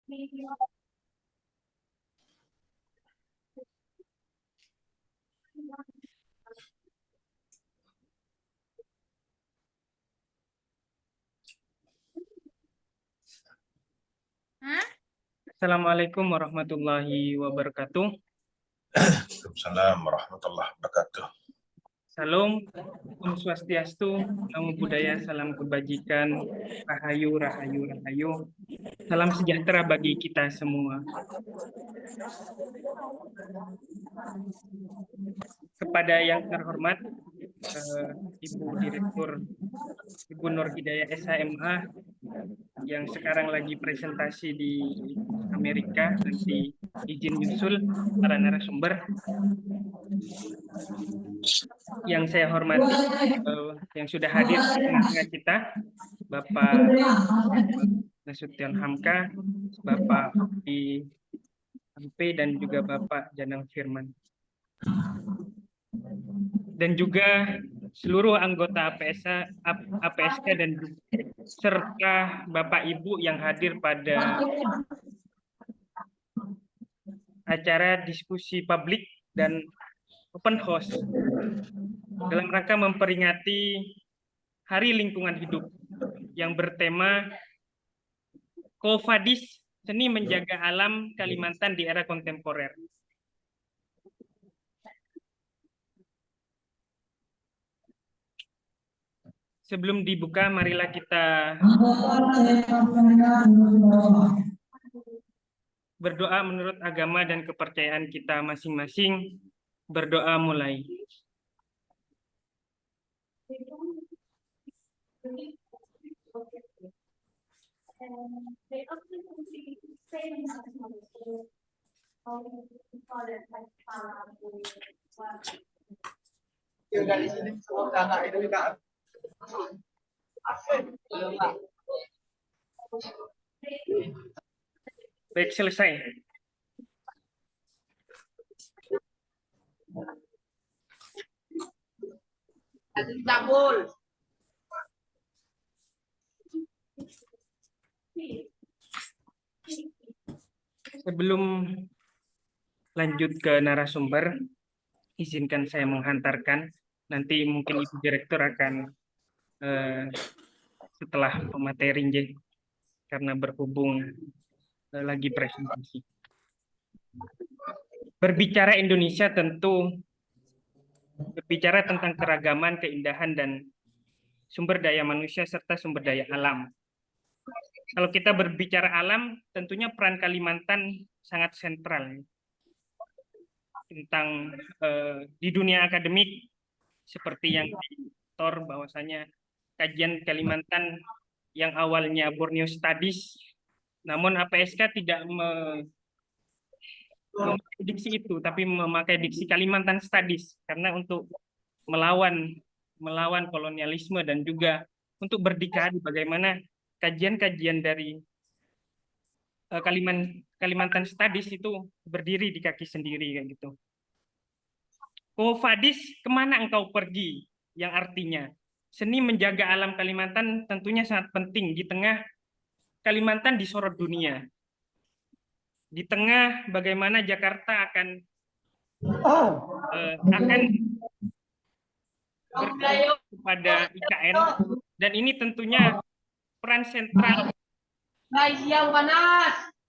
Assalamualaikum warahmatullahi wabarakatuh. Waalaikumsalam warahmatullahi wabarakatuh. Salam, Om Swastiastu, Namo Buddhaya, salam kebajikan, rahayu, rahayu, rahayu. Salam sejahtera bagi kita semua. Kepada yang terhormat, Ibu Direktur Ibu Nur Hidayah SHMA yang sekarang lagi presentasi di Amerika, nanti izin nyusul para narasumber. Yang saya hormati, yang sudah hadir di tengah-tengah kita, Bapak Nasution Hamka, Bapak Di Ampe, dan juga Bapak Janang Firman. Dan juga seluruh anggota APSK dan serta Bapak Ibu yang hadir pada acara diskusi publik dan open house dalam rangka memperingati Hari Lingkungan Hidup yang bertema Quo Vadis, Seni Menjaga Alam Kalimantan di Era Kontemporer. Sebelum dibuka, marilah kita berdoa menurut agama dan kepercayaan kita masing-masing. Berdoa mulai. Baik, selesai. Sebelum lanjut ke narasumber, izinkan saya menghantarkan. Nanti mungkin Ibu Direktur akan setelah pemateri, karena berhubung lagi presentasi. Berbicara Indonesia tentu berbicara tentang keragaman, keindahan, dan sumber daya manusia serta sumber daya alam. Kalau kita berbicara alam, tentunya peran Kalimantan sangat sentral tentang di dunia akademik, seperti yang ditor bahwasanya kajian Kalimantan yang awalnya Borneo Studies, namun APSK tidak memakai diksi itu, tapi memakai diksi Kalimantan Studies karena untuk melawan kolonialisme dan juga untuk berdikari bagaimana kajian-kajian dari Kalimantan Studies itu berdiri di kaki sendiri kayak gitu. Quo Vadis, kemana engkau pergi? Yang artinya seni menjaga alam Kalimantan tentunya sangat penting di tengah Kalimantan disorot dunia. Di tengah bagaimana Jakarta akan bertanggung kepada IKN, dan ini tentunya peran sentral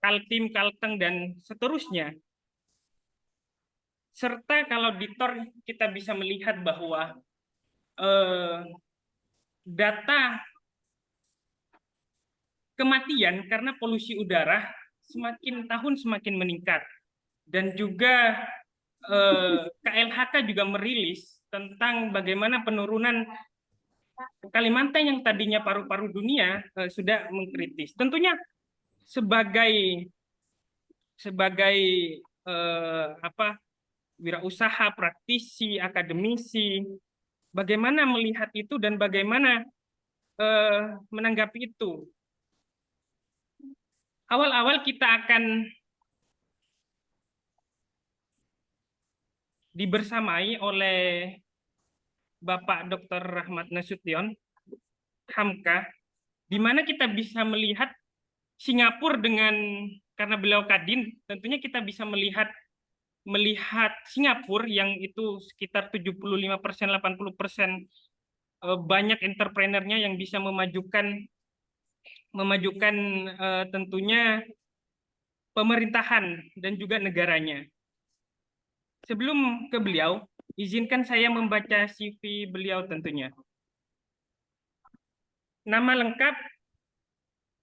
Kaltim, Kalteng, dan seterusnya. Serta kalau di TOR kita bisa melihat bahwa data kematian karena polusi udara semakin tahun semakin meningkat. Dan juga KLHK juga merilis tentang bagaimana penurunan Kalimantan yang tadinya paru-paru dunia sudah mengkritis. Tentunya sebagai wirausaha, praktisi, akademisi, bagaimana melihat itu dan bagaimana menanggapi itu. Awal-awal kita akan dibersamai oleh Bapak Dr. Rahmat Nasution Hamka, di mana kita bisa melihat Singapura dengan karena beliau Kadin, tentunya kita bisa melihat Singapura yang itu sekitar 75%, 80% banyak entrepreneurnya yang bisa memajukan tentunya pemerintahan dan juga negaranya. Sebelum ke beliau, izinkan saya membaca CV beliau tentunya. Nama lengkap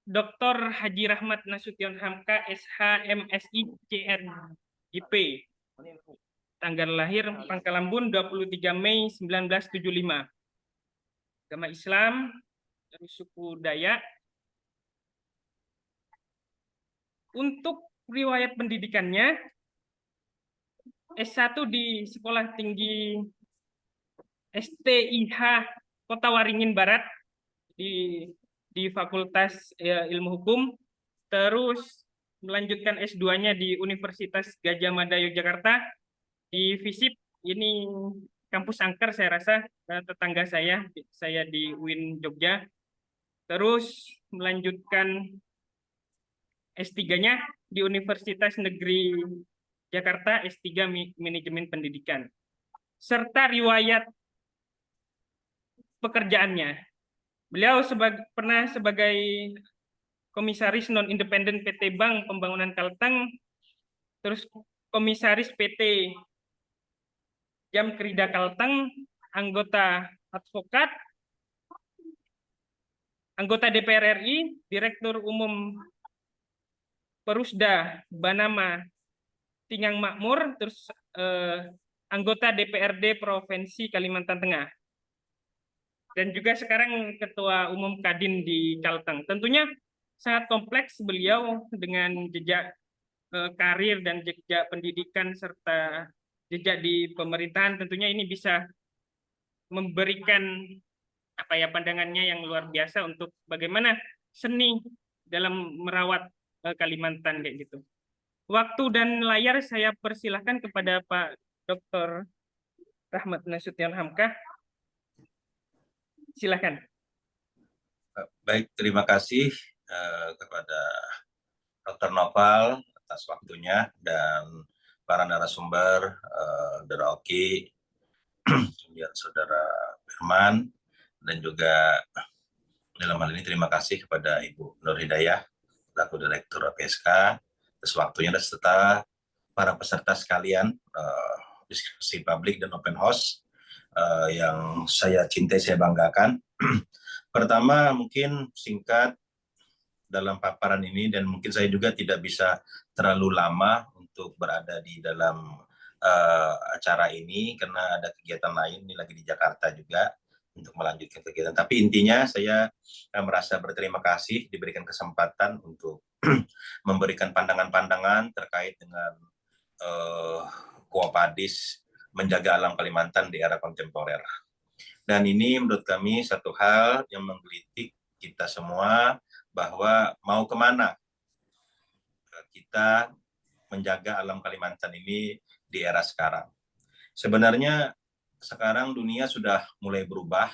Dr. Haji Rahmat Nasution Hamka, SH, MSI, CRJP. Tanggal lahir Pangkalambun 23 Mei 1975. Agama Islam, dari suku Dayak. Untuk riwayat pendidikannya, S1 di Sekolah Tinggi STIH Kota Waringin Barat di Fakultas Ilmu Hukum, terus melanjutkan S2-nya di Universitas Gadjah Mada Yogyakarta di FISIP, ini kampus angker saya rasa, tetangga saya di UIN Jogja. Terus melanjutkan S3-nya di Universitas Negeri Jakarta, S3 Manajemen Pendidikan. Serta riwayat pekerjaannya. Beliau pernah sebagai komisaris non-independen PT Bank Pembangunan Kalteng, terus komisaris PT Jam Kerida Kalteng, anggota advokat, anggota DPR RI, Direktur Umum Perusda Banama Tingang Makmur, terus anggota DPRD Provinsi Kalimantan Tengah. Dan juga sekarang Ketua Umum Kadin di Kalteng. Tentunya sangat kompleks beliau dengan jejak karir dan jejak pendidikan serta jejak di pemerintahan. Tentunya ini bisa memberikan pandangannya yang luar biasa untuk bagaimana seni dalam merawat Kalimantan kayak gitu. Waktu dan layar saya persilahkan kepada Pak Dr. Rahmat Nasution Hamka. Silakan. Baik, terima kasih kepada Dr. Noval atas waktunya dan para narasumber, Saudara Oki, kemudian Saudara Firman, dan juga dalam hal ini terima kasih kepada Ibu Nur Hidayah, selaku Direktur APSK, atas waktunya dan serta para peserta sekalian diskusi publik dan open house yang saya cintai, saya banggakan. Pertama, mungkin singkat dalam paparan ini, dan mungkin saya juga tidak bisa terlalu lama untuk berada di dalam acara ini karena ada kegiatan lain, ini lagi di Jakarta juga untuk melanjutkan kegiatan. Tapi intinya saya merasa berterima kasih diberikan kesempatan untuk memberikan pandangan-pandangan terkait dengan Quo Vadis menjaga alam Kalimantan di era kontemporer. Dan ini menurut kami satu hal yang menggelitik kita semua, bahwa mau kemana kita menjaga alam Kalimantan ini di era sekarang. Sebenarnya sekarang dunia sudah mulai berubah,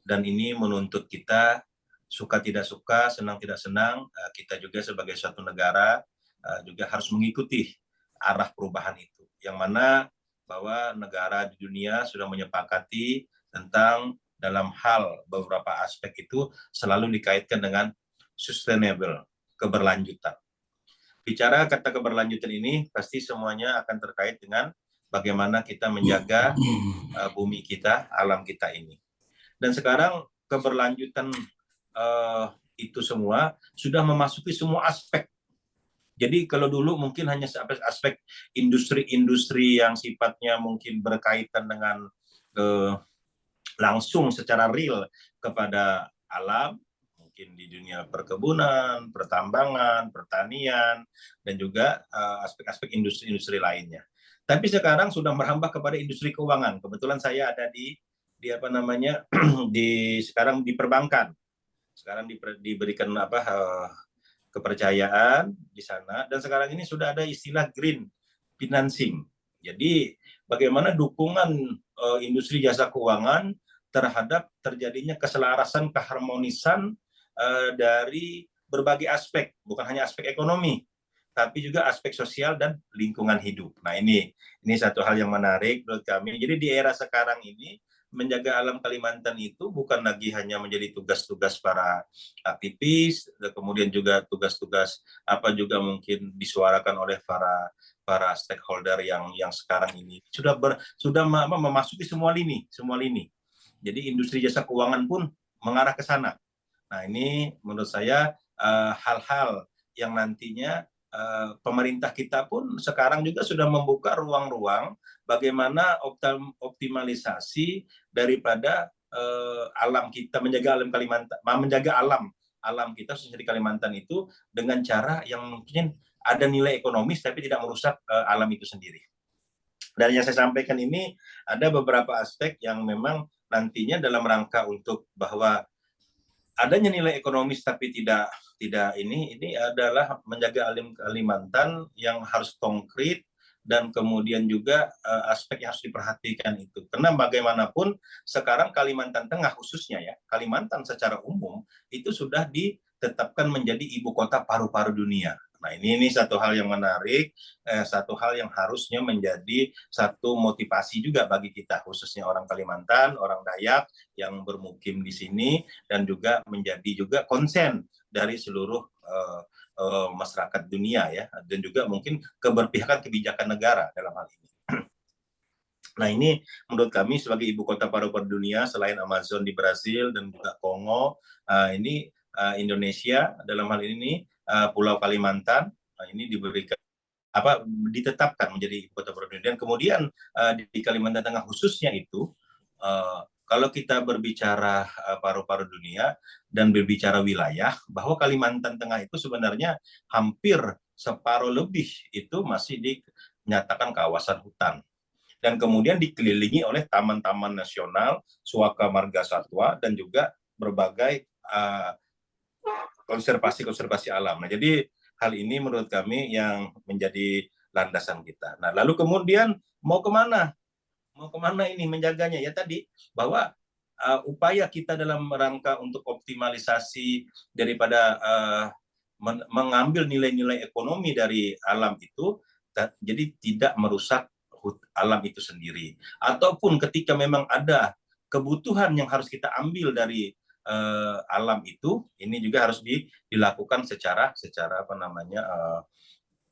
dan ini menuntut kita, suka tidak suka, senang tidak senang, kita juga sebagai suatu negara juga harus mengikuti arah perubahan itu. Yang mana bahwa negara di dunia sudah menyepakati tentang dalam hal beberapa aspek itu selalu dikaitkan dengan sustainable, keberlanjutan. Bicara kata keberlanjutan ini pasti semuanya akan terkait dengan bagaimana kita menjaga bumi kita, alam kita ini. Dan sekarang keberlanjutan itu semua sudah memasuki semua aspek. Jadi kalau dulu mungkin hanya aspek industri-industri yang sifatnya mungkin berkaitan dengan langsung secara real kepada alam, mungkin di dunia perkebunan, pertambangan, pertanian, dan juga aspek-aspek industri-industri lainnya. Tapi sekarang sudah merambah kepada industri keuangan. Kebetulan saya ada di apa namanya sekarang di perbankan. Sekarang diberikan kepercayaan di sana, dan sekarang ini sudah ada istilah green financing. Jadi bagaimana dukungan industri jasa keuangan terhadap terjadinya keselarasan, keharmonisan dari berbagai aspek, bukan hanya aspek ekonomi, tapi juga aspek sosial dan lingkungan hidup. Nah, ini satu hal yang menarik menurut kami. Jadi di era sekarang ini menjaga alam Kalimantan itu bukan lagi hanya menjadi tugas-tugas para aktivis, kemudian juga tugas-tugas apa juga mungkin disuarakan oleh para stakeholder yang sekarang ini sudah memasuki semua lini. Jadi industri jasa keuangan pun mengarah ke sana. Nah, ini menurut saya hal-hal yang nantinya pemerintah kita pun sekarang juga sudah membuka ruang-ruang bagaimana optimalisasi daripada alam kita, menjaga alam kita khususnya di Kalimantan itu dengan cara yang mungkin ada nilai ekonomis tapi tidak merusak alam itu sendiri. Dan yang saya sampaikan ini ada beberapa aspek yang memang nantinya dalam rangka untuk bahwa adanya nilai ekonomis tapi tidak ini adalah menjaga alam Kalimantan yang harus konkret, dan kemudian juga aspek yang harus diperhatikan itu, karena bagaimanapun sekarang Kalimantan Tengah khususnya ya, Kalimantan secara umum itu sudah ditetapkan menjadi ibu kota paru-paru dunia. Nah, ini satu hal yang menarik, satu hal yang harusnya menjadi satu motivasi juga bagi kita, khususnya orang Kalimantan, orang Dayak yang bermukim di sini, dan juga menjadi juga konsen dari seluruh masyarakat dunia ya, dan juga mungkin keberpihakan kebijakan negara dalam hal ini. Nah, ini menurut kami sebagai ibu kota paru-paru dunia selain Amazon di Brasil dan juga Kongo, ini Indonesia dalam hal ini Pulau Kalimantan ini diberikan ditetapkan menjadi ibu kota paru-paru dunia. Dan kemudian di Kalimantan Tengah khususnya itu kalau kita berbicara paru-paru dunia dan berbicara wilayah, bahwa Kalimantan Tengah itu sebenarnya hampir separuh lebih itu masih dinyatakan kawasan hutan. Dan kemudian dikelilingi oleh taman-taman nasional, suaka marga satwa, dan juga berbagai konservasi alam. Nah, jadi hal ini menurut kami yang menjadi landasan kita. Nah, lalu kemudian mau kemana ini menjaganya? Ya tadi, bahwa upaya kita dalam rangka untuk optimalisasi daripada mengambil nilai-nilai ekonomi dari alam itu, jadi tidak merusak alam itu sendiri. Ataupun ketika memang ada kebutuhan yang harus kita ambil dari alam itu, ini juga harus dilakukan secara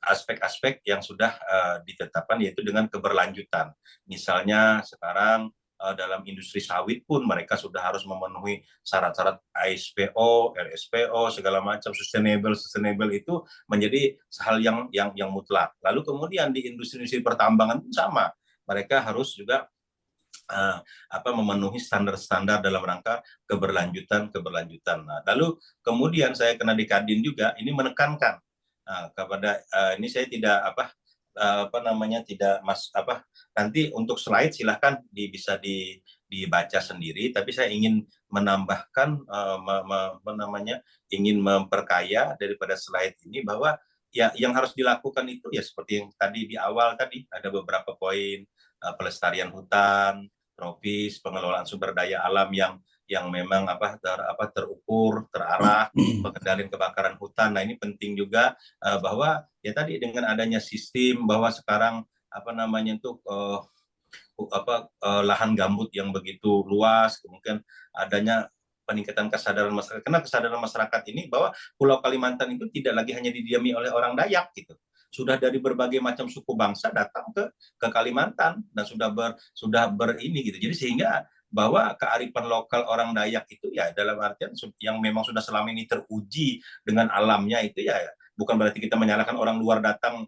aspek-aspek yang sudah ditetapkan, yaitu dengan keberlanjutan. Misalnya sekarang dalam industri sawit pun mereka sudah harus memenuhi syarat-syarat ISPO, RSPO, segala macam sustainable itu menjadi hal yang mutlak. Lalu kemudian di industri pertambangan pun sama, mereka harus juga memenuhi standar-standar dalam rangka keberlanjutan. Nah, lalu kemudian saya kena di Kadin juga ini menekankan kepada ini saya tidak nanti untuk slide silahkan bisa dibaca sendiri, tapi saya ingin menambahkan ingin memperkaya daripada slide ini, bahwa ya yang harus dilakukan itu ya seperti yang tadi di awal tadi ada beberapa poin, pelestarian hutan tropis, pengelolaan sumber daya alam yang memang terukur, terarah, pengendalian kebakaran hutan. Nah, ini penting juga bahwa ya tadi dengan adanya sistem bahwa sekarang lahan gambut yang begitu luas, kemudian adanya peningkatan kesadaran masyarakat, karena kesadaran masyarakat ini bahwa Pulau Kalimantan itu tidak lagi hanya didiami oleh orang Dayak gitu, sudah dari berbagai macam suku bangsa datang ke Kalimantan dan sudah berini gitu. Jadi sehingga bahwa kearifan lokal orang Dayak itu ya dalam artian yang memang sudah selama ini teruji dengan alamnya itu ya bukan berarti kita menyalahkan orang luar datang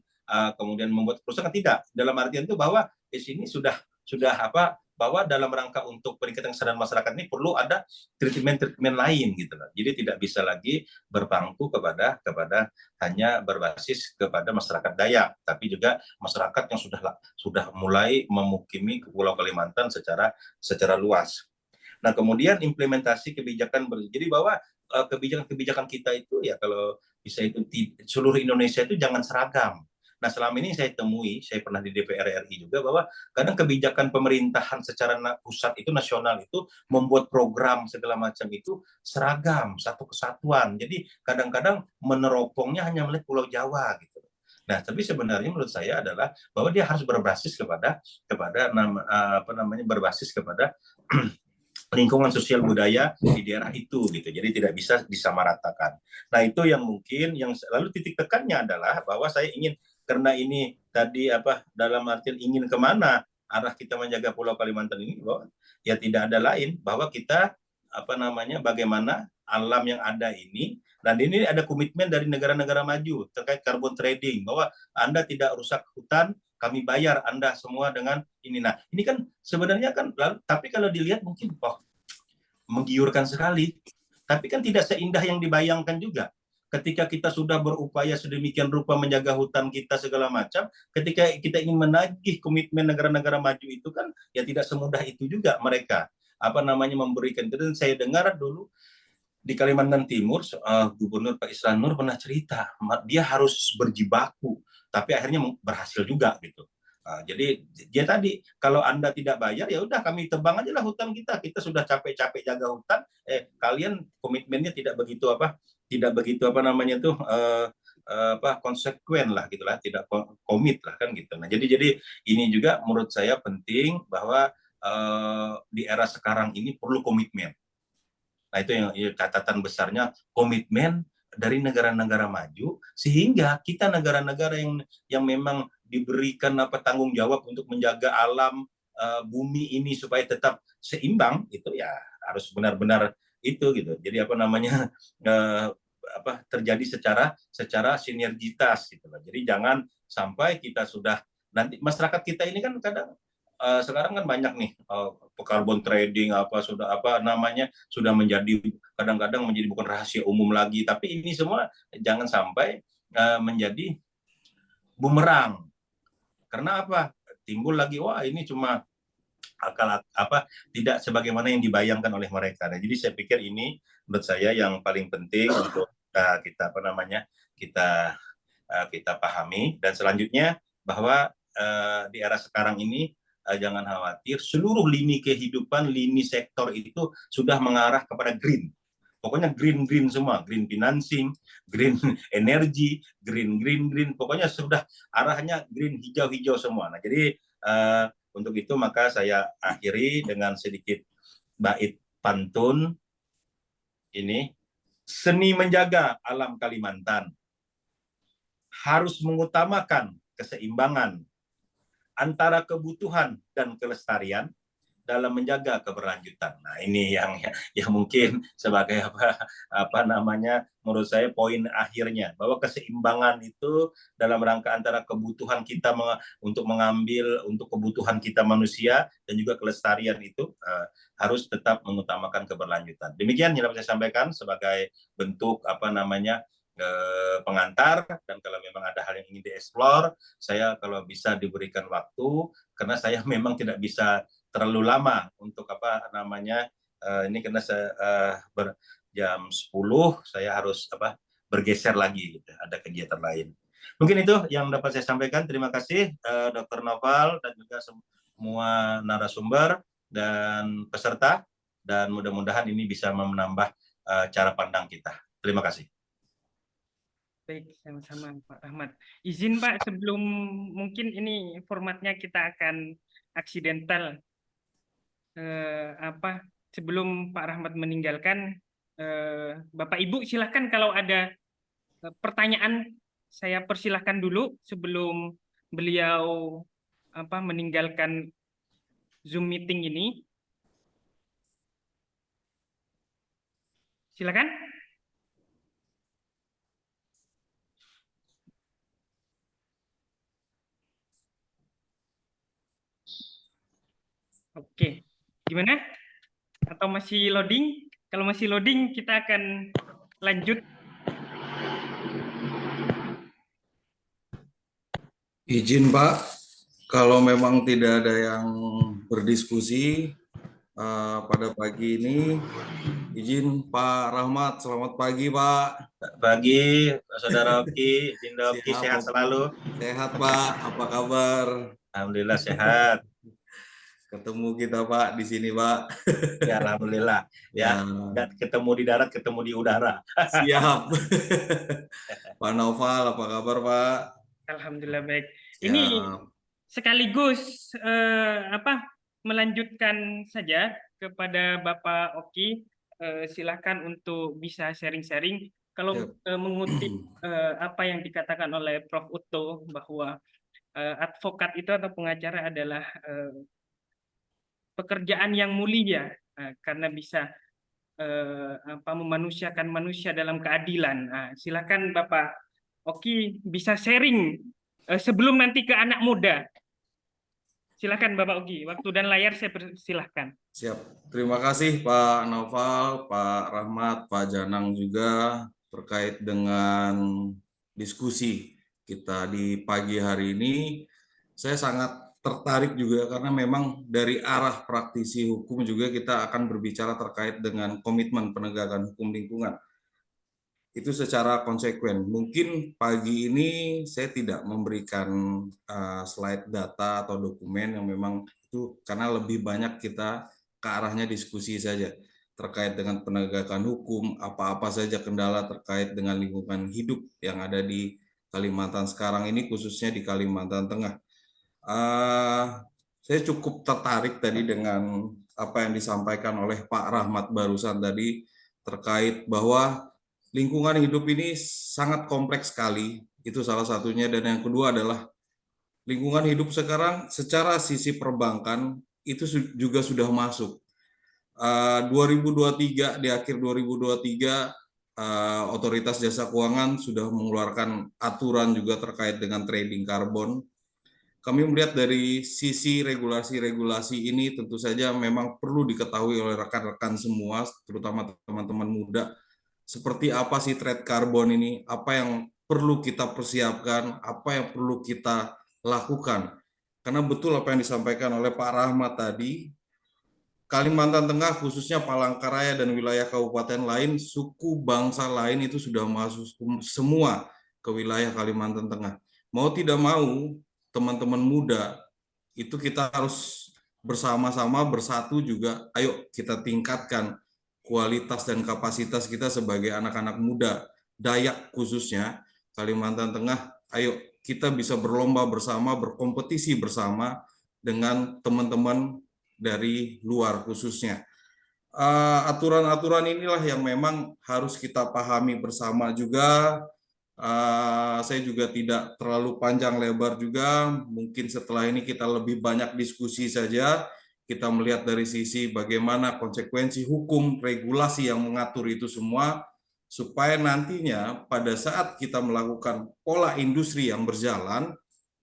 kemudian membuat kerusakan, tidak. Dalam artian itu bahwa di sini sudah bahwa dalam rangka untuk peningkatan kesadaran masyarakat ini perlu ada treatment lain gitu loh. Jadi tidak bisa lagi berpangku kepada hanya berbasis kepada masyarakat Dayak, tapi juga masyarakat yang sudah mulai memukimi ke Pulau Kalimantan secara luas. Nah, kemudian implementasi kebijakan jadi bahwa kebijakan-kebijakan kita itu ya kalau bisa itu seluruh Indonesia itu jangan seragam. Nah, selama ini saya temui, saya pernah di DPR RI juga, bahwa kadang kebijakan pemerintahan secara pusat itu, nasional itu, membuat program segala macam itu seragam, satu kesatuan. Jadi kadang-kadang meneropongnya hanya melihat Pulau Jawa gitu. Nah, tapi sebenarnya menurut saya adalah bahwa dia harus berbasis kepada berbasis kepada lingkungan sosial budaya di daerah itu gitu. Jadi tidak bisa disamaratakan. Nah, itu yang mungkin yang lalu titik tekannya adalah bahwa saya ingin, karena ini tadi dalam artian ingin kemana arah kita menjaga Pulau Kalimantan ini, bahwa ya tidak ada lain bahwa kita bagaimana alam yang ada ini, dan ini ada komitmen dari negara-negara maju terkait carbon trading, bahwa Anda tidak rusak hutan, kami bayar Anda semua dengan ini. Nah, ini kan sebenarnya kan, tapi kalau dilihat mungkin menggiurkan sekali, tapi kan tidak seindah yang dibayangkan juga. Ketika kita sudah berupaya sedemikian rupa menjaga hutan kita segala macam, ketika kita ingin menagih komitmen negara-negara maju itu kan ya tidak semudah itu juga mereka memberikan. Dan saya dengar dulu di Kalimantan Timur, Gubernur Pak Isran Nur pernah cerita, dia harus berjibaku, tapi akhirnya berhasil juga gitu. Jadi dia tadi, kalau Anda tidak bayar, ya udah kami tebang aja lah hutan kita. Kita sudah capek-capek jaga hutan, kalian komitmennya tidak begitu konsekuen lah gitulah, tidak komit lah kan gitu. Nah, jadi ini juga menurut saya penting bahwa di era sekarang ini perlu komitmen. Nah, itu yang catatan besarnya, komitmen dari negara-negara maju, sehingga kita negara-negara yang memang diberikan tanggung jawab untuk menjaga alam bumi ini supaya tetap seimbang, itu ya harus benar-benar itu gitu. Jadi terjadi secara sinergitas gitu loh. Jadi jangan sampai kita sudah, nanti masyarakat kita ini kan kadang sekarang kan banyak nih carbon trading sudah menjadi, kadang-kadang menjadi bukan rahasia umum lagi, tapi ini semua jangan sampai menjadi bumerang. Karena timbul lagi, wah ini cuma akal tidak sebagaimana yang dibayangkan oleh mereka. Nah, jadi saya pikir ini menurut saya yang paling penting untuk kita pahami. Dan selanjutnya bahwa di era sekarang ini jangan khawatir, seluruh lini kehidupan, lini sektor itu sudah mengarah kepada green. Pokoknya green semua, green financing, green energy, green. Pokoknya sudah arahnya green, hijau semua. Nah, jadi untuk itu maka saya akhiri dengan sedikit bait pantun ini. Seni menjaga alam Kalimantan harus mengutamakan keseimbangan antara kebutuhan dan kelestarian dalam menjaga keberlanjutan. Nah, ini yang mungkin sebagai menurut saya poin akhirnya, bahwa keseimbangan itu dalam rangka antara kebutuhan kita untuk mengambil untuk kebutuhan kita manusia dan juga kelestarian itu harus tetap mengutamakan keberlanjutan. Demikian yang dapat saya sampaikan sebagai bentuk pengantar, dan kalau memang ada hal yang ingin dieksplor, saya kalau bisa diberikan waktu, karena saya memang tidak bisa terlalu lama untuk ini karena jam 10 saya harus bergeser lagi gitu, ada kegiatan lain. Mungkin itu yang dapat saya sampaikan. Terima kasih Dr. Noval dan juga semua narasumber dan peserta, dan mudah-mudahan ini bisa menambah cara pandang kita. Terima kasih. Baik, sama-sama Pak Rahmat. Izin Pak, sebelum mungkin ini formatnya kita akan aksidental. Sebelum Pak Rahmat meninggalkan, Bapak Ibu silakan kalau ada pertanyaan, saya persilahkan dulu sebelum beliau meninggalkan Zoom meeting ini. Silakan. Oke, gimana? Atau masih loading? Kalau masih loading, kita akan lanjut. Izin Pak, kalau memang tidak ada yang berdiskusi pada pagi ini, Izin Pak Rahmat, selamat pagi Pak. Pagi, Saudara Oki, Dinda Oki, Siap, sehat selalu. sehat Pak, apa kabar? Alhamdulillah sehat. Ketemu kita Pak di sini Pak. Ya, alhamdulillah. Ya, Ya, dan ketemu di darat, ketemu di udara. siap. Pak Noval, apa kabar Pak? Alhamdulillah baik. Ini Siap. sekaligus melanjutkan saja kepada Bapak Oki. Silakan untuk bisa sharing-sharing. Kalau Siap. mengutip apa yang dikatakan oleh Prof. Utto bahwa advokat itu atau pengacara adalah pekerjaan yang mulia karena bisa memanusiakan manusia dalam keadilan. Silakan Bapak Oki bisa sharing sebelum nanti ke anak muda. Silakan Bapak Oki, waktu dan layar saya persilahkan. Siap. Terima kasih Pak Noval, Pak Rahmat, Pak Janang juga terkait dengan diskusi kita di pagi hari ini. Saya sangat tertarik juga karena memang dari arah praktisi hukum juga kita akan berbicara terkait dengan komitmen penegakan hukum lingkungan. Itu secara konsekuen. Mungkin pagi ini saya tidak memberikan slide data atau dokumen yang memang itu karena lebih banyak kita ke arahnya diskusi saja terkait dengan penegakan hukum, apa-apa saja kendala terkait dengan lingkungan hidup yang ada di Kalimantan sekarang ini, khususnya di Kalimantan Tengah. Saya cukup tertarik tadi dengan apa yang disampaikan oleh Pak Rahmat barusan tadi terkait bahwa lingkungan hidup ini sangat kompleks sekali, itu salah satunya. Dan yang kedua adalah lingkungan hidup sekarang secara sisi perbankan itu juga sudah masuk. 2023, di akhir 2023, Otoritas Jasa Keuangan sudah mengeluarkan aturan juga terkait dengan trading karbon. Kami melihat dari sisi regulasi-regulasi ini tentu saja memang perlu diketahui oleh rekan-rekan semua, terutama teman-teman muda, seperti apa sih trade karbon ini, apa yang perlu kita persiapkan, apa yang perlu kita lakukan. Karena betul apa yang disampaikan oleh Pak Rahmat tadi, Kalimantan Tengah khususnya Palangkaraya dan wilayah kabupaten lain, suku bangsa lain itu sudah masuk semua ke wilayah Kalimantan Tengah. Mau tidak mau, teman-teman muda, itu kita harus bersama-sama bersatu juga, ayo kita tingkatkan kualitas dan kapasitas kita sebagai anak-anak muda, Dayak khususnya, Kalimantan Tengah, ayo kita bisa berlomba bersama, berkompetisi bersama dengan teman-teman dari luar khususnya. Aturan-aturan inilah yang memang harus kita pahami bersama juga. Saya juga tidak terlalu panjang lebar juga, mungkin setelah ini kita lebih banyak diskusi saja, kita melihat dari sisi bagaimana konsekuensi hukum, regulasi yang mengatur itu semua, supaya nantinya pada saat kita melakukan pola industri yang berjalan,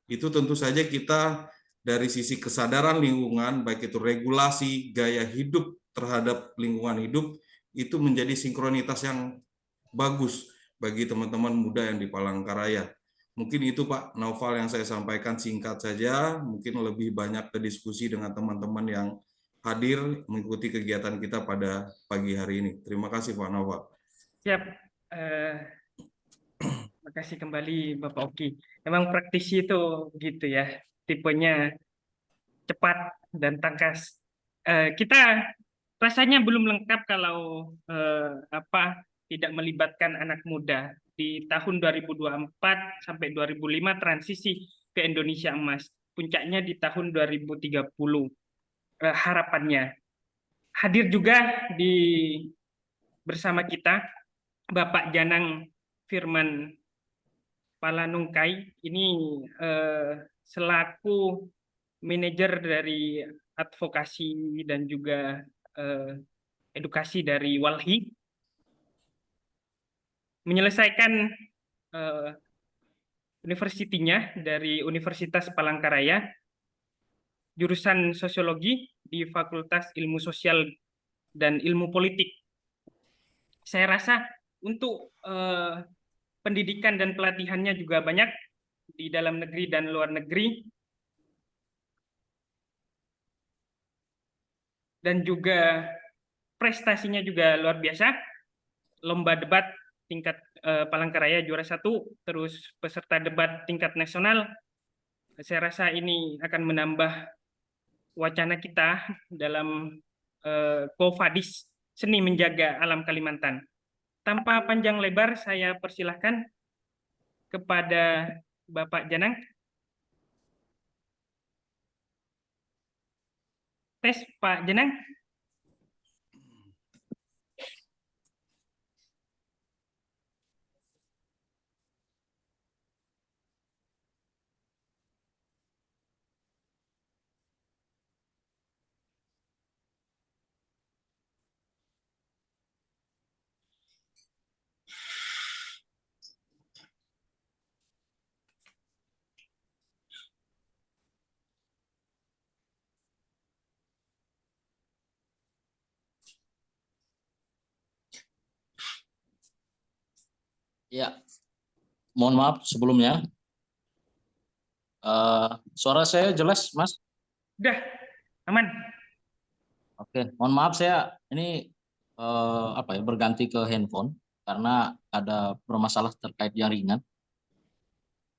itu tentu saja kita dari sisi kesadaran lingkungan, baik itu regulasi, gaya hidup terhadap lingkungan hidup, itu menjadi sinkronitas yang bagus bagi teman-teman muda yang di Palangkaraya. Mungkin itu Pak Naufal yang saya sampaikan singkat saja, mungkin lebih banyak ke diskusi dengan teman-teman yang hadir mengikuti kegiatan kita pada pagi hari ini. Terima kasih Pak Naufal. Siap. Terima kasih kembali Bapak Oki. Memang praktisi itu gitu ya, tipenya cepat dan tangkas. Kita rasanya belum lengkap kalau tidak melibatkan anak muda. Di tahun 2024 sampai 2005 transisi ke Indonesia Emas. Puncaknya di tahun 2030. Harapannya. Hadir juga bersama kita Bapak Janang Firman Palanungkai. Ini selaku manajer dari advokasi dan juga edukasi dari Walhi, menyelesaikan universitinya dari Universitas Palangkaraya, jurusan sosiologi di Fakultas Ilmu Sosial dan Ilmu Politik. Saya rasa untuk pendidikan dan pelatihannya juga banyak di dalam negeri dan luar negeri. Dan juga prestasinya juga luar biasa. Lomba debat tingkat Palangkaraya juara 1, terus peserta debat tingkat nasional. Saya rasa ini akan menambah wacana kita dalam Qofadis, seni menjaga alam Kalimantan. Tanpa panjang lebar, saya persilahkan kepada Bapak Janang. Tes, Pak Janang. Ya, mohon maaf sebelumnya. Suara saya jelas, Mas? Udah, aman. Oke, mohon maaf saya ini berganti ke handphone karena ada bermasalah terkait jaringan.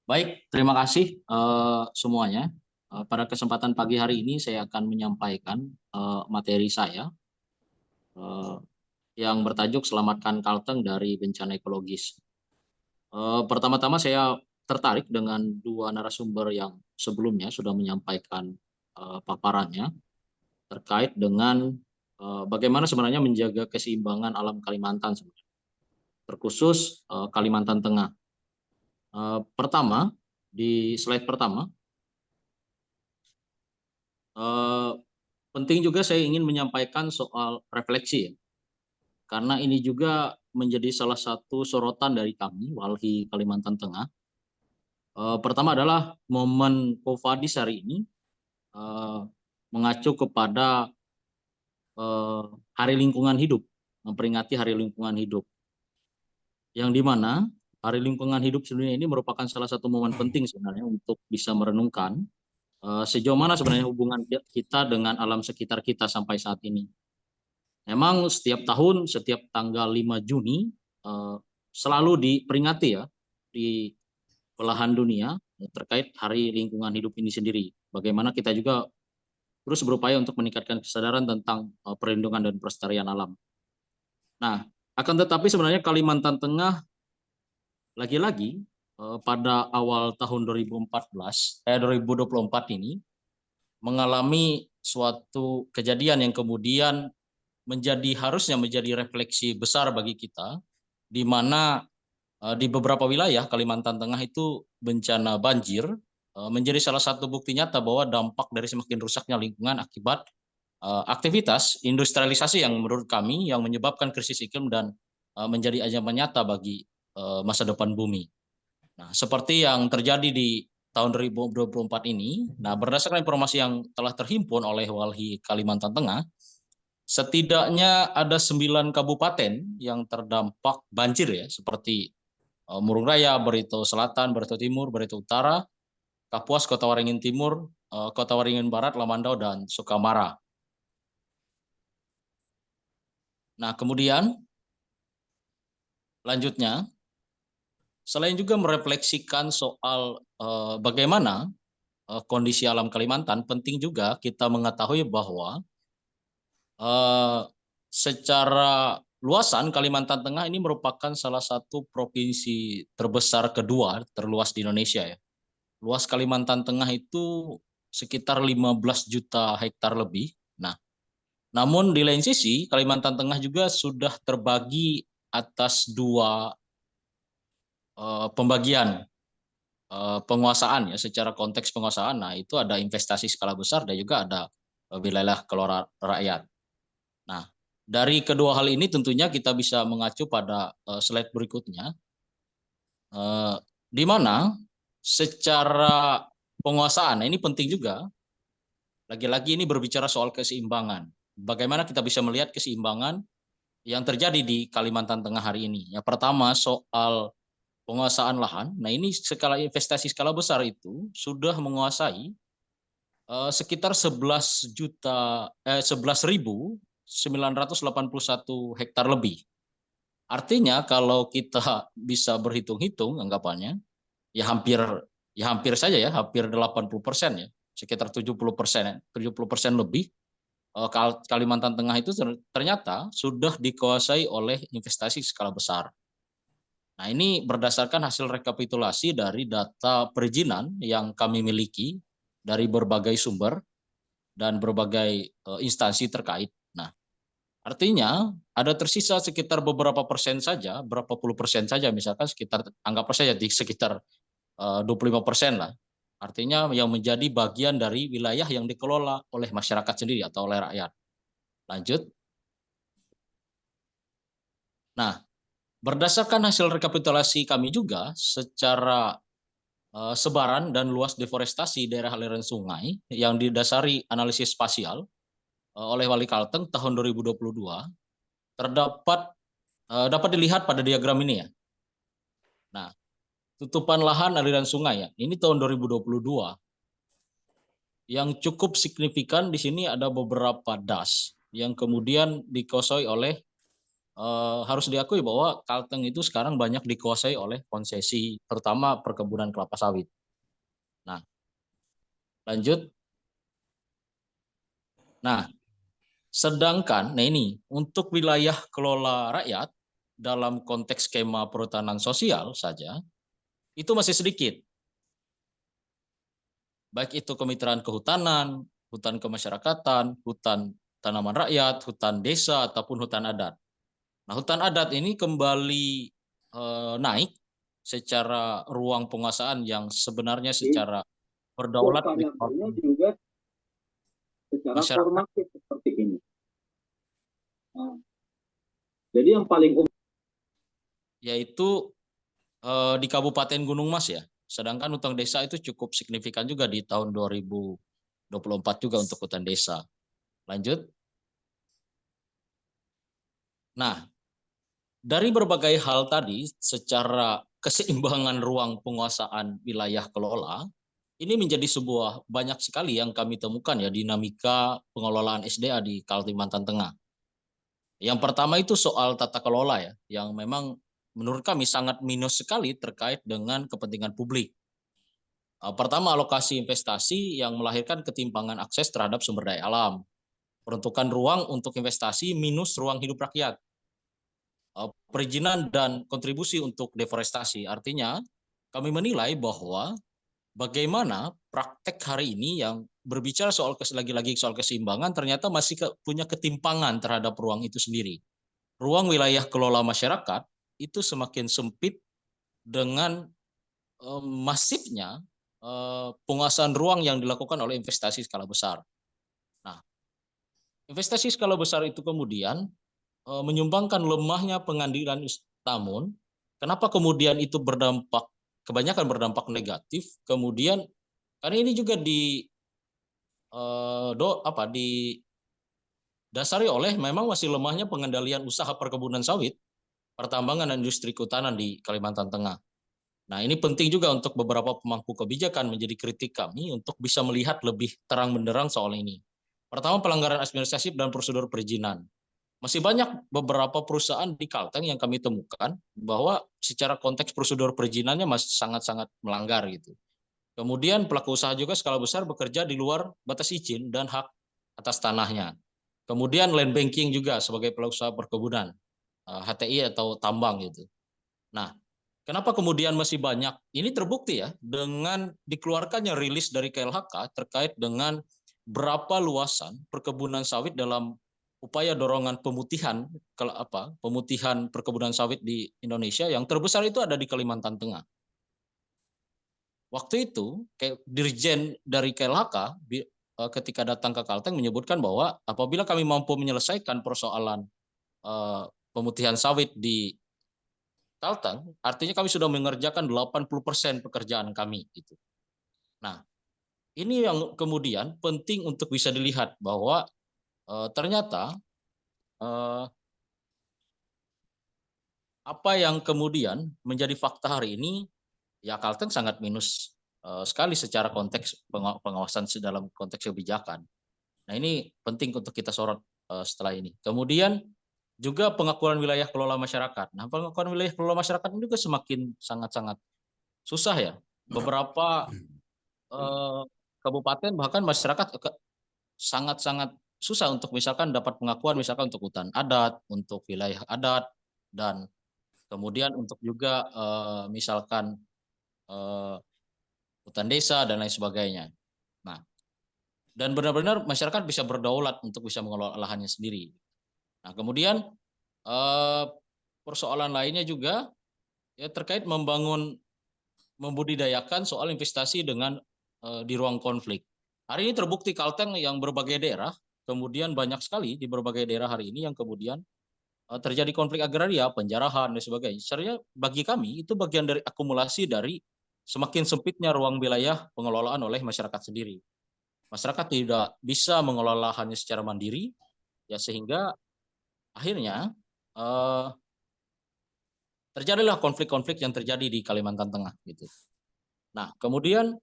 Baik, terima kasih semuanya. Pada kesempatan pagi hari ini saya akan menyampaikan materi saya yang bertajuk Selamatkan Kalteng dari Bencana Ekologis. Pertama-tama saya tertarik dengan dua narasumber yang sebelumnya sudah menyampaikan paparannya terkait dengan bagaimana sebenarnya menjaga keseimbangan alam Kalimantan sebenarnya, terkhusus Kalimantan Tengah. Pertama, di slide pertama, penting juga saya ingin menyampaikan soal refleksi ya, karena ini juga menjadi salah satu sorotan dari kami, Walhi Kalimantan Tengah. Pertama adalah momen Qofadis hari ini mengacu kepada Hari Lingkungan Hidup, memperingati Hari Lingkungan Hidup, yang dimana Hari Lingkungan Hidup sebenarnya ini merupakan salah satu momen penting sebenarnya untuk bisa merenungkan sejauh mana sebenarnya hubungan kita dengan alam sekitar kita sampai saat ini. Memang setiap tahun, setiap tanggal 5 Juni selalu diperingati ya di belahan dunia terkait Hari Lingkungan Hidup ini sendiri. Bagaimana kita juga terus berupaya untuk meningkatkan kesadaran tentang perlindungan dan pelestarian alam. Nah, akan tetapi sebenarnya Kalimantan Tengah lagi-lagi pada awal tahun 2024 ini mengalami suatu kejadian yang kemudian harusnya menjadi refleksi besar bagi kita, di mana di beberapa wilayah Kalimantan Tengah itu bencana banjir menjadi salah satu bukti nyata bahwa dampak dari semakin rusaknya lingkungan akibat aktivitas industrialisasi yang menurut kami yang menyebabkan krisis iklim dan menjadi ancaman nyata bagi masa depan bumi. Nah, seperti yang terjadi di tahun 2024 ini, nah berdasarkan informasi yang telah terhimpun oleh Walhi Kalimantan Tengah, setidaknya ada 9 kabupaten yang terdampak banjir ya, seperti Murung Raya, Barito Selatan, Barito Timur, Barito Utara, Kapuas, Kota Waringin Timur, Kota Waringin Barat, Lamandau, dan Sukamara. Nah, kemudian lanjutnya, selain juga merefleksikan soal bagaimana kondisi alam Kalimantan, penting juga kita mengetahui bahwa secara luasan Kalimantan Tengah ini merupakan salah satu provinsi terbesar kedua terluas di Indonesia ya. Luas Kalimantan Tengah itu sekitar 15 juta hektar lebih. Nah, namun di lain sisi Kalimantan Tengah juga sudah terbagi atas dua pembagian penguasaan ya, secara konteks penguasaan. Nah, itu ada investasi skala besar dan juga ada wilayah kelola rakyat. Nah, dari kedua hal ini tentunya kita bisa mengacu pada slide berikutnya, di mana secara penguasaan, ini penting juga, lagi-lagi ini berbicara soal keseimbangan. Bagaimana kita bisa melihat keseimbangan yang terjadi di Kalimantan Tengah hari ini. Yang pertama soal penguasaan lahan. Nah, ini skala investasi skala besar itu sudah menguasai sekitar 11.000 981 hektar lebih. Artinya kalau kita bisa berhitung-hitung anggapannya, ya hampir saja ya, hampir 80% ya, sekitar 70%, 70% lebih Kalimantan Tengah itu ternyata sudah dikuasai oleh investasi skala besar. Nah, ini berdasarkan hasil rekapitulasi dari data perizinan yang kami miliki dari berbagai sumber dan berbagai instansi terkait. Nah, artinya ada tersisa sekitar beberapa persen saja, berapa puluh persen saja, misalkan sekitar, anggap saja di sekitar 25% lah. Artinya yang menjadi bagian dari wilayah yang dikelola oleh masyarakat sendiri atau oleh rakyat. Lanjut. Nah, berdasarkan hasil rekapitulasi kami juga secara sebaran dan luas deforestasi daerah aliran sungai yang didasari analisis spasial oleh Wali Kalteng tahun 2022 dapat dilihat pada diagram ini ya. Nah, tutupan lahan aliran sungai ya. Ini tahun 2022. Yang cukup signifikan di sini ada beberapa das yang kemudian dikuasai oleh harus diakui bahwa Kalteng itu sekarang banyak dikuasai oleh konsesi, terutama perkebunan kelapa sawit. Nah, lanjut. Nah, sedangkan, nah ini untuk wilayah kelola rakyat dalam konteks skema perhutanan sosial saja itu masih sedikit. Baik itu kemitraan kehutanan, hutan kemasyarakatan, hutan tanaman rakyat, hutan desa ataupun hutan adat. Nah, hutan adat ini kembali naik secara ruang penguasaan yang sebenarnya secara berdaulat juga secara masyarakat. formatif seperti ini. Nah, jadi yang paling Yaitu di Kabupaten Gunung Mas ya. Sedangkan hutan desa itu cukup signifikan juga di tahun 2024 juga untuk hutan desa. Lanjut. Nah, dari berbagai hal tadi secara keseimbangan ruang penguasaan wilayah kelola, ini menjadi sebuah banyak sekali yang kami temukan ya dinamika pengelolaan SDA di Kalimantan Tengah. Yang pertama itu soal tata kelola ya, yang memang menurut kami sangat minus sekali terkait dengan kepentingan publik. Pertama, alokasi investasi yang melahirkan ketimpangan akses terhadap sumber daya alam. Peruntukan ruang untuk investasi minus ruang hidup rakyat. Perizinan dan kontribusi untuk deforestasi. Artinya, kami menilai bahwa bagaimana praktek hari ini yang berbicara soal lagi-lagi soal keseimbangan ternyata masih punya ketimpangan terhadap ruang itu sendiri. Ruang wilayah kelola masyarakat itu semakin sempit dengan masifnya penguasaan ruang yang dilakukan oleh investasi skala besar. Nah, investasi skala besar itu kemudian menyumbangkan lemahnya pengadilan namun kenapa kemudian itu kebanyakan berdampak negatif, kemudian karena ini juga didasari oleh memang masih lemahnya pengendalian usaha perkebunan sawit, pertambangan dan industri kehutanan di Kalimantan Tengah. Nah, ini penting juga untuk beberapa pemangku kebijakan menjadi kritik kami untuk bisa melihat lebih terang benderang soal ini. Pertama, pelanggaran administratif dan prosedur perizinan. Masih banyak beberapa perusahaan di Kalteng yang kami temukan bahwa secara konteks prosedur perizinannya masih sangat-sangat melanggar gitu. Kemudian pelaku usaha juga skala besar bekerja di luar batas izin dan hak atas tanahnya. Kemudian land banking juga sebagai pelaku usaha perkebunan, HTI atau tambang gitu. Nah, kenapa kemudian masih banyak? Ini terbukti ya dengan dikeluarkannya rilis dari KLHK terkait dengan berapa luasan perkebunan sawit dalam upaya dorongan pemutihan perkebunan sawit di Indonesia yang terbesar itu ada di Kalimantan Tengah. Waktu itu Dirjen dari KLHK ketika datang ke Kalteng menyebutkan bahwa apabila kami mampu menyelesaikan persoalan pemutihan sawit di Kalteng, artinya kami sudah mengerjakan 80% pekerjaan kami. Gitu. Nah, ini yang kemudian penting untuk bisa dilihat bahwa ternyata apa yang kemudian menjadi fakta hari ini, ya Kalteng sangat minus sekali secara konteks pengawasan dalam konteks kebijakan. Nah, ini penting untuk kita sorot setelah ini. Kemudian juga pengakuan wilayah kelola masyarakat. Nah, pengakuan wilayah kelola masyarakat ini juga semakin sangat-sangat susah ya. Beberapa kabupaten bahkan masyarakat sangat-sangat susah untuk misalkan dapat pengakuan misalkan untuk hutan adat, untuk wilayah adat, dan kemudian untuk juga misalkan hutan desa dan lain sebagainya. Nah, dan benar-benar masyarakat bisa berdaulat untuk bisa mengelola lahannya sendiri. Nah, kemudian persoalan lainnya juga ya terkait membudidayakan soal investasi dengan di ruang konflik. Hari ini terbukti Kalteng yang berbagai daerah, kemudian banyak sekali di berbagai daerah hari ini yang kemudian terjadi konflik agraria, penjarahan dan sebagainya. Sebenarnya bagi kami itu bagian dari akumulasi dari semakin sempitnya ruang wilayah pengelolaan oleh masyarakat sendiri. Masyarakat tidak bisa mengelola lahannya secara mandiri, ya sehingga akhirnya terjadilah konflik-konflik yang terjadi di Kalimantan Tengah gitu. Nah, kemudian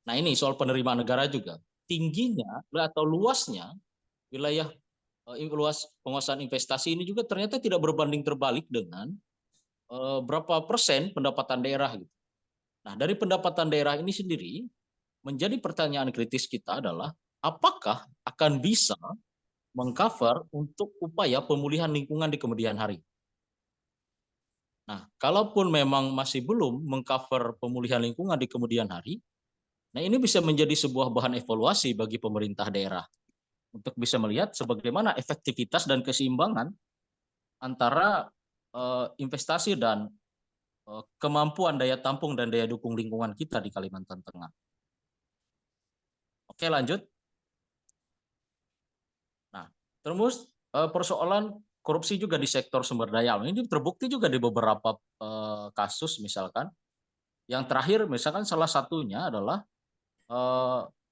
ini soal penerimaan negara juga. Tingginya atau luasnya wilayah luas penguasaan investasi ini juga ternyata tidak berbanding terbalik dengan berapa persen pendapatan daerah gitu. Nah, dari pendapatan daerah ini sendiri menjadi pertanyaan kritis kita adalah apakah akan bisa mengcover untuk upaya pemulihan lingkungan di kemudian hari. Nah, kalaupun memang masih belum mengcover pemulihan lingkungan di kemudian hari, nah ini bisa menjadi sebuah bahan evaluasi bagi pemerintah daerah untuk bisa melihat sebagaimana efektivitas dan keseimbangan antara investasi dan kemampuan daya tampung dan daya dukung lingkungan kita di Kalimantan Tengah. Oke, lanjut. Nah, terus persoalan korupsi juga di sektor sumber daya alam ini terbukti juga di beberapa kasus misalkan. Yang terakhir misalkan salah satunya adalah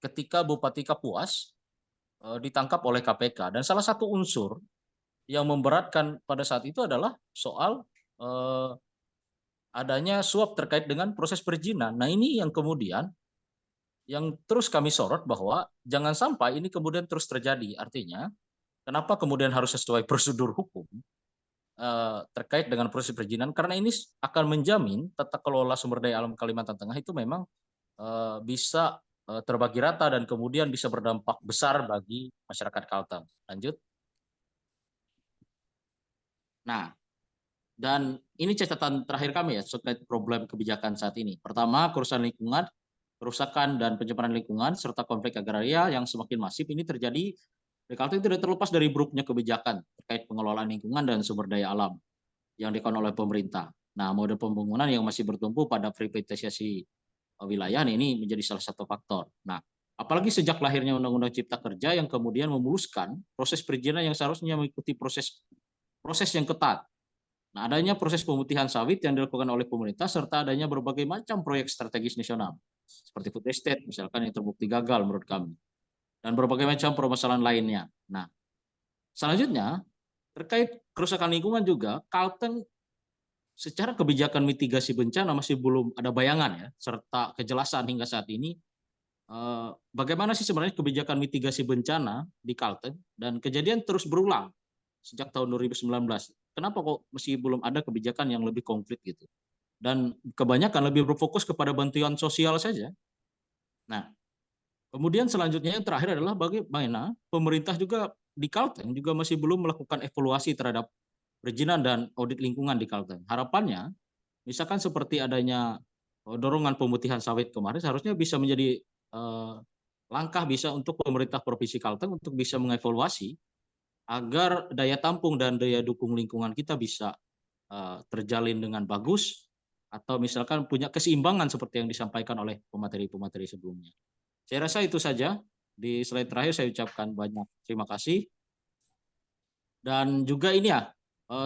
ketika Bupati Kapuas ditangkap oleh KPK dan salah satu unsur yang memberatkan pada saat itu adalah soal adanya suap terkait dengan proses perizinan. Nah, ini yang kemudian yang terus kami sorot bahwa jangan sampai ini kemudian terus terjadi. Artinya, kenapa kemudian harus sesuai prosedur hukum terkait dengan proses perizinan? Karena ini akan menjamin tata kelola sumber daya alam Kalimantan Tengah itu memang bisa terbagi rata dan kemudian bisa berdampak besar bagi masyarakat Kalteng. Lanjut. Nah, dan ini catatan terakhir kami ya terkait problem kebijakan saat ini. Pertama, kerusakan lingkungan, kerusakan dan pencemaran lingkungan serta konflik agraria yang semakin masif ini terjadi di Kalteng tidak terlepas dari buruknya kebijakan terkait pengelolaan lingkungan dan sumber daya alam yang dilakukan oleh pemerintah. Nah, mode pembangunan yang masih bertumpu pada privatisasi wilayah ini menjadi salah satu faktor. Nah, apalagi sejak lahirnya Undang-Undang Cipta Kerja yang kemudian memuluskan proses perizinan yang seharusnya mengikuti proses yang ketat. Nah, adanya proses pemutihan sawit yang dilakukan oleh pemerintah serta adanya berbagai macam proyek strategis nasional seperti food estate misalkan yang terbukti gagal menurut kami dan berbagai macam permasalahan lainnya. Nah, selanjutnya terkait kerusakan lingkungan juga Kalteng secara kebijakan mitigasi bencana masih belum ada bayangan ya serta kejelasan hingga saat ini bagaimana sih sebenarnya kebijakan mitigasi bencana di Kalteng dan kejadian terus berulang sejak tahun 2019. Kenapa kok masih belum ada kebijakan yang lebih konkret gitu? Dan kebanyakan lebih berfokus kepada bantuan sosial saja. Nah, kemudian selanjutnya yang terakhir adalah bagaimana pemerintah juga di Kalteng juga masih belum melakukan evaluasi terhadap perizinan dan audit lingkungan di Kalteng. Harapannya, misalkan seperti adanya dorongan pemutihan sawit kemarin, seharusnya bisa menjadi langkah bisa untuk pemerintah Provinsi Kalteng untuk bisa mengevaluasi agar daya tampung dan daya dukung lingkungan kita bisa terjalin dengan bagus atau misalkan punya keseimbangan seperti yang disampaikan oleh pemateri-pemateri sebelumnya. Saya rasa itu saja. Di slide terakhir saya ucapkan banyak terima kasih. Dan juga ini ya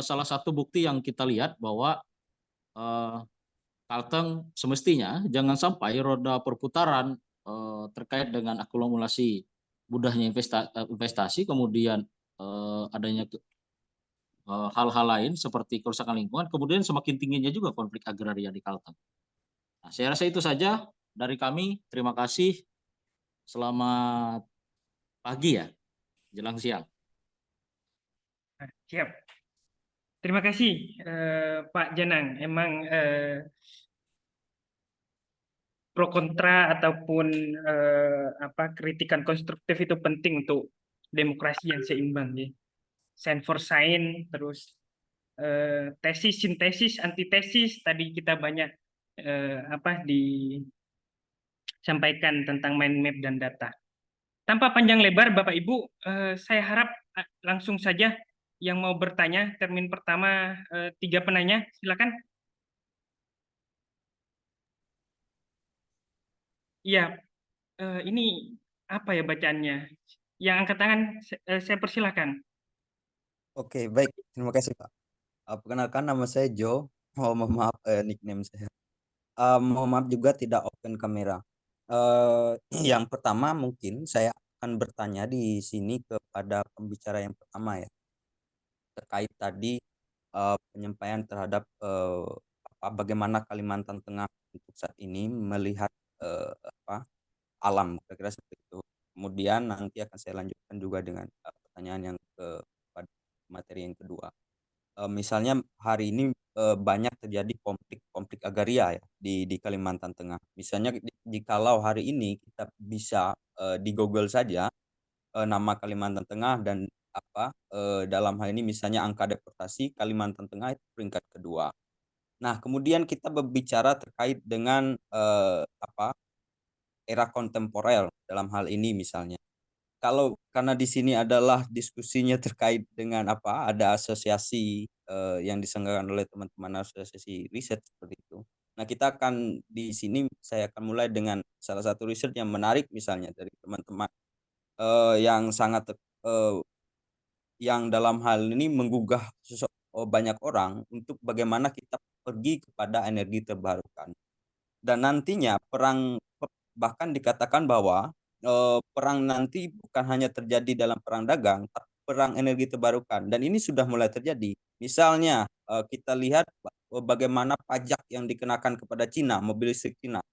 salah satu bukti yang kita lihat bahwa Kalteng semestinya jangan sampai roda perputaran terkait dengan akumulasi mudahnya investasi kemudian adanya hal-hal lain seperti kerusakan lingkungan, kemudian semakin tingginya juga konflik agraria di Kalteng. Nah, saya rasa itu saja dari kami. Terima kasih. Selamat pagi ya, jelang siang. Nah, siap. Terima kasih Pak Janang. Emang pro kontra ataupun kritikan konstruktif itu penting untuk demokrasi yang seimbang ya. Sign for sign, terus tesis, sintesis, antitesis. Tadi kita banyak disampaikan tentang mind map dan data. Tanpa panjang lebar, Bapak Ibu, saya harap langsung saja yang mau bertanya. Termin pertama 3 penanya, silakan. Iya, ini apa ya bacaannya? Yang angkat tangan, saya persilahkan. Oke, baik. Terima kasih, Pak. Perkenalkan, nama saya Joe. Mohon maaf nickname saya. Mohon maaf juga tidak open kamera. Yang pertama mungkin saya akan bertanya di sini kepada pembicara yang pertama ya, terkait tadi penyampaian terhadap bagaimana Kalimantan Tengah untuk saat ini melihat alam, kira-kira seperti itu. Kemudian nanti akan saya lanjutkan juga dengan pertanyaan yang pada materi yang kedua. Misalnya hari ini banyak terjadi konflik agraria ya di Kalimantan Tengah. Misalnya jikalau hari ini kita bisa di Google saja nama Kalimantan Tengah dan dalam hal ini misalnya angka deportasi Kalimantan Tengah itu peringkat kedua. Nah, kemudian kita berbicara terkait dengan era kontemporer dalam hal ini misalnya. Karena di sini adalah diskusinya terkait dengan ada asosiasi yang diselenggarakan oleh teman-teman asosiasi riset seperti itu. Nah, kita akan di sini saya akan mulai dengan salah satu riset yang menarik misalnya dari teman-teman yang sangat yang dalam hal ini menggugah banyak orang untuk bagaimana kita pergi kepada energi terbarukan. Dan nantinya bahkan dikatakan bahwa perang nanti bukan hanya terjadi dalam perang dagang, tapi perang energi terbarukan. Dan ini sudah mulai terjadi. Misalnya kita lihat bagaimana pajak yang dikenakan kepada Cina, mobil listrik Cina.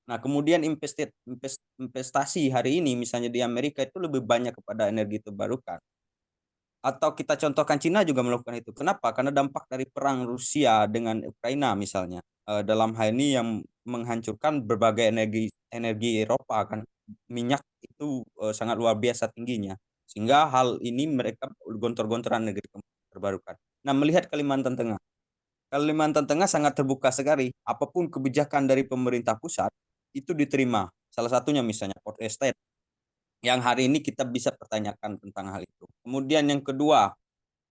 Nah, kemudian investasi hari ini misalnya di Amerika itu lebih banyak kepada energi terbarukan. Atau kita contohkan Cina juga melakukan itu. Kenapa? Karena dampak dari perang Rusia dengan Ukraina misalnya. Dalam hal ini yang menghancurkan berbagai energi Eropa kan. Minyak itu sangat luar biasa tingginya. Sehingga hal ini mereka gontor-gontoran energi terbarukan. Nah, melihat Kalimantan Tengah. Kalimantan Tengah sangat terbuka sekali. Apapun kebijakan dari pemerintah pusat itu diterima. Salah satunya misalnya Port Estate yang hari ini kita bisa pertanyakan tentang hal itu. Kemudian yang kedua,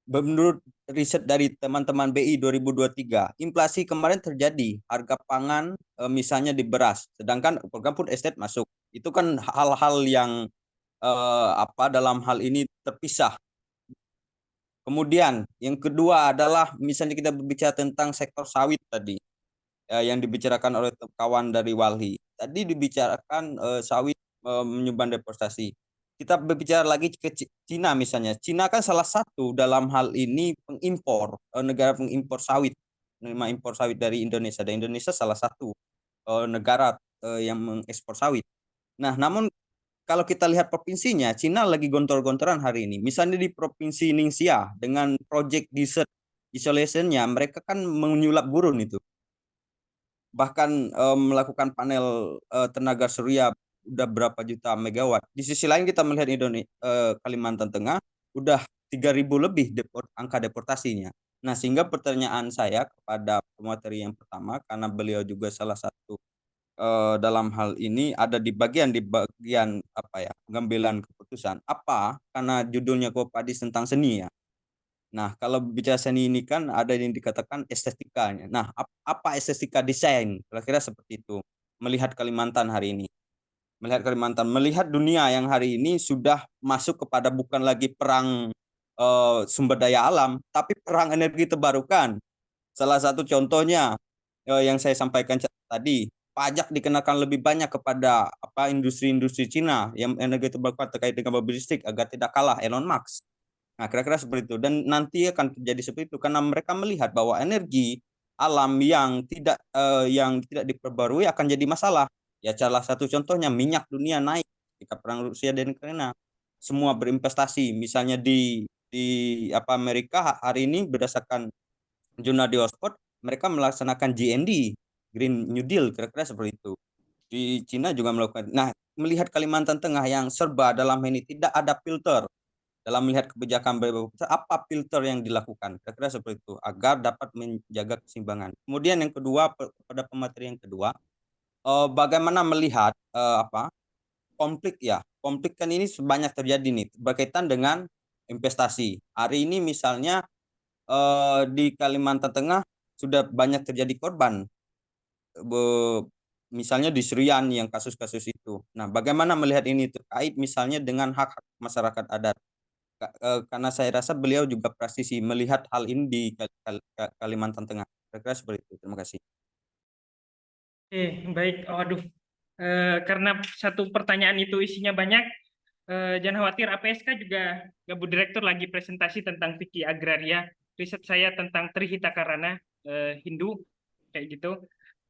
menurut riset dari teman-teman BI 2023, inflasi kemarin terjadi, harga pangan misalnya di beras, sedangkan program food estate masuk. Itu kan hal-hal yang dalam hal ini terpisah. Kemudian yang kedua adalah misalnya kita berbicara tentang sektor sawit tadi, yang dibicarakan oleh kawan dari Walhi. Tadi dibicarakan sawit menyumbang deforestasi. Kita berbicara lagi ke Cina misalnya. Cina kan salah satu dalam hal ini pengimpor, negara pengimpor sawit, menerima impor sawit dari Indonesia. Dan Indonesia salah satu negara yang mengekspor sawit. Nah, namun kalau kita lihat provinsinya, Cina lagi gontor-gontoran hari ini. Misalnya di Provinsi Ningxia dengan project desert isolation-nya, mereka kan menyulap gurun itu. Bahkan melakukan panel tenaga surya udah berapa juta megawatt. Di sisi lain kita melihat Kalimantan Tengah udah 3.000 lebih angka deportasinya. Nah, sehingga pertanyaan saya kepada pemateri yang pertama, karena beliau juga salah satu dalam hal ini ada di bagian pengambilan keputusan. Karena judulnya Kopadis tentang seni ya. Nah, kalau bicara seni ini kan ada yang dikatakan estetikanya. Nah, apa estetika desain? Kira-kira seperti itu. Melihat Kalimantan hari ini. Melihat dunia yang hari ini sudah masuk kepada bukan lagi perang sumber daya alam, tapi perang energi terbarukan. Salah satu contohnya yang saya sampaikan tadi, pajak dikenakan lebih banyak kepada industri-industri Cina yang energi terbarukan terkait dengan mobil listrik agar tidak kalah Elon Musk. Nah, kira-kira seperti itu. Dan nanti akan terjadi seperti itu karena mereka melihat bahwa energi alam yang tidak diperbarui akan jadi masalah. Ya, salah satu contohnya minyak dunia naik ketika perang Rusia dan Ukraina. Semua berinvestasi, misalnya di di Amerika hari ini berdasarkan jurnal di Oxford, mereka melaksanakan GND, Green New Deal, kira-kira seperti itu. Di Cina juga melakukan. Nah, melihat Kalimantan Tengah yang serba dalam ini tidak ada filter dalam melihat kebijakan berbeda, apa filter yang dilakukan? Kira-kira seperti itu agar dapat menjaga keseimbangan. Kemudian yang kedua, pada pemateri yang kedua, bagaimana melihat konflik ya? Konflik kan ini banyak terjadi nih berkaitan dengan investasi. Hari ini misalnya di Kalimantan Tengah sudah banyak terjadi korban, misalnya di Serian yang kasus-kasus itu. Nah, bagaimana melihat ini terkait misalnya dengan hak-hak masyarakat adat? Karena saya rasa beliau juga praktisi melihat hal ini di Kalimantan Tengah. Kira-kira seperti itu. Terima kasih. Baik. Waduh, karena satu pertanyaan itu isinya banyak, jangan khawatir, APSK juga Gabus Direktur lagi presentasi tentang fikih agraria, riset saya tentang Trihita Karana Hindu, kayak gitu.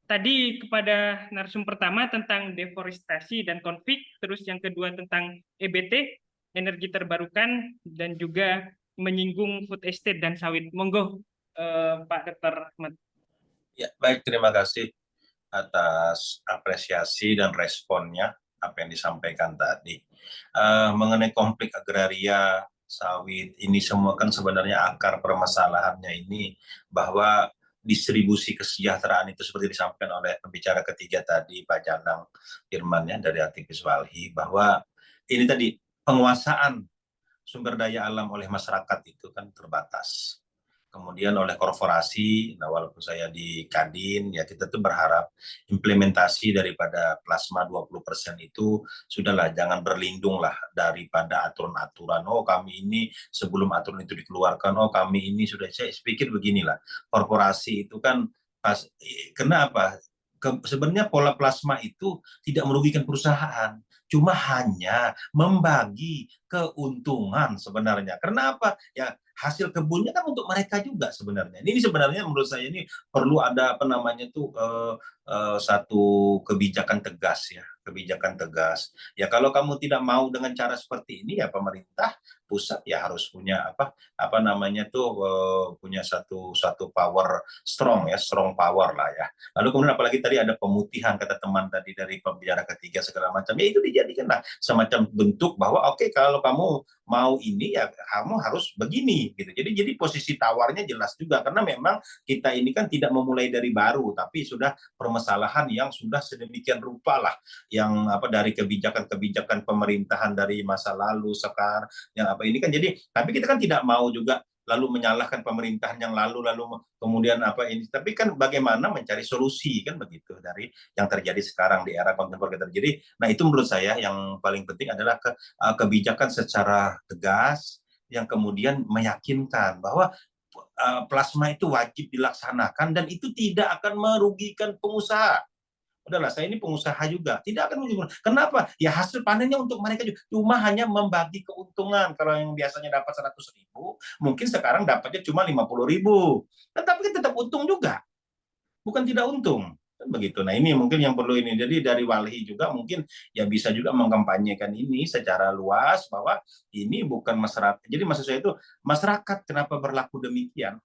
Tadi kepada narasumber pertama tentang deforestasi dan konflik, terus yang kedua tentang EBT, energi terbarukan, dan juga menyinggung food estate dan sawit. Monggo, Pak Dr. Ahmad. Ya, baik, terima kasih atas apresiasi dan responnya apa yang disampaikan tadi. Mengenai konflik agraria, sawit, ini semua kan sebenarnya akar permasalahannya ini bahwa distribusi kesejahteraan itu seperti disampaikan oleh pembicara ketiga tadi, Pak Janang Firman ya, dari aktivis Walhi, bahwa ini tadi penguasaan sumber daya alam oleh masyarakat itu kan terbatas. Kemudian oleh korporasi, nah walaupun saya di Kadin, ya kita tuh berharap implementasi daripada plasma 20% itu sudahlah, jangan berlindung lah daripada aturan-aturan. Oh kami ini sebelum aturan itu dikeluarkan, oh kami ini sudah, saya pikir beginilah, korporasi itu kan kenapa? Sebenarnya pola plasma itu tidak merugikan perusahaan, cuma hanya membagi keuntungan sebenarnya. Kenapa? Ya hasil kebunnya kan untuk mereka juga sebenarnya. Ini sebenarnya menurut saya ini perlu ada apa namanya tuh satu kebijakan tegas ya, kebijakan tegas. Ya kalau kamu tidak mau dengan cara seperti ini ya pemerintah pusat ya harus punya apa namanya tuh punya satu power strong ya, strong power lah ya. Lalu kemudian apalagi tadi ada pemutihan kata teman tadi dari pembicara ketiga segala macam. Ya itu dijadikanlah semacam bentuk bahwa oke, kalau kamu mau ini ya kamu harus begini gitu. Jadi posisi tawarnya jelas juga karena memang kita ini kan tidak memulai dari baru tapi sudah permasalahan yang sudah sedemikian rupa lah yang dari kebijakan-kebijakan pemerintahan dari masa lalu sekarang yang ini kan jadi tapi kita kan tidak mau juga lalu menyalahkan pemerintahan yang lalu kemudian ini tapi kan bagaimana mencari solusi kan begitu dari yang terjadi sekarang di era kontemporer terjadi. Nah itu menurut saya yang paling penting adalah kebijakan secara tegas yang kemudian meyakinkan bahwa plasma itu wajib dilaksanakan dan itu tidak akan merugikan pengusaha. Udahlah, saya ini pengusaha juga, tidak akan merugikan. Kenapa? Ya hasil panennya untuk mereka juga, cuma hanya membagi keuntungan. Kalau yang biasanya dapat 100.000, mungkin sekarang dapatnya cuma 50.000. Tetapi tetap untung juga, bukan tidak untung. Begitu. Nah ini mungkin yang perlu ini. Jadi dari Walhi juga mungkin ya bisa juga mengkampanyekan ini secara luas bahwa ini bukan masyarakat. Jadi maksud saya itu masyarakat kenapa berlaku demikian?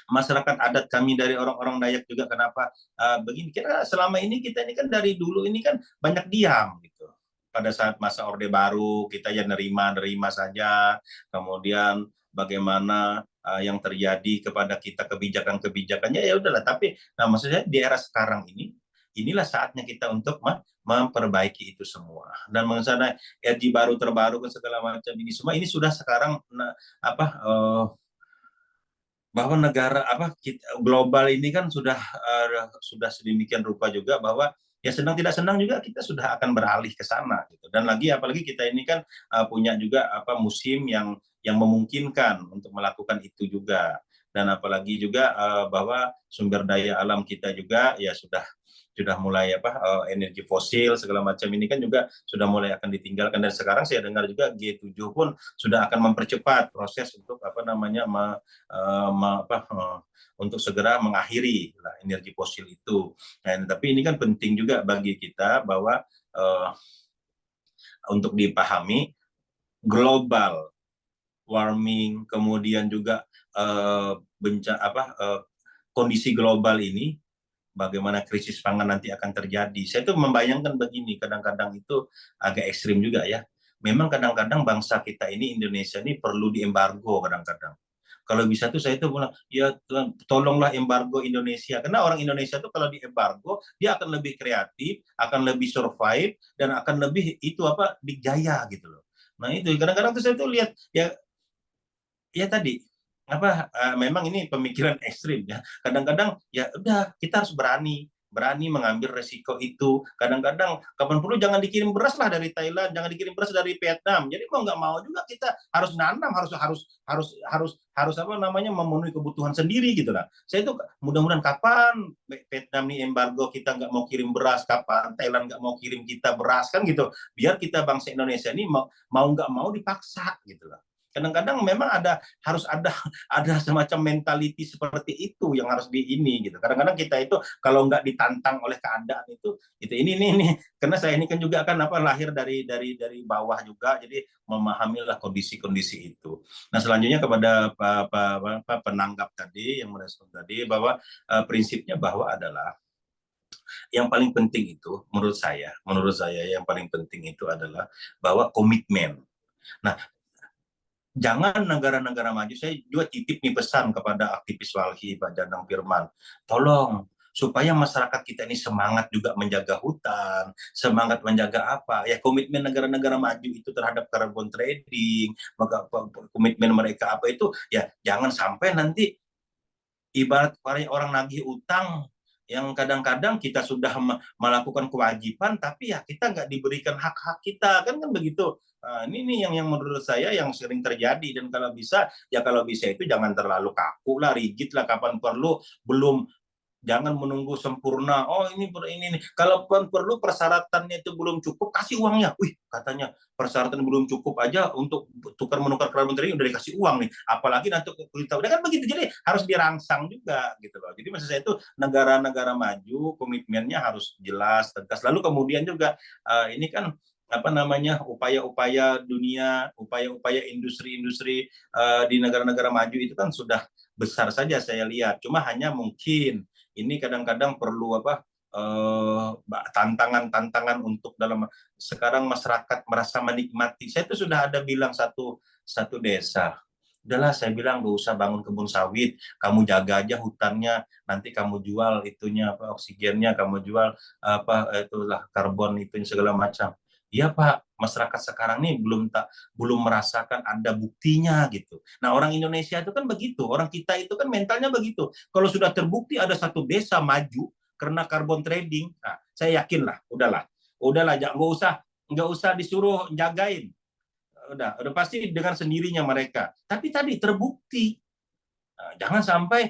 Masyarakat adat kami dari orang-orang Dayak juga kenapa begini? Karena selama ini kita ini kan dari dulu ini kan banyak diam gitu. Pada saat masa Orde Baru kita ya nerima saja. Kemudian bagaimana yang terjadi kepada kita kebijakannya ya udahlah. Tapi maksudnya di era sekarang ini inilah saatnya kita untuk memperbaiki itu semua dan mengenai energi baru terbarukan segala macam ini semua ini sudah sekarang bahwa negara global ini kan sudah sedemikian rupa juga bahwa ya senang tidak senang juga kita sudah akan beralih ke sana gitu. Dan apalagi kita ini kan punya juga musim yang memungkinkan untuk melakukan itu juga. Dan apalagi juga bahwa sumber daya alam kita juga ya sudah mulai energi fosil segala macam ini kan juga sudah mulai akan ditinggalkan. Dan sekarang saya dengar juga G7 pun sudah akan mempercepat proses untuk untuk segera mengakhiri energi fosil itu. Nah, tapi ini kan penting juga bagi kita bahwa untuk dipahami global warming, kemudian juga kondisi global ini, bagaimana krisis pangan nanti akan terjadi. Saya tuh membayangkan begini, kadang-kadang itu agak ekstrim juga ya. Memang kadang-kadang bangsa kita ini, Indonesia ini perlu diembargo kadang-kadang. Kalau bisa tuh saya tuh bilang, ya Tuhan, tolonglah embargo Indonesia. Karena orang Indonesia tuh kalau diembargo, dia akan lebih kreatif, akan lebih survive, dan akan lebih dijaya gitu loh. Nah itu kadang-kadang tuh saya tuh lihat ya tadi memang ini pemikiran ekstrim ya. Kadang-kadang ya udah kita harus berani mengambil resiko itu. Kadang-kadang kapan perlu jangan dikirim beras lah dari Thailand, jangan dikirim beras dari Vietnam. Jadi mau nggak mau juga kita harus nanam, harus memenuhi kebutuhan sendiri gitu lah. Saya itu mudah-mudahan kapan Vietnam nih embargo kita nggak mau kirim beras, kapan Thailand nggak mau kirim kita beras kan gitu. Biar kita bangsa Indonesia ini mau nggak mau dipaksa gitu lah. Kadang-kadang memang harus ada semacam mentality seperti itu yang harus gitu. Kadang-kadang kita itu kalau nggak ditantang oleh keadaan itu ini karena saya ini kan juga lahir dari bawah juga, jadi memahamilah kondisi-kondisi itu. Nah selanjutnya kepada penanggap tadi yang merespon tadi bahwa prinsipnya bahwa adalah yang paling penting itu menurut saya yang paling penting itu adalah bahwa komitmen. Nah, jangan negara-negara maju, saya juga titip nih pesan kepada aktivis Walhi, Pak Danang Firman, tolong supaya masyarakat kita ini semangat juga menjaga hutan, semangat menjaga komitmen negara-negara maju itu terhadap carbon trading, maka komitmen mereka itu ya jangan sampai nanti ibarat orang nagih utang yang kadang-kadang kita sudah melakukan kewajiban tapi ya kita nggak diberikan hak-hak kita kan begitu. Nah, ini yang menurut saya yang sering terjadi, dan kalau bisa itu jangan terlalu kaku lah, rigid lah, kapan perlu jangan menunggu sempurna. Oh ini kalau perlu persyaratannya itu belum cukup, kasih uangnya. Wih, katanya persyaratan belum cukup aja untuk tukar-menukar carbon trading udah dikasih uang nih. Apalagi nanti kita udah kan begitu. Jadi harus dirangsang juga gitu loh. Jadi maksud saya itu negara-negara maju komitmennya harus jelas, tegas. Lalu kemudian juga ini kan upaya-upaya dunia, upaya-upaya industri-industri di negara-negara maju itu kan sudah besar saja saya lihat. Cuma hanya mungkin ini kadang-kadang perlu tantangan untuk dalam sekarang masyarakat merasa menikmati. Saya itu sudah ada bilang satu desa, udahlah saya bilang gak usah bangun kebun sawit, kamu jaga aja hutannya, nanti kamu jual itunya oksigennya, kamu jual itulah karbon itu segala macam. Iya Pak, masyarakat sekarang nih belum merasakan ada buktinya gitu. Nah orang Indonesia itu kan begitu, orang kita itu kan mentalnya begitu. Kalau sudah terbukti ada satu desa maju karena carbon trading, nah, saya yakin lah, udahlah, nggak usah disuruh jagain, udah pasti dengan sendirinya mereka. Tapi tadi terbukti. Nah, jangan sampai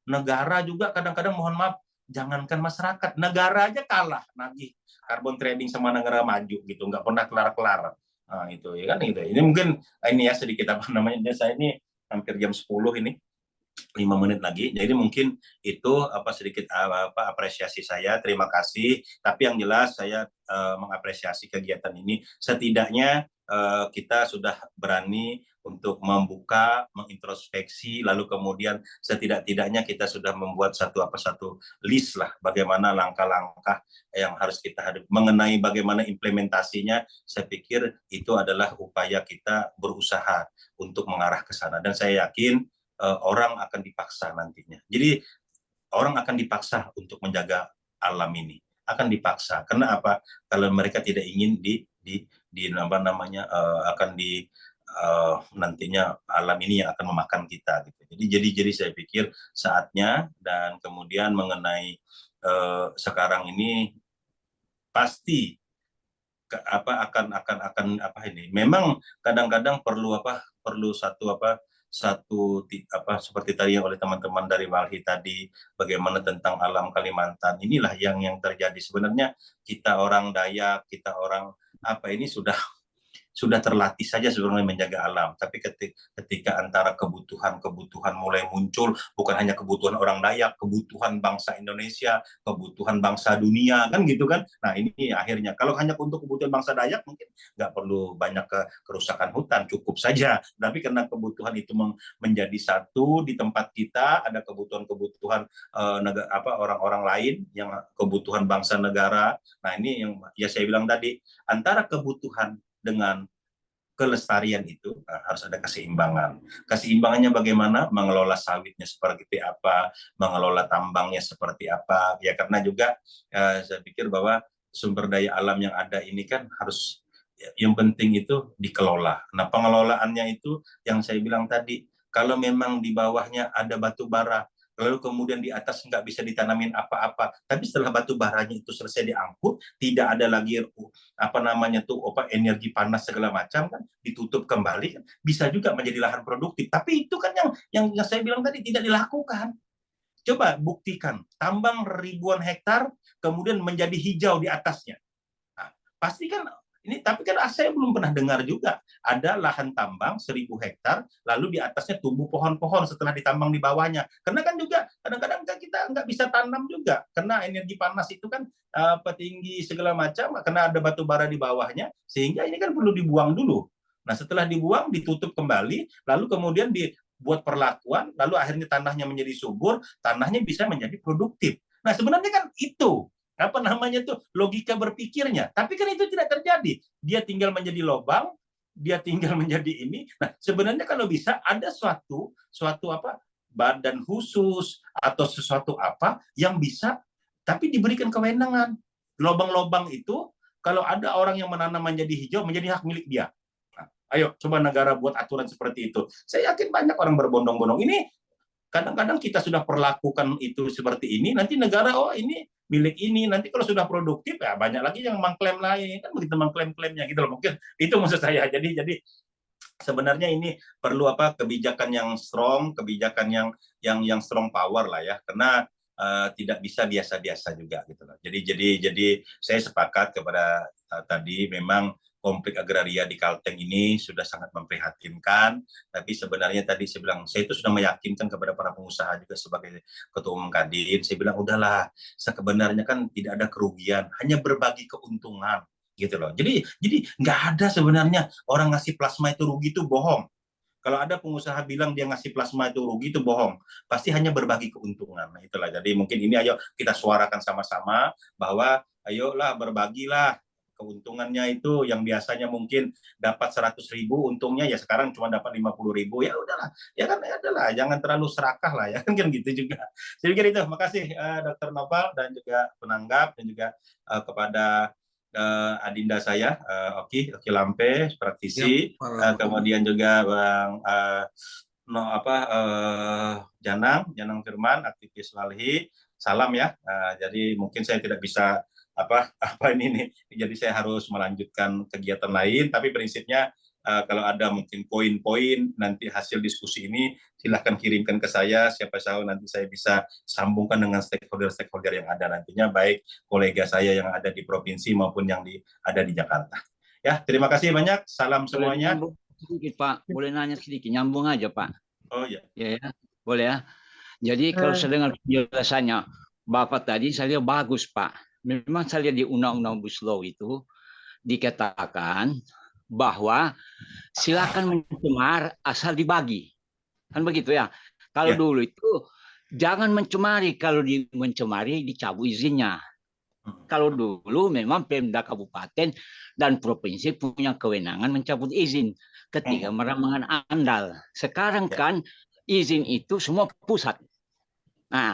negara juga kadang-kadang mohon maaf, jangankan masyarakat, negara aja kalah nagih carbon trading sama negara maju gitu, nggak pernah kelar-kelar. Nah, itu ya kan gitu. Ini mungkin ini ya sedikit saya ini hampir jam 10 ini. 5 menit lagi. Jadi mungkin itu sedikit apresiasi saya. Terima kasih. Tapi yang jelas saya mengapresiasi kegiatan ini. Setidaknya kita sudah berani untuk membuka, mengintrospeksi, lalu kemudian setidak-tidaknya kita sudah membuat satu list lah bagaimana langkah-langkah yang harus kita hadapi. Mengenai bagaimana implementasinya, saya pikir itu adalah upaya kita berusaha untuk mengarah ke sana. Dan saya yakin orang akan dipaksa nantinya. Jadi orang akan dipaksa untuk menjaga alam ini, akan dipaksa. Karena apa? Kalau mereka tidak ingin nantinya alam ini yang akan memakan kita gitu. Jadi saya pikir saatnya, dan kemudian mengenai sekarang ini pasti akan ini. Memang kadang-kadang perlu seperti tadi yang oleh teman-teman dari Walhi tadi, bagaimana tentang alam Kalimantan. Inilah yang terjadi sebenarnya. Kita orang Dayak, kita orang ini sudah sudah terlatih saja sebenarnya menjaga alam. Tapi ketika antara kebutuhan mulai muncul, bukan hanya kebutuhan orang Dayak, kebutuhan bangsa Indonesia, kebutuhan bangsa dunia, kan gitu kan. Nah ini akhirnya, kalau hanya untuk kebutuhan bangsa Dayak mungkin nggak perlu banyak kerusakan hutan, cukup saja. Tapi karena kebutuhan itu menjadi satu di tempat kita, ada kebutuhan-kebutuhan orang-orang lain yang kebutuhan bangsa negara. Nah ini yang ya saya bilang tadi, antara kebutuhan dengan kelestarian itu harus ada keseimbangan. Keseimbangannya bagaimana? Mengelola sawitnya seperti apa, mengelola tambangnya seperti apa. Ya karena juga saya pikir bahwa sumber daya alam yang ada ini kan harus, yang penting itu dikelola. Nah pengelolaannya itu yang saya bilang tadi, kalau memang di bawahnya ada batu bara, lalu kemudian di atas nggak bisa ditanamin apa-apa, tapi setelah batu baranya itu selesai diangkut, tidak ada lagi energi panas segala macam, kan ditutup kembali, kan bisa juga menjadi lahan produktif. Tapi itu kan yang saya bilang tadi tidak dilakukan. Coba buktikan, tambang ribuan hektar kemudian menjadi hijau di atasnya. Nah, pasti kan ini, tapi kan saya belum pernah dengar juga ada lahan tambang 1.000 hektar, lalu di atasnya tumbuh pohon-pohon setelah ditambang di bawahnya. Karena kan juga kadang-kadang kita nggak bisa tanam juga, karena energi panas itu kan tinggi segala macam, karena ada batu bara di bawahnya, sehingga ini kan perlu dibuang dulu. Nah setelah dibuang, ditutup kembali, lalu kemudian dibuat perlakuan, lalu akhirnya tanahnya menjadi subur, tanahnya bisa menjadi produktif. Nah sebenarnya kan itu logika berpikirnya. Tapi kan itu tidak terjadi. Dia tinggal menjadi lobang, dia tinggal menjadi ini. Nah, sebenarnya kalau bisa ada suatu badan khusus atau sesuatu apa yang bisa, tapi diberikan kewenangan. Lobang-lobang itu kalau ada orang yang menanam menjadi hijau, menjadi hak milik dia. Nah, ayo coba negara buat aturan seperti itu. Saya yakin banyak orang berbondong-bondong. Ini kadang-kadang kita sudah perlakukan itu seperti ini, nanti negara ini milik ini, nanti kalau sudah produktif ya banyak lagi yang mengklaim lain, kan begitu mengklaim-klaimnya gitu loh. Mungkin itu maksud saya. Jadi sebenarnya ini perlu kebijakan yang strong, kebijakan yang strong power lah ya, karena tidak bisa biasa-biasa juga gitu loh. Jadi saya sepakat kepada tadi, memang konflik agraria di Kalteng ini sudah sangat memprihatinkan, tapi sebenarnya tadi saya bilang, saya itu sudah meyakinkan kepada para pengusaha juga sebagai ketua umum Kadin, saya bilang udahlah, sebenarnya kan tidak ada kerugian, hanya berbagi keuntungan gitu loh. Jadi nggak ada sebenarnya orang ngasih plasma itu rugi, itu bohong. Kalau ada pengusaha bilang dia ngasih plasma itu rugi, itu bohong. Pasti hanya berbagi keuntungan. Nah, itulah. Jadi mungkin ini ayo kita suarakan sama-sama bahwa ayolah berbagilah keuntungannya itu, yang biasanya mungkin dapat 100.000 untungnya, ya sekarang cuma dapat 50.000, ya udahlah, ya kan, ya udahlah, jangan terlalu serakah lah ya, kan gitu juga. Saya pikir itu. Makasih Dr. Noval dan juga penanggap, dan juga kepada adinda saya, Oki Lampe, praktisi, kemudian juga Bang Janang Firman, aktivis Walhi, salam ya. Jadi mungkin saya tidak bisa ini nih, jadi saya harus melanjutkan kegiatan lain, tapi prinsipnya kalau ada mungkin poin-poin nanti hasil diskusi ini, silahkan kirimkan ke saya, siapa tahu nanti saya bisa sambungkan dengan stakeholder yang ada nantinya, baik kolega saya yang ada di provinsi maupun yang ada di Jakarta. Ya, terima kasih banyak, salam semuanya. Sedikit Pak, boleh nanya sedikit, nyambung aja Pak. Oh ya. Ya, boleh ya. Jadi kalau saya dengar penjelasannya Bapak tadi, saya lihat bagus Pak. Memang saya lihat di Undang-Undang Omnibus Law itu dikatakan bahwa silakan mencemar asal dibagi, kan begitu ya. Kalau dulu itu jangan mencemari, kalau mencemari dicabut izinnya. Kalau dulu memang Pemda Kabupaten dan Provinsi punya kewenangan mencabut izin ketika merambangan andal. Sekarang kan izin itu semua pusat. Nah,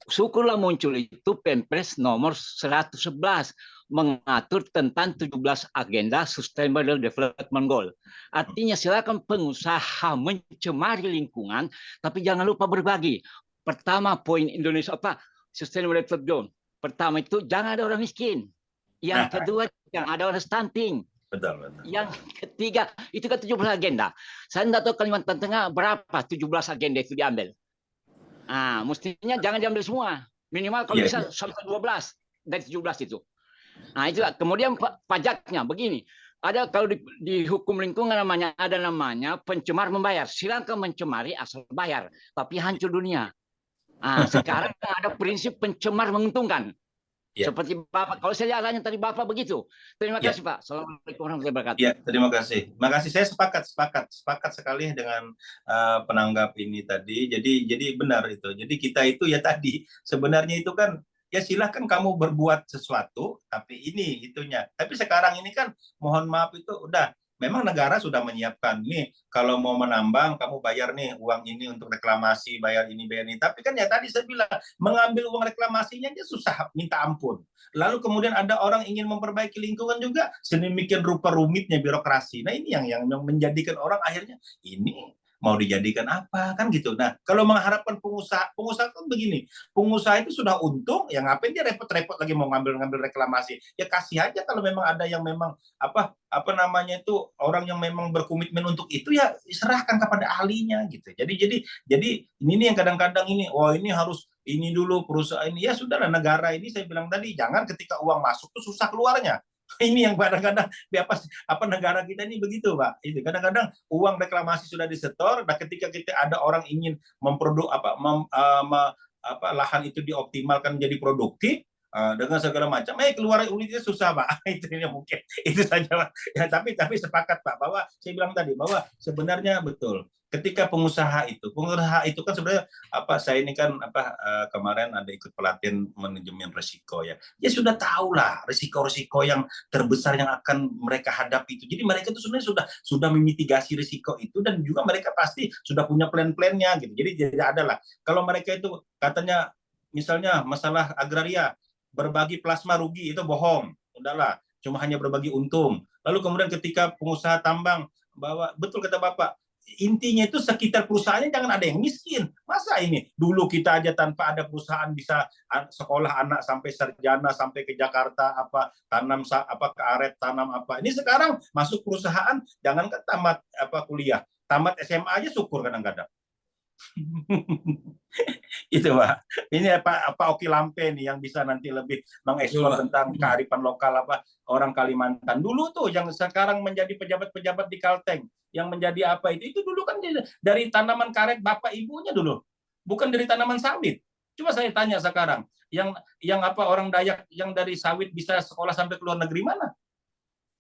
syukurlah muncul itu Perpres nomor 111 mengatur tentang 17 agenda Sustainable Development Goal. Artinya silakan pengusaha mencemari lingkungan, tapi jangan lupa berbagi. Pertama poin Indonesia Sustainable Development Goal. Pertama itu jangan ada orang miskin. Yang kedua jangan ada orang stunting. Betul. Yang ketiga itu kan 17 agenda. Saya tidak tahu Kalimantan Tengah berapa 17 agenda itu diambil. Nah, mestinya jangan diambil semua. Minimal kalau bisa sampai 12 dari 17 itu. Nah, itu kemudian pajaknya begini. Ada kalau di hukum lingkungan ada namanya pencemar membayar. Silakan mencemari asal bayar, tapi hancur dunia. Sekarang ada prinsip pencemar menguntungkan. Ya. Seperti Bapak, kalau saya tanya tadi Bapak begitu. Terima Ya. kasih Pak. Assalamualaikum warahmatullahi wabarakatuh. Ya, terima kasih. Makasih, saya sepakat sekali dengan penanggap ini tadi. Jadi benar itu. Jadi kita itu ya tadi sebenarnya itu kan ya silahkan kamu berbuat sesuatu, tapi ini itunya. Tapi sekarang ini kan mohon maaf itu udah memang negara sudah menyiapkan nih kalau mau menambang kamu bayar nih uang ini untuk reklamasi, bayar ini bayar ini. Tapi kan ya tadi saya bilang mengambil uang reklamasinya aja susah minta ampun. Lalu kemudian ada orang ingin memperbaiki lingkungan juga sedemikian rupa rumitnya birokrasi. Nah ini yang menjadikan orang akhirnya ini mau dijadikan apa kan gitu. Nah kalau mengharapkan pengusaha kan begini, pengusaha itu sudah untung, ya ngapain dia repot-repot lagi mau ngambil reklamasi? Ya kasih aja kalau memang ada yang memang apa namanya itu orang yang memang berkomitmen untuk itu ya serahkan kepada ahlinya gitu. Jadi ini nih yang kadang-kadang ini, wah ini harus ini dulu perusahaan ini, ya sudahlah negara ini saya bilang tadi jangan ketika uang masuk tuh susah keluarnya. Ini yang kadang-kadang apa negara kita ini begitu Pak. Itu kadang-kadang uang reklamasi sudah disetor, dan ketika kita ada orang ingin memproduk lahan itu dioptimalkan menjadi produktif dengan segala macam, keluar unitnya susah Pak. Itu mungkin itu saja Pak. Ya, tapi sepakat Pak bahwa saya bilang tadi bahwa sebenarnya betul. Ketika pengusaha itu kan sebenarnya saya ini kan kemarin ada ikut pelatihan manajemen risiko ya sudah tahu lah risiko-risiko yang terbesar yang akan mereka hadapi itu. Jadi mereka itu sebenarnya sudah memitigasi risiko itu, dan juga mereka pasti sudah punya plan-plannya gitu. Jadi tidak ada lah kalau mereka itu katanya misalnya masalah agraria berbagi plasma rugi, itu bohong. Udahlah, cuma hanya berbagi untung. Lalu kemudian ketika pengusaha tambang bahwa betul kata Bapak, intinya itu sekitar perusahaannya jangan ada yang miskin. Masa ini dulu kita aja tanpa ada perusahaan bisa sekolah anak sampai sarjana sampai ke Jakarta tanam karet tanam apa. Ini sekarang masuk perusahaan jangan tamat kuliah, tamat SMA aja syukur kadang-kadang. Itu Pak. Ini Oki Lampe nih yang bisa nanti lebih mengekspor tentang kearifan lokal orang Kalimantan. Dulu tuh yang sekarang menjadi pejabat-pejabat di Kalteng yang menjadi itu dulu kan dari tanaman karet bapak ibunya dulu. Bukan dari tanaman sawit. Coba saya tanya sekarang, yang orang Dayak yang dari sawit bisa sekolah sampai ke luar negeri mana?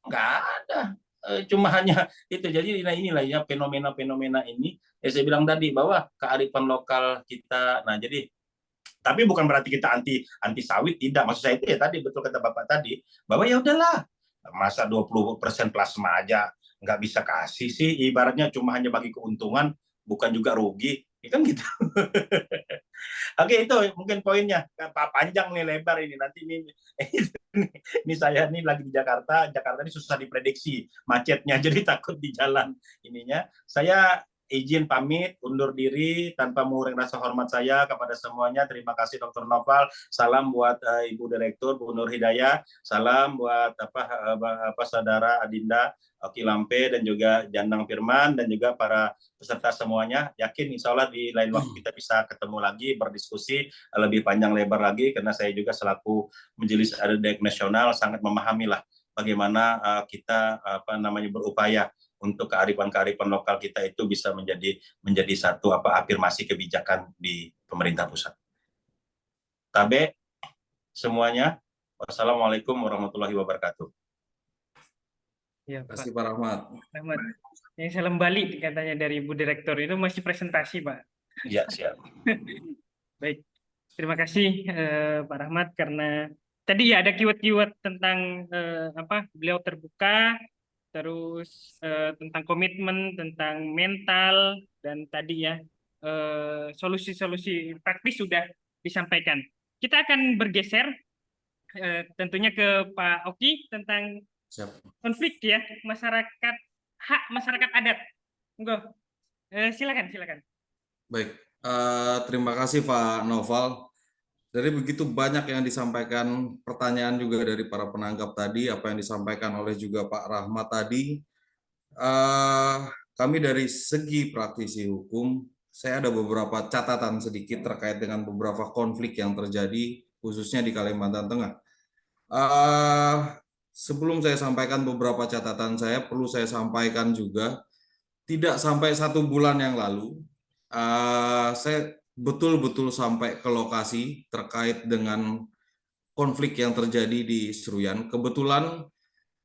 Nggak ada. Cuma hanya itu. Jadi inilah ya fenomena-fenomena ini. Saya bilang tadi bahwa kearifan lokal kita. Nah jadi, tapi bukan berarti kita anti sawit, tidak. Maksud saya itu ya tadi betul kata Bapak tadi bahwa ya udahlah, masa 20% plasma aja nggak bisa kasih sih, ibaratnya cuma hanya bagi keuntungan, bukan juga rugi, ya kan gitu. Oke, itu mungkin poinnya. Panjang nih, lebar ini nanti ini saya nih lagi di Jakarta ini susah diprediksi macetnya, jadi takut di jalan ininya. Saya izin pamit, undur diri tanpa mengurangi rasa hormat saya kepada semuanya. Terima kasih Dr. Noval. Salam buat Ibu Direktur Bu Nur Hidayah. Salam buat saudara Adinda Oki Lampe dan juga Jandang Firman dan juga para peserta semuanya. Yakin insya Allah di lain waktu kita bisa ketemu lagi, berdiskusi lebih panjang lebar lagi, karena saya juga selaku Majelis Adat Nasional sangat memahami lah bagaimana kita berupaya untuk kearifan lokal kita itu bisa menjadi satu afirmasi kebijakan di pemerintah pusat. Tabe semuanya. Wassalamualaikum warahmatullahi wabarakatuh. Ya, Terima kasih Pak Rahmat. Yang salam balik katanya dari Ibu Direktur, itu masih presentasi Pak. Iya, siap. Baik, terima kasih Pak Rahmat, karena tadi ya ada keyword-keyword tentang beliau terbuka, terus tentang komitmen, tentang mental, dan tadi ya solusi-solusi praktis sudah disampaikan. Kita akan bergeser tentunya ke Pak Oki tentang konflik ya hak masyarakat adat. Silakan. Baik, terima kasih Pak Noval. Dari begitu banyak yang disampaikan, pertanyaan juga dari para penanggap tadi, apa yang disampaikan oleh juga Pak Rahmat tadi, kami dari segi praktisi hukum, saya ada beberapa catatan sedikit terkait dengan beberapa konflik yang terjadi, khususnya di Kalimantan Tengah. sebelum saya sampaikan beberapa catatan saya, perlu saya sampaikan juga, tidak sampai 1 bulan yang lalu, saya betul-betul sampai ke lokasi terkait dengan konflik yang terjadi di Seruyan. Kebetulan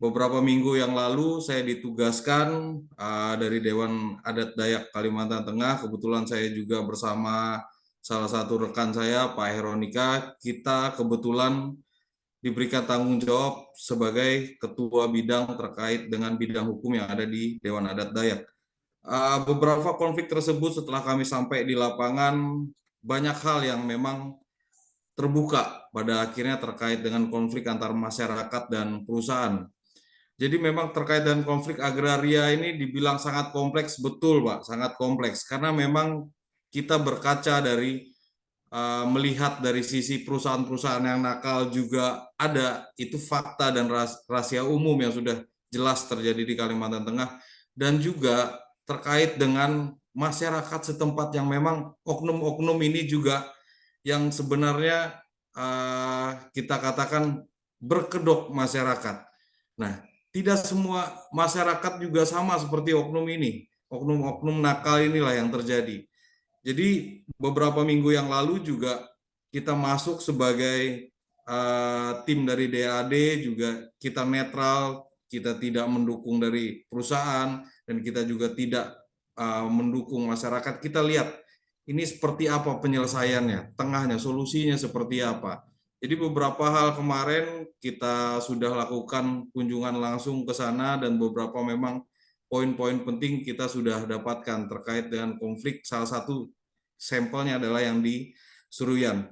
beberapa minggu yang lalu saya ditugaskan dari Dewan Adat Dayak Kalimantan Tengah. Kebetulan saya juga bersama salah satu rekan saya, Pak Heronika. Kita kebetulan diberikan tanggung jawab sebagai ketua bidang terkait dengan bidang hukum yang ada di Dewan Adat Dayak. Beberapa konflik tersebut setelah kami sampai di lapangan, banyak hal yang memang terbuka pada akhirnya terkait dengan konflik antar masyarakat dan perusahaan. Jadi memang terkait dengan konflik agraria ini dibilang sangat kompleks, betul Pak, sangat kompleks. Karena memang kita berkaca dari melihat dari sisi perusahaan-perusahaan yang nakal juga ada, itu fakta dan rahasia umum yang sudah jelas terjadi di Kalimantan Tengah. Dan juga terkait dengan masyarakat setempat yang memang oknum-oknum ini juga yang sebenarnya kita katakan berkedok masyarakat. Nah, tidak semua masyarakat juga sama seperti oknum ini. Oknum-oknum nakal inilah yang terjadi. Jadi beberapa minggu yang lalu juga kita masuk sebagai tim dari DAD, juga kita netral, kita tidak mendukung dari perusahaan, dan kita juga tidak mendukung masyarakat. Kita lihat ini seperti apa penyelesaiannya, tengahnya, solusinya seperti apa. Jadi beberapa hal kemarin kita sudah lakukan kunjungan langsung ke sana, dan beberapa memang poin-poin penting kita sudah dapatkan terkait dengan konflik. Salah satu sampelnya adalah yang di Seruyan.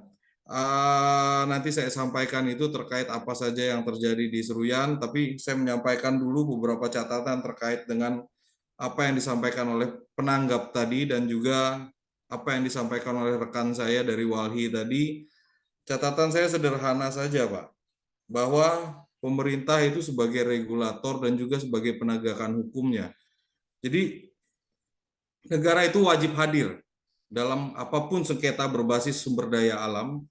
Nanti saya sampaikan itu terkait apa saja yang terjadi di Seruyan, tapi saya menyampaikan dulu beberapa catatan terkait dengan apa yang disampaikan oleh penanggap tadi, dan juga apa yang disampaikan oleh rekan saya dari Walhi tadi. Catatan saya sederhana saja, Pak, bahwa pemerintah itu sebagai regulator dan juga sebagai penegakan hukumnya. Jadi negara itu wajib hadir dalam apapun sengketa berbasis sumber daya alam,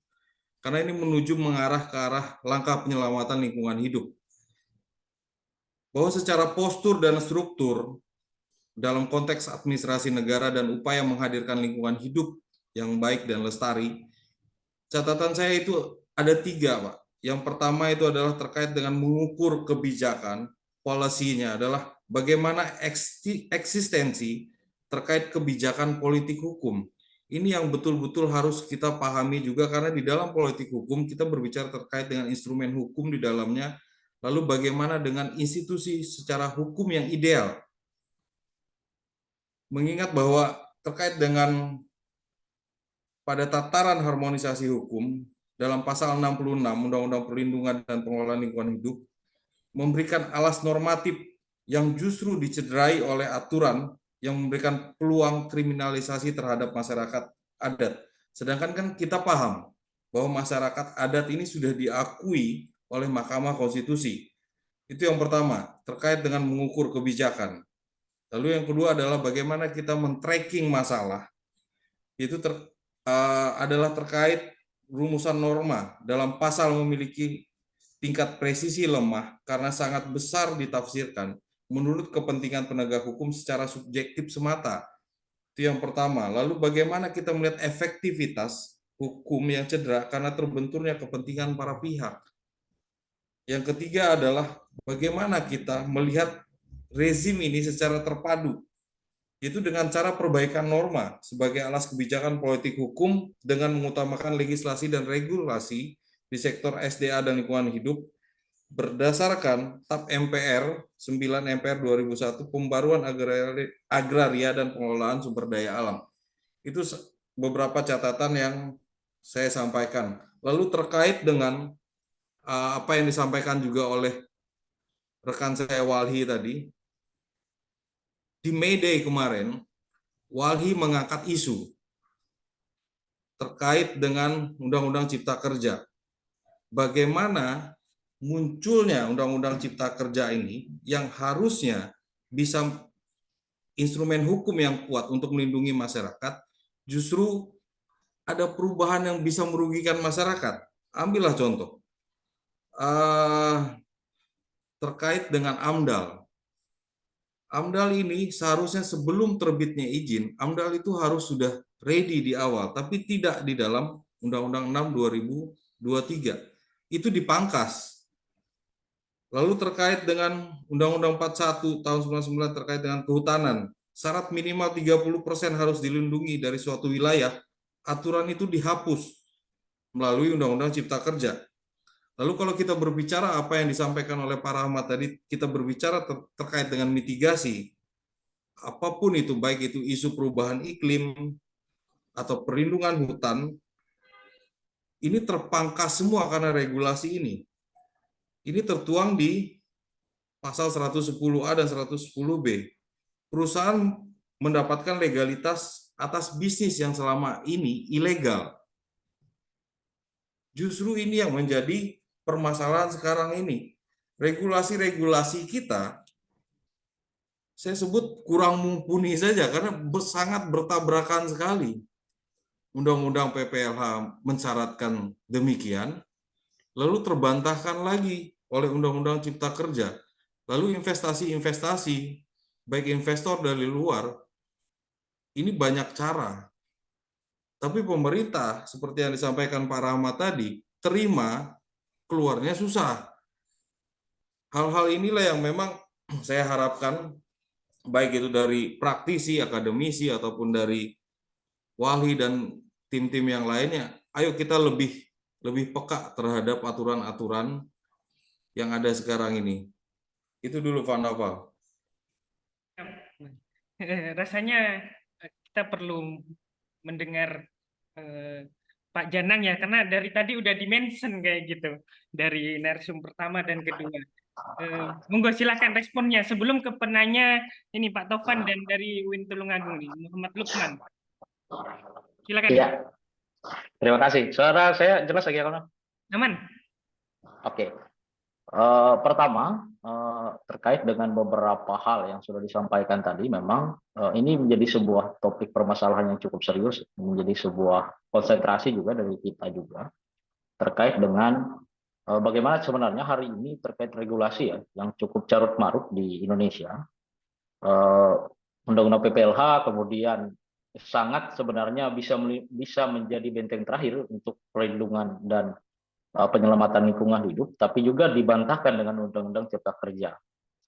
karena ini menuju mengarah ke arah langkah penyelamatan lingkungan hidup. Bahwa secara postur dan struktur, dalam konteks administrasi negara dan upaya menghadirkan lingkungan hidup yang baik dan lestari, catatan saya itu ada 3, Pak. Yang pertama itu adalah terkait dengan mengukur kebijakan, policy-nya adalah bagaimana eksistensi terkait kebijakan politik hukum. Ini yang betul-betul harus kita pahami juga, karena di dalam politik hukum kita berbicara terkait dengan instrumen hukum di dalamnya, lalu bagaimana dengan institusi secara hukum yang ideal. Mengingat bahwa terkait dengan pada tataran harmonisasi hukum, dalam pasal 66 Undang-Undang Perlindungan dan Pengelolaan Lingkungan Hidup memberikan alas normatif yang justru dicederai oleh aturan yang memberikan peluang kriminalisasi terhadap masyarakat adat. Sedangkan kan kita paham bahwa masyarakat adat ini sudah diakui oleh Mahkamah Konstitusi. Itu yang pertama, terkait dengan mengukur kebijakan. Lalu yang kedua adalah bagaimana kita men-tracking masalah. Itu adalah terkait rumusan norma dalam pasal memiliki tingkat presisi lemah karena sangat besar ditafsirkan menurut kepentingan penegak hukum secara subjektif semata. Itu yang pertama. Lalu bagaimana kita melihat efektivitas hukum yang cedera karena terbenturnya kepentingan para pihak. Yang ketiga adalah bagaimana kita melihat rezim ini secara terpadu, itu dengan cara perbaikan norma sebagai alas kebijakan politik hukum dengan mengutamakan legislasi dan regulasi di sektor SDA dan lingkungan hidup berdasarkan TAP MPR 9 MPR 2001 pembaruan agraria dan pengelolaan sumber daya alam. Itu beberapa catatan yang saya sampaikan. Lalu terkait dengan apa yang disampaikan juga oleh rekan saya Walhi tadi, di May Day kemarin, Walhi mengangkat isu terkait dengan Undang-Undang Cipta Kerja. Bagaimana munculnya Undang-Undang Cipta Kerja ini yang harusnya bisa instrumen hukum yang kuat untuk melindungi masyarakat, justru ada perubahan yang bisa merugikan masyarakat. Ambillah contoh. terkait dengan AMDAL. AMDAL ini seharusnya sebelum terbitnya izin, AMDAL itu harus sudah ready di awal, tapi tidak di dalam Undang-Undang 6 2023. Itu dipangkas. Lalu terkait dengan Undang-Undang 41 tahun 99 terkait dengan kehutanan, syarat minimal 30% harus dilindungi dari suatu wilayah, aturan itu dihapus melalui Undang-Undang Cipta Kerja. Lalu kalau kita berbicara apa yang disampaikan oleh Pak Rahmat tadi, kita berbicara terkait dengan mitigasi, apapun itu, baik itu isu perubahan iklim atau perlindungan hutan, ini terpangkas semua karena regulasi ini. Ini tertuang di pasal 110A dan 110B. Perusahaan mendapatkan legalitas atas bisnis yang selama ini ilegal. Justru ini yang menjadi permasalahan sekarang ini. Regulasi-regulasi kita, saya sebut kurang mumpuni saja karena sangat bertabrakan sekali. Undang-Undang PPLH mensyaratkan demikian, lalu terbantahkan lagi oleh Undang-Undang Cipta Kerja. Lalu investasi-investasi, baik investor dari luar, ini banyak cara. Tapi pemerintah, seperti yang disampaikan Pak Rahmat tadi, terima, keluarnya susah. Hal-hal inilah yang memang saya harapkan, baik itu dari praktisi, akademisi, ataupun dari wali dan tim-tim yang lainnya, ayo kita lebih peka terhadap aturan-aturan yang ada sekarang ini. Itu dulu, Pak Noval. Rasanya kita perlu mendengar Pak Janang ya, karena dari tadi udah dimention kayak gitu dari narasumber pertama dan kedua. Monggo silakan responnya sebelum ke penanya ini Pak Tovan dan dari UIN Tulungagung nih, Muhammad Lukman. Silakan. Iya. Terima kasih. Suara saya jelas lagi ya, Kono? Aman. Oke. Pertama, terkait dengan beberapa hal yang sudah disampaikan tadi, memang ini menjadi sebuah topik permasalahan yang cukup serius, menjadi sebuah konsentrasi juga dari kita juga, terkait dengan bagaimana sebenarnya hari ini terkait regulasi ya, yang cukup carut-marut di Indonesia. Undang-undang PPLH kemudian sangat sebenarnya bisa menjadi benteng terakhir untuk perlindungan dan penyelamatan lingkungan hidup, tapi juga dibantahkan dengan Undang-Undang Cipta Kerja.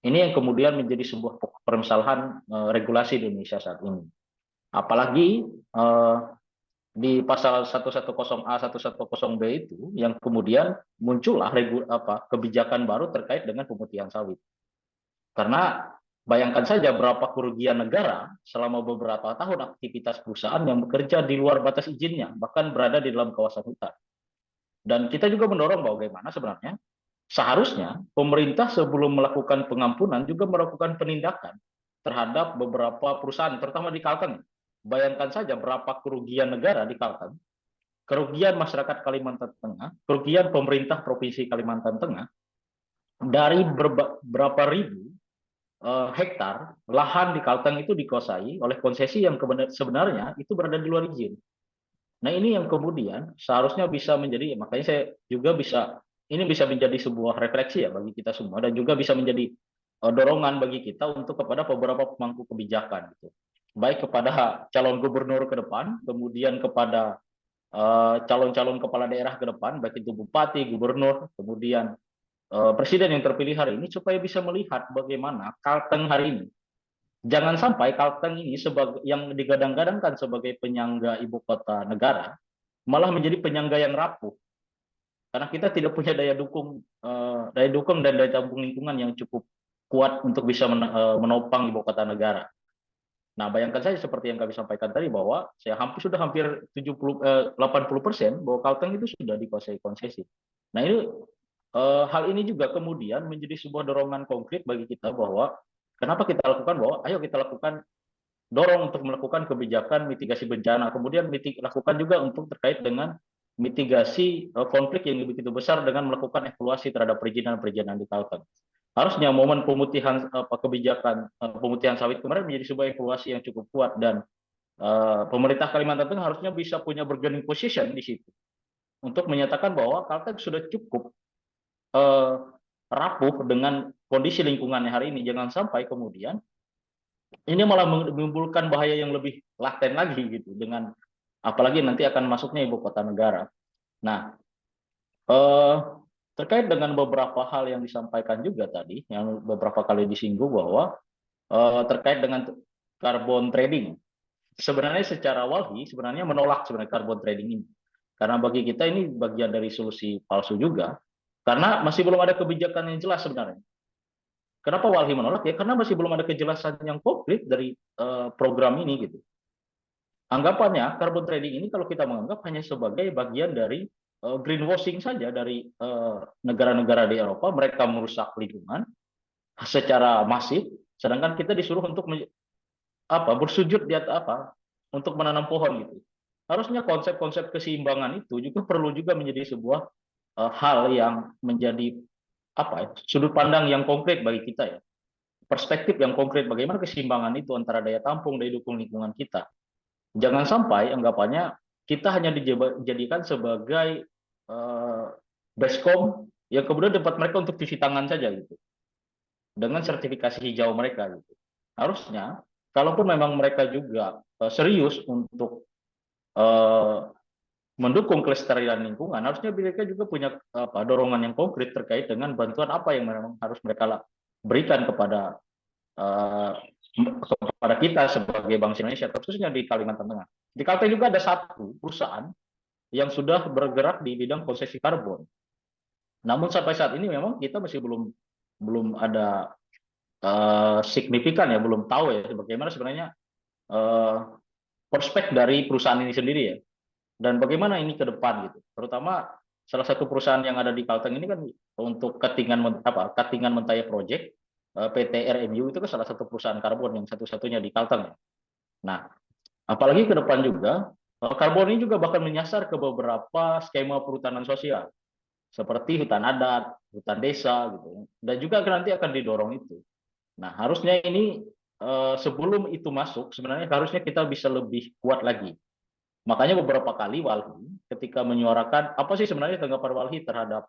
Ini yang kemudian menjadi sebuah permasalahan regulasi di Indonesia saat ini. Apalagi di pasal 110A, 110B itu, yang kemudian muncullah kebijakan baru terkait dengan pemutihan sawit. Karena bayangkan saja berapa kerugian negara selama beberapa tahun aktivitas perusahaan yang bekerja di luar batas izinnya, bahkan berada di dalam kawasan hutan. Dan kita juga mendorong bagaimana sebenarnya seharusnya pemerintah sebelum melakukan pengampunan juga melakukan penindakan terhadap beberapa perusahaan, terutama di Kalteng. Bayangkan saja berapa kerugian negara di Kalteng, kerugian masyarakat Kalimantan Tengah, kerugian pemerintah Provinsi Kalimantan Tengah, dari berapa ribu hektar lahan di Kalteng itu dikuasai oleh konsesi yang sebenarnya itu berada di luar izin. Nah ini yang kemudian seharusnya bisa menjadi, makanya saya juga ini bisa menjadi sebuah refleksi ya bagi kita semua, dan juga bisa menjadi dorongan bagi kita untuk kepada beberapa pemangku kebijakan, gitu. Baik kepada calon gubernur ke depan, kemudian kepada calon-calon kepala daerah ke depan, baik itu bupati, gubernur, kemudian presiden yang terpilih hari ini, supaya bisa melihat bagaimana Kalteng hari ini. Jangan sampai Kalteng ini yang digadang-gadangkan sebagai penyangga ibu kota negara malah menjadi penyangga yang rapuh, karena kita tidak punya daya dukung dan daya tampung lingkungan yang cukup kuat untuk bisa menopang ibu kota negara. Nah, bayangkan saja seperti yang kami sampaikan tadi, bahwa sudah hampir 80% bahwa Kalteng itu sudah dikuasai konsesi. Nah, ini hal ini juga kemudian menjadi sebuah dorongan konkret bagi kita, bahwa kenapa kita lakukan, bahwa ayo kita lakukan, dorong untuk melakukan kebijakan mitigasi bencana, kemudian lakukan juga untuk terkait dengan mitigasi konflik yang begitu besar dengan melakukan evaluasi terhadap perizinan-perizinan di Kalteng. Harusnya momen pemutihan kebijakan pemutihan sawit kemarin menjadi sebuah evaluasi yang cukup kuat, dan pemerintah Kalimantan Tengah harusnya bisa punya bargaining position di situ untuk menyatakan bahwa Kalteng sudah cukup rapuh dengan kondisi lingkungannya hari ini, jangan sampai kemudian ini malah menimbulkan bahaya yang lebih laten lagi gitu, dengan apalagi nanti akan masuknya ibu kota negara. Nah, terkait dengan beberapa hal yang disampaikan juga tadi, yang beberapa kali disinggung bahwa terkait dengan carbon trading. Sebenarnya secara walhi sebenarnya menolak sebenarnya carbon trading ini. Karena bagi kita ini bagian dari solusi palsu juga. Karena masih belum ada kebijakan yang jelas sebenarnya. Kenapa walhi menolak? Ya karena masih belum ada kejelasan yang konkret dari program ini gitu. Anggapannya carbon trading ini kalau kita menganggap hanya sebagai bagian dari greenwashing saja dari negara-negara di Eropa, mereka merusak lingkungan secara masif, sedangkan kita disuruh untuk bersujud di atas untuk menanam pohon gitu. Harusnya konsep-konsep keseimbangan itu juga perlu juga menjadi sebuah hal yang menjadi sudut pandang yang konkret bagi kita ya. Perspektif yang konkret bagaimana keseimbangan itu antara daya tampung, daya dukung lingkungan kita. Jangan sampai anggapannya kita hanya dijadikan sebagai baskom yang kemudian dapat mereka untuk cuci tangan saja gitu. Dengan sertifikasi hijau mereka gitu. Harusnya kalaupun memang mereka juga serius untuk mendukung kelestarian lingkungan, harusnya mereka juga punya dorongan yang konkret terkait dengan bantuan apa yang memang harus mereka berikan kepada kita sebagai bangsa Indonesia, khususnya di Kalimantan Tengah. Di Kalteng juga ada satu perusahaan yang sudah bergerak di bidang konsesi karbon. Namun sampai saat ini memang kita masih belum ada signifikan ya, belum tahu ya bagaimana sebenarnya prospek dari perusahaan ini sendiri ya, dan bagaimana ini ke depan gitu. Terutama salah satu perusahaan yang ada di Kalteng ini kan untuk Katingan Mentaya Project, PT RMU itu kan salah satu perusahaan karbon yang satu-satunya di Kalteng. Nah, apalagi ke depan juga karbon ini juga bahkan menyasar ke beberapa skema perhutanan sosial seperti hutan adat, hutan desa gitu, dan juga nanti akan didorong itu. Nah, harusnya ini sebelum itu masuk, sebenarnya harusnya kita bisa lebih kuat lagi. Makanya beberapa kali Walhi ketika menyuarakan apa sih sebenarnya tanggapan Walhi terhadap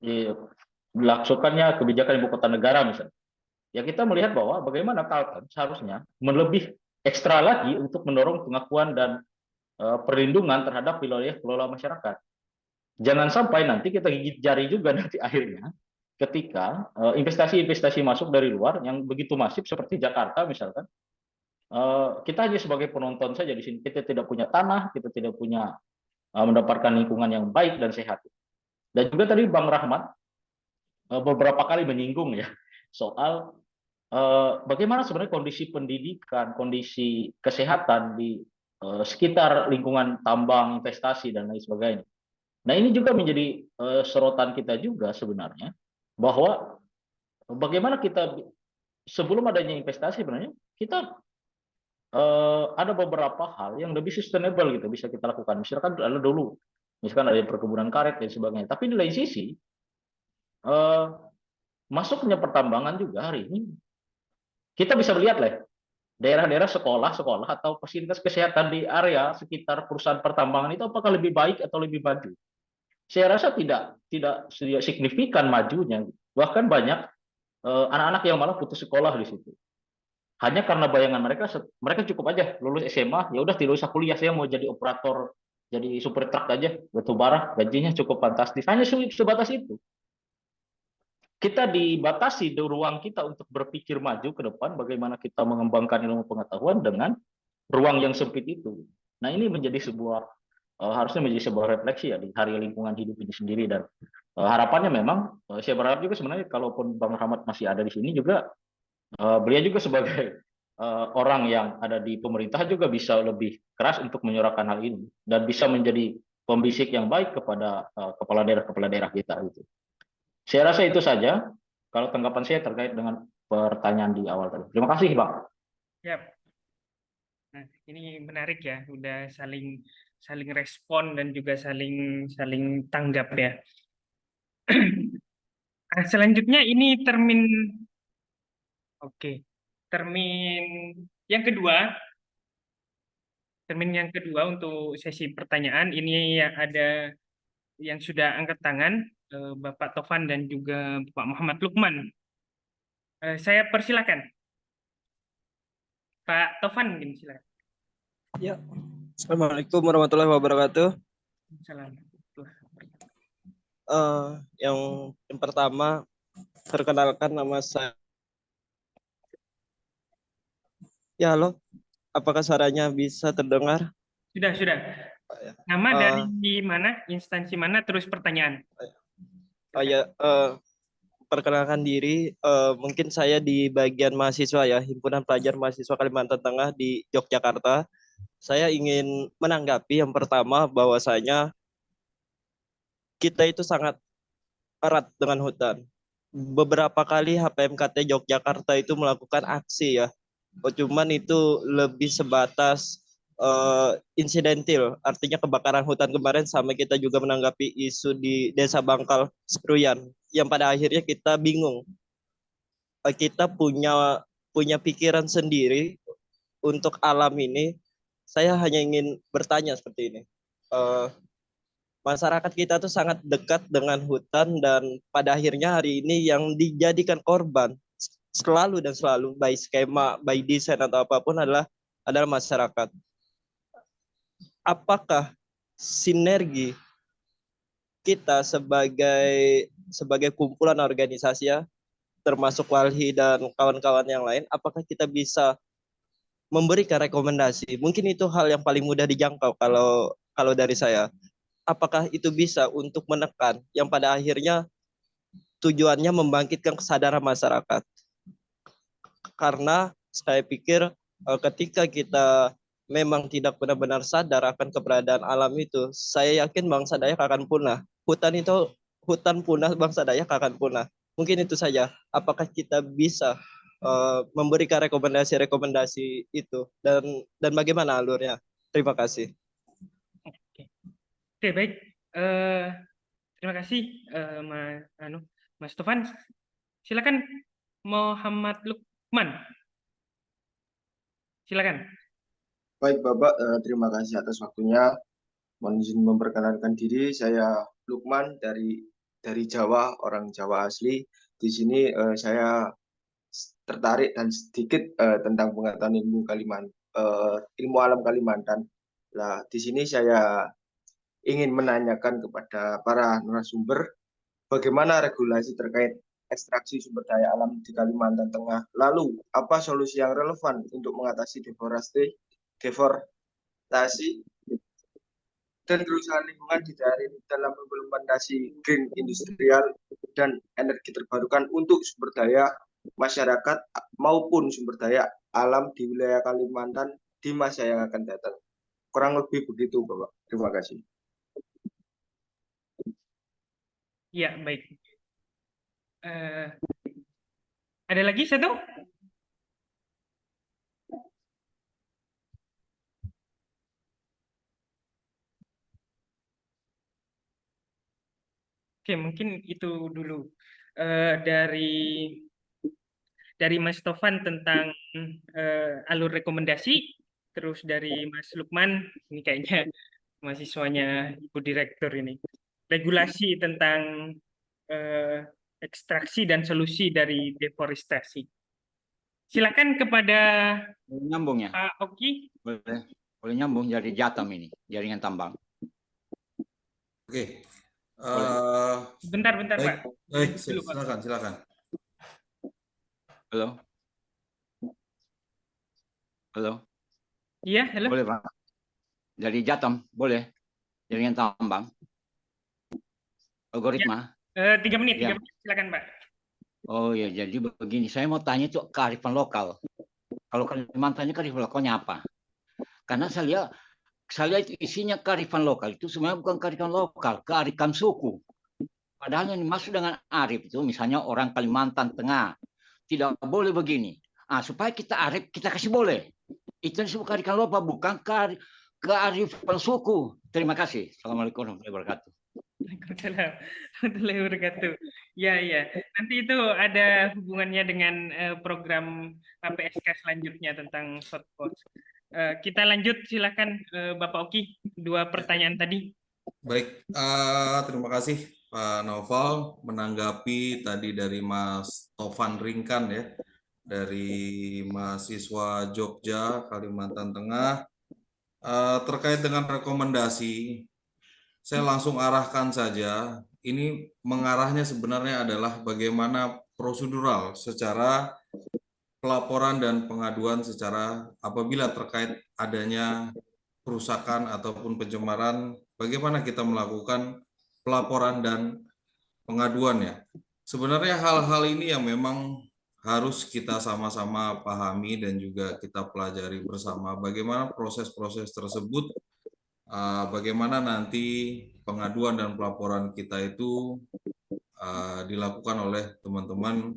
dilaksanakannya kebijakan ibu kota negara misalnya. Ya kita melihat bahwa bagaimana Kalteng seharusnya lebih ekstra lagi untuk mendorong pengakuan dan perlindungan terhadap wilayah kelola masyarakat. Jangan sampai nanti kita gigit jari juga nanti akhirnya ketika investasi-investasi masuk dari luar yang begitu masif seperti Jakarta misalkan, kita hanya sebagai penonton saja di sini. Kita tidak punya tanah, kita tidak punya mendapatkan lingkungan yang baik dan sehat. Dan juga tadi Bang Rahmat beberapa kali menyinggung ya soal bagaimana sebenarnya kondisi pendidikan, kondisi kesehatan di sekitar lingkungan tambang, investasi dan lain sebagainya. Nah ini juga menjadi sorotan kita juga sebenarnya, bahwa bagaimana kita sebelum adanya investasi sebenarnya kita ada beberapa hal yang lebih sustainable gitu bisa kita lakukan. Misalkan ada dulu, misalkan ada perkebunan karet dan sebagainya. Tapi di lain sisi masuknya pertambangan juga hari ini kita bisa melihat lah daerah-daerah sekolah atau fasilitas kesehatan di area sekitar perusahaan pertambangan itu apakah lebih baik atau lebih maju? Saya rasa tidak signifikan majunya. Bahkan banyak anak-anak yang malah putus sekolah di situ. Hanya karena bayangan mereka cukup aja lulus SMA, ya udah tidak usah kuliah, saya mau jadi operator, jadi super truck aja, batubara, gajinya cukup fantastis. Hanya sebatas itu. Kita dibatasi di ruang kita untuk berpikir maju ke depan, bagaimana kita mengembangkan ilmu pengetahuan dengan ruang yang sempit itu. Nah ini menjadi sebuah harusnya menjadi sebuah refleksi ya di Hari Lingkungan Hidup ini sendiri, dan harapannya memang saya berharap juga sebenarnya kalaupun Bang Rahmat masih ada di sini juga beliau juga sebagai orang yang ada di pemerintah juga bisa lebih keras untuk menyuarakan hal ini dan bisa menjadi pembisik yang baik kepada kepala daerah kita itu. Saya rasa itu saja kalau tanggapan saya terkait dengan pertanyaan di awal tadi. Terima kasih, Bang. Ya. Nah, ini menarik ya, udah saling respon dan juga saling tanggap ya. Nah, selanjutnya ini termin yang kedua. Termin yang kedua untuk sesi pertanyaan ini ya, ada yang sudah angkat tangan, Bapak Tovan dan juga Pak Muhammad Lukman. Saya persilakan. Pak Tovan mungkin silakan. Ya, Assalamualaikum warahmatullahi wabarakatuh. Salam. Yang pertama, perkenalkan nama saya. Ya, halo. Apakah suaranya bisa terdengar? Sudah. Nama dari mana, instansi mana, terus pertanyaan. Perkenalkan diri, mungkin saya di bagian mahasiswa ya, Himpunan Pelajar Mahasiswa Kalimantan Tengah di Yogyakarta. Saya ingin menanggapi yang pertama bahwasanya kita itu sangat erat dengan hutan. Beberapa kali HPMKT Yogyakarta itu melakukan aksi ya. Cuman itu lebih sebatas insidentil, artinya kebakaran hutan kemarin, sama kita juga menanggapi isu di Desa Bangkal Seruyan yang pada akhirnya kita bingung. Kita punya pikiran sendiri untuk alam ini. Saya hanya ingin bertanya seperti ini. Masyarakat kita tuh sangat dekat dengan hutan, dan pada akhirnya hari ini yang dijadikan korban selalu baik skema, baik desain atau apapun adalah masyarakat. Apakah sinergi kita sebagai kumpulan organisasi ya, termasuk Walhi dan kawan-kawan yang lain, apakah kita bisa memberikan rekomendasi? Mungkin itu hal yang paling mudah dijangkau kalau dari saya. Apakah itu bisa untuk menekan yang pada akhirnya tujuannya membangkitkan kesadaran masyarakat? Karena saya pikir ketika kita memang tidak benar-benar sadar akan keberadaan alam itu, saya yakin bangsa Dayak akan punah. Hutan punah, bangsa Dayak akan punah. Mungkin itu saja. Apakah kita bisa memberikan rekomendasi itu, dan bagaimana alurnya? Terima kasih. Oke, baik. Terima kasih, Mas Tovan. Silakan Muhammad Lukman. Silakan. Baik Bapak, terima kasih atas waktunya. Mohon izin memperkenalkan diri, saya Lukman dari Jawa, orang Jawa asli. Di sini saya tertarik dan sedikit tentang pengetahuan ilmu alam Kalimantan. Nah, di sini saya ingin menanyakan kepada para narasumber bagaimana regulasi terkait ekstraksi sumber daya alam di Kalimantan Tengah. Lalu, apa solusi yang relevan untuk mengatasi deforestasi dan kerusakan lingkungan dalam implementasi green industrial dan energi terbarukan untuk sumber daya masyarakat maupun sumber daya alam di wilayah Kalimantan di masa yang akan datang. Kurang lebih begitu, Bapak. Terima kasih. Ya, baik. Ada lagi satu? Oke, mungkin itu dulu dari Mas Tovan tentang alur rekomendasi, terus dari Mas Lukman, ini kayaknya mahasiswanya Ibu Direktur ini, regulasi tentang ekstraksi dan solusi dari deforestasi. Silakan kepada Nyambung ya? Pak Oki. Boleh nyambung dari Jatam ini, jaringan tambang. Oke. Bentar, baik, Pak. Baik, silakan. Halo. Iya, halo. Boleh Pak. Dari Jatam, boleh. Jaringan tambang. Algoritma. 3 menit, Ya. 3 menit. Silakan, Pak. Oh ya, jadi begini. Saya mau tanya itu kearifan lokal. Kalau Kalimantan ini kearifan lokalnya apa? Karena saya lihat itu isinya kearifan lokal itu sebenarnya bukan kearifan lokal, kearifan suku. Padahal yang dimaksud dengan arif itu misalnya orang Kalimantan Tengah. Tidak boleh begini. Supaya kita arif, kita kasih boleh. Itu disebut kearifan lokal, bukan kearifan suku. Terima kasih. Assalamualaikum warahmatullahi wabarakatuh. Waalaikumsalam warahmatullahi wabarakatuh. Ya. Nanti itu ada hubungannya dengan program APSK selanjutnya tentang short course. Kita lanjut, silakan Bapak Oki, 2 pertanyaan tadi. Baik, terima kasih Pak Noval menanggapi tadi dari Mas Tovan Ringkan ya, dari mahasiswa Jogja, Kalimantan Tengah, terkait dengan rekomendasi. Saya langsung arahkan saja. Ini mengarahnya sebenarnya adalah bagaimana prosedural secara pelaporan dan pengaduan secara apabila terkait adanya kerusakan ataupun pencemaran, bagaimana kita melakukan pelaporan dan pengaduannya. Sebenarnya hal-hal ini yang memang harus kita sama-sama pahami dan juga kita pelajari bersama bagaimana proses-proses tersebut, bagaimana nanti pengaduan dan pelaporan kita itu dilakukan oleh teman-teman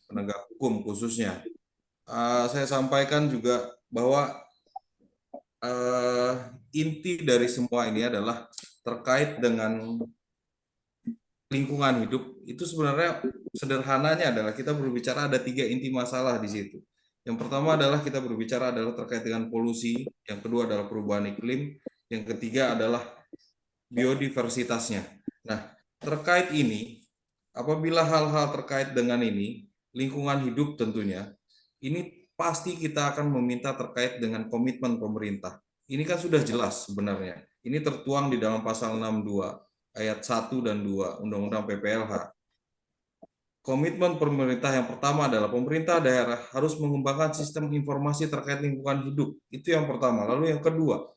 penegak hukum khususnya. Saya sampaikan juga bahwa inti dari semua ini adalah terkait dengan lingkungan hidup. Itu sebenarnya sederhananya adalah kita berbicara ada 3 inti masalah di situ. Yang pertama adalah kita berbicara adalah terkait dengan polusi, yang kedua adalah perubahan iklim, yang ketiga adalah biodiversitasnya. Nah, terkait ini, apabila hal-hal terkait dengan ini, lingkungan hidup tentunya, ini pasti kita akan meminta terkait dengan komitmen pemerintah. Ini kan sudah jelas sebenarnya. Ini tertuang di dalam pasal 62 ayat 1 dan 2 Undang-Undang PPLH. Komitmen pemerintah yang pertama adalah pemerintah daerah harus mengembangkan sistem informasi terkait lingkungan hidup. Itu yang pertama. Lalu yang kedua,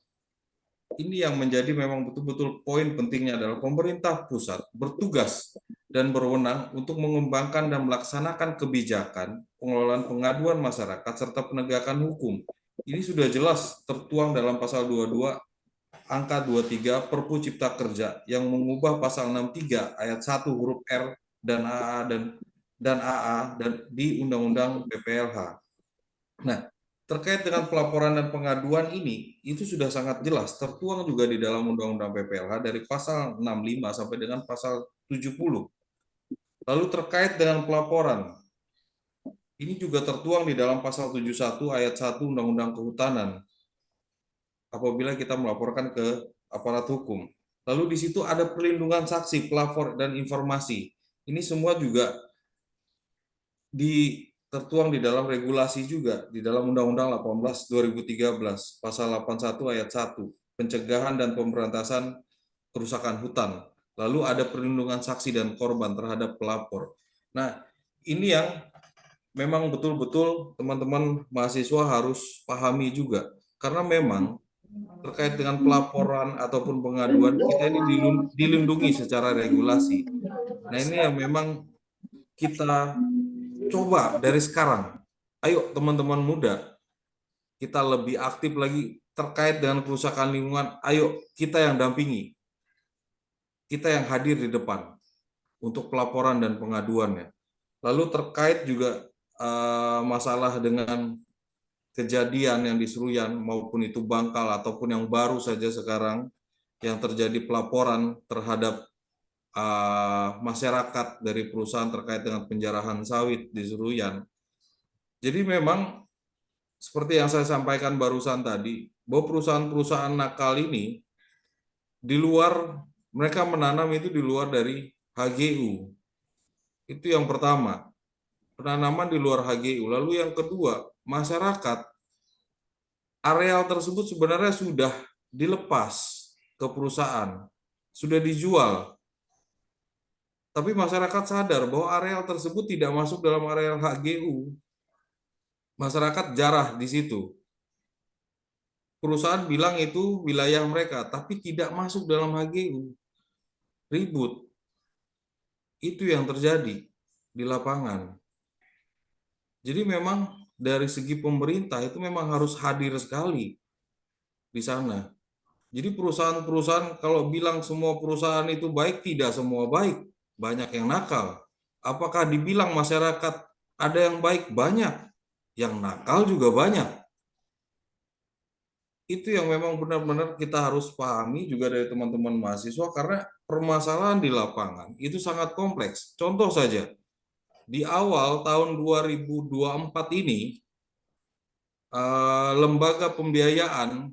ini yang menjadi memang betul-betul poin pentingnya adalah pemerintah pusat bertugas dan berwenang untuk mengembangkan dan melaksanakan kebijakan pengelolaan pengaduan masyarakat serta penegakan hukum. Ini sudah jelas tertuang dalam pasal 22 angka 23 Perpu Cipta Kerja yang mengubah pasal 63 ayat 1 huruf R dan AA dan di Undang-Undang PPLH. Nah, terkait dengan pelaporan dan pengaduan ini, itu sudah sangat jelas, tertuang juga di dalam Undang-Undang PPLH dari pasal 65 sampai dengan pasal 70. Lalu terkait dengan pelaporan, ini juga tertuang di dalam pasal 71 ayat 1 Undang-Undang Kehutanan, apabila kita melaporkan ke aparat hukum. Lalu di situ ada perlindungan saksi, pelapor, dan informasi. Ini semua juga tertuang di dalam regulasi juga di dalam Undang-Undang 18 2013 pasal 81 ayat 1 pencegahan dan pemberantasan kerusakan hutan. Lalu ada perlindungan saksi dan korban terhadap pelapor. Nah, ini yang memang betul-betul teman-teman mahasiswa harus pahami juga karena memang terkait dengan pelaporan ataupun pengaduan kita ini dilindungi secara regulasi. Nah, ini yang memang kita coba dari sekarang, ayo teman-teman muda, kita lebih aktif lagi terkait dengan kerusakan lingkungan, ayo kita yang dampingi, kita yang hadir di depan untuk pelaporan dan pengaduannya. Lalu terkait juga masalah dengan kejadian yang di Seruyan maupun itu Bangkal ataupun yang baru saja sekarang yang terjadi pelaporan terhadap masyarakat dari perusahaan terkait dengan penjarahan sawit di Seruyan. Jadi memang seperti yang saya sampaikan barusan tadi, bahwa perusahaan-perusahaan nakal ini di luar, mereka menanam itu di luar dari HGU. Itu yang pertama, penanaman di luar HGU. Lalu yang kedua, masyarakat, areal tersebut sebenarnya sudah dilepas ke perusahaan, sudah dijual. Tapi masyarakat sadar bahwa areal tersebut tidak masuk dalam areal HGU. Masyarakat jarah di situ. Perusahaan bilang itu wilayah mereka, tapi tidak masuk dalam HGU. Ribut. Itu yang terjadi di lapangan. Jadi memang dari segi pemerintah itu memang harus hadir sekali di sana. Jadi perusahaan-perusahaan kalau bilang semua perusahaan itu baik, tidak semua baik. Banyak yang nakal. Apakah dibilang masyarakat ada yang baik? Banyak. Yang nakal juga banyak. Itu yang memang benar-benar kita harus pahami juga dari teman-teman mahasiswa karena permasalahan di lapangan itu sangat kompleks. Contoh saja, di awal tahun 2024 ini, lembaga pembiayaan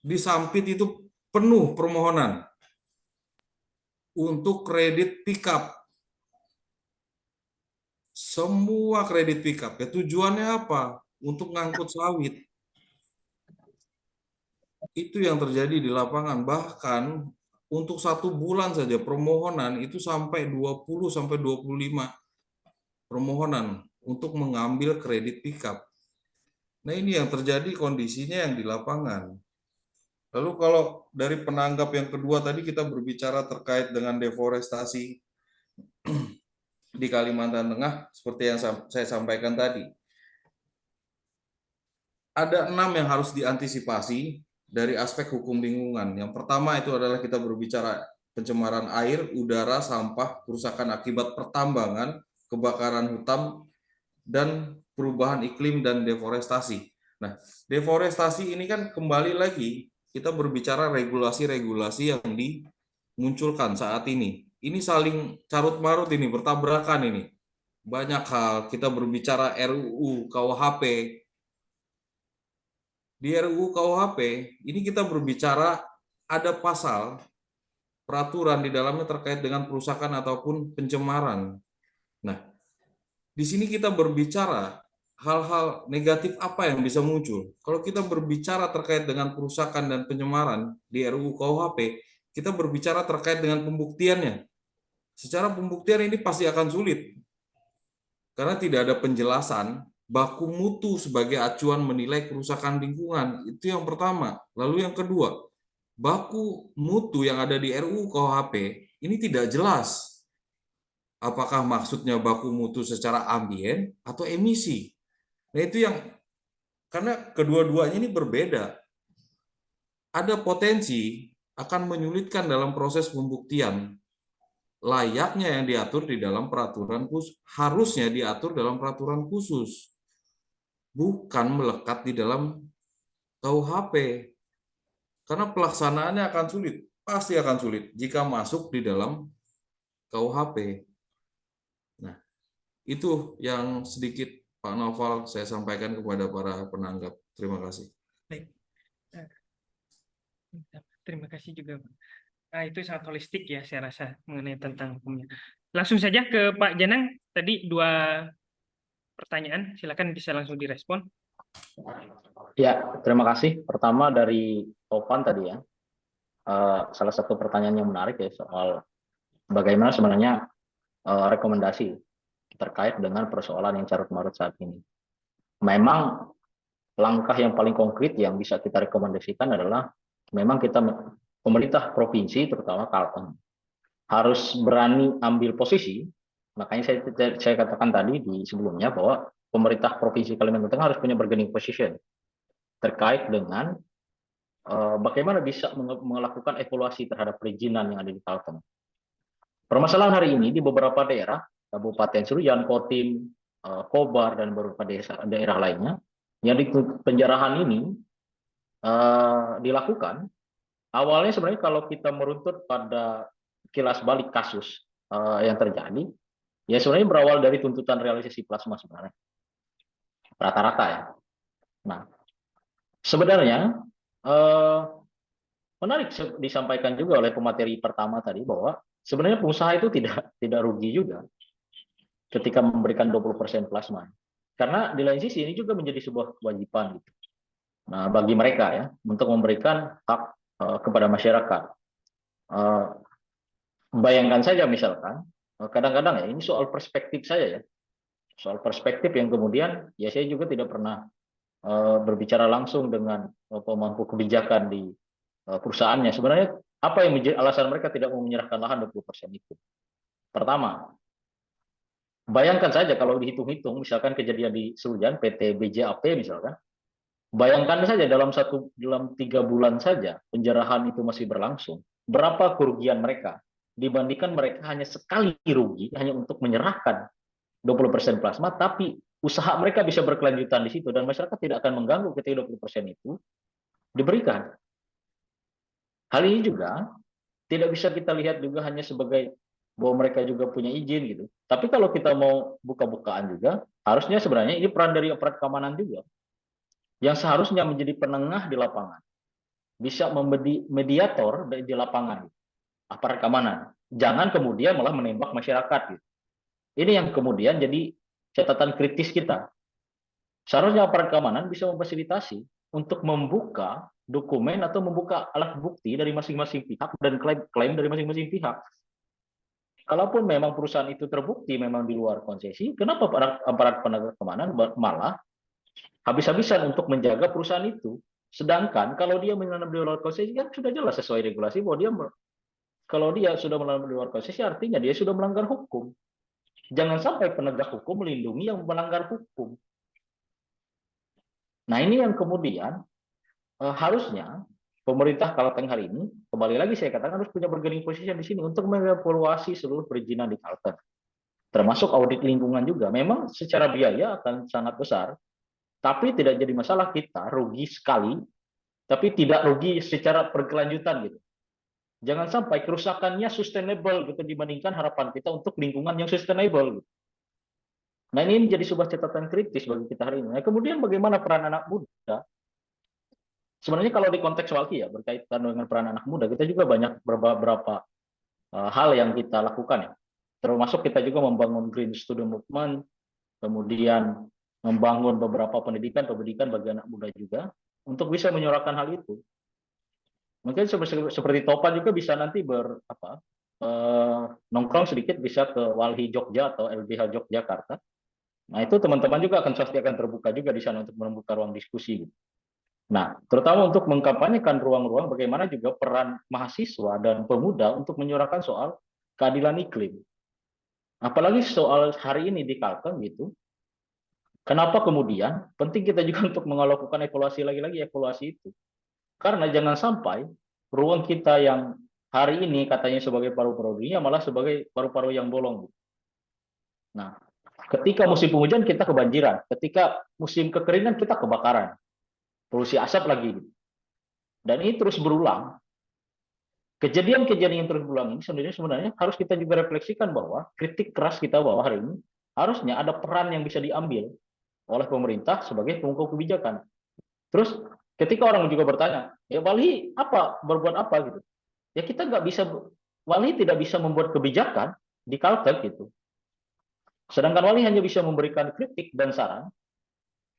di Sampit itu penuh permohonan. untuk kredit pickup. Semua kredit pickup. Ya tujuannya apa? Untuk ngangkut sawit. Itu yang terjadi di lapangan. Bahkan untuk 1 bulan saja permohonan itu sampai 20 sampai 25 permohonan untuk mengambil kredit pickup. Nah, ini yang terjadi kondisinya yang di lapangan. Lalu kalau dari penanggap yang kedua tadi kita berbicara terkait dengan deforestasi di Kalimantan Tengah, seperti yang saya sampaikan tadi. Ada 6 yang harus diantisipasi dari aspek hukum lingkungan. Yang pertama itu adalah kita berbicara pencemaran air, udara, sampah, kerusakan akibat pertambangan, kebakaran hutan, dan perubahan iklim dan deforestasi. Nah, deforestasi ini kan kembali lagi kita berbicara regulasi-regulasi yang dimunculkan saat ini. Ini saling carut-marut ini, bertabrakan ini. Banyak hal, kita berbicara RUU, KUHP. Di RUU KUHP, ini kita berbicara ada pasal peraturan di dalamnya terkait dengan perusakan ataupun pencemaran. Nah, di sini kita berbicara hal-hal negatif apa yang bisa muncul. Kalau kita berbicara terkait dengan perusakan dan pencemaran di RUU KUHP, kita berbicara terkait dengan pembuktiannya. Secara pembuktian ini pasti akan sulit. Karena tidak ada penjelasan baku mutu sebagai acuan menilai kerusakan lingkungan. Itu yang pertama. Lalu yang kedua, baku mutu yang ada di RUU KUHP ini tidak jelas. Apakah maksudnya baku mutu secara ambien atau emisi? Nah, itu yang karena kedua-duanya ini berbeda. Ada potensi akan menyulitkan dalam proses pembuktian. Layaknya yang diatur di dalam peraturan khusus, harusnya diatur dalam peraturan khusus. Bukan melekat di dalam KUHP. Karena pelaksanaannya akan sulit, pasti akan sulit jika masuk di dalam KUHP. Nah, itu yang sedikit Pak Noval saya sampaikan kepada para penanggap. Terima kasih. Baik. Terima kasih juga, Pak. Nah, itu sangat holistik ya saya rasa mengenai tentang hukumnya. Langsung saja ke Pak Janang, tadi 2 pertanyaan, silakan bisa langsung direspon. Ya, terima kasih. Pertama dari Tovan tadi ya, salah satu pertanyaan yang menarik ya soal bagaimana sebenarnya rekomendasi terkait dengan persoalan yang carut-marut saat ini. Memang langkah yang paling konkret yang bisa kita rekomendasikan adalah memang kita pemerintah provinsi terutama Kalteng harus berani ambil posisi. Makanya saya katakan tadi di sebelumnya bahwa pemerintah provinsi Kalimantan Tengah harus punya bargaining position terkait dengan bagaimana bisa melakukan evaluasi terhadap perizinan yang ada di Kalteng. Permasalahan hari ini di beberapa daerah, Kabupaten Seruyan, Kotim, Kobar, dan beberapa daerah lainnya, yang di penjarahan ini dilakukan, awalnya sebenarnya kalau kita meruntut pada kilas balik kasus yang terjadi, ya sebenarnya berawal dari tuntutan realisasi plasma sebenarnya. Rata-rata ya. Nah, sebenarnya menarik disampaikan juga oleh pemateri pertama tadi bahwa sebenarnya pengusaha itu tidak rugi juga ketika memberikan 20% plasma. Karena di lain sisi ini juga menjadi sebuah kewajiban gitu. Nah, bagi mereka ya untuk memberikan hak kepada masyarakat. Bayangkan saja misalkan kadang-kadang ya ini soal perspektif saya ya. Soal perspektif yang kemudian ya saya juga tidak pernah berbicara langsung dengan pemangku kebijakan di perusahaannya. Sebenarnya apa yang menjadi alasan mereka tidak mau menyerahkan lahan 20% itu? Pertama, bayangkan saja kalau dihitung-hitung, misalkan kejadian di Seruyan, PT BJAP misalkan, bayangkan saja dalam 3 bulan saja penjarahan itu masih berlangsung, berapa kerugian mereka dibandingkan mereka hanya sekali rugi hanya untuk menyerahkan 20% plasma, tapi usaha mereka bisa berkelanjutan di situ dan masyarakat tidak akan mengganggu ketika 20% itu diberikan. Hal ini juga tidak bisa kita lihat juga hanya sebagai bahwa mereka juga punya izin gitu. Tapi kalau kita mau buka-bukaan juga, harusnya sebenarnya ini peran dari aparat keamanan juga, yang seharusnya menjadi penengah di lapangan, bisa menjadi mediator di lapangan. aparat keamanan. Jangan kemudian malah menembak masyarakat. Gitu. Ini yang kemudian jadi catatan kritis kita. Seharusnya aparat keamanan bisa memfasilitasi untuk membuka dokumen atau membuka alat bukti dari masing-masing pihak dan klaim dari masing-masing pihak. Kalaupun memang perusahaan itu terbukti memang di luar konsesi, kenapa aparat penegak keamanan malah habis-habisan untuk menjaga perusahaan itu? Sedangkan kalau dia menanam di luar konsesi kan sudah jelas sesuai regulasi bahwa dia kalau dia sudah menanam di luar konsesi artinya dia sudah melanggar hukum. Jangan sampai penegak hukum melindungi yang melanggar hukum. Nah ini yang kemudian harusnya pemerintah Kalteng hari ini, kembali lagi saya katakan harus punya bargaining position di sini untuk mengevaluasi seluruh perizinan di Kalteng. Termasuk audit lingkungan juga. Memang secara biaya akan sangat besar, tapi tidak jadi masalah kita rugi sekali, tapi tidak rugi secara berkelanjutan gitu. Jangan sampai kerusakannya sustainable gitu dibandingkan harapan kita untuk lingkungan yang sustainable. Gitu. Nah ini jadi sebuah catatan kritis bagi kita hari ini. Nah, kemudian bagaimana peran anak muda? Sebenarnya kalau di konteks Walhi ya berkaitan dengan peran anak muda, kita juga banyak beberapa hal yang kita lakukan ya. Termasuk kita juga membangun Green Student Movement, kemudian membangun beberapa pendidikan bagi anak muda juga untuk bisa menyuarakan hal itu. Mungkin seperti Topan juga bisa nanti nongkrong sedikit bisa ke Walhi Jogja atau LBH Yogyakarta. Nah itu teman-teman juga pasti akan terbuka juga di sana untuk membuka ruang diskusi. Nah, terutama untuk mengkampanyekan ruang-ruang bagaimana juga peran mahasiswa dan pemuda untuk menyuarakan soal keadilan iklim. Apalagi soal hari ini di Kalteng gitu. Kenapa kemudian penting kita juga untuk melakukan evaluasi lagi-lagi evaluasi itu. Karena jangan sampai ruang kita yang hari ini katanya sebagai paru-paru dunia malah sebagai paru-paru yang bolong. Nah, ketika musim penghujan kita kebanjiran, ketika musim kekeringan kita kebakaran. Polusi asap lagi. Dan ini terus berulang. Kejadian-kejadian yang terus berulang ini sebenarnya harus kita juga refleksikan bahwa kritik keras kita bahwa hari ini harusnya ada peran yang bisa diambil oleh pemerintah sebagai pemangku kebijakan. Terus ketika orang juga bertanya, ya Walhi berbuat apa gitu? Ya kita nggak bisa, Walhi tidak bisa membuat kebijakan di Kalteng gitu. Sedangkan Walhi hanya bisa memberikan kritik dan saran,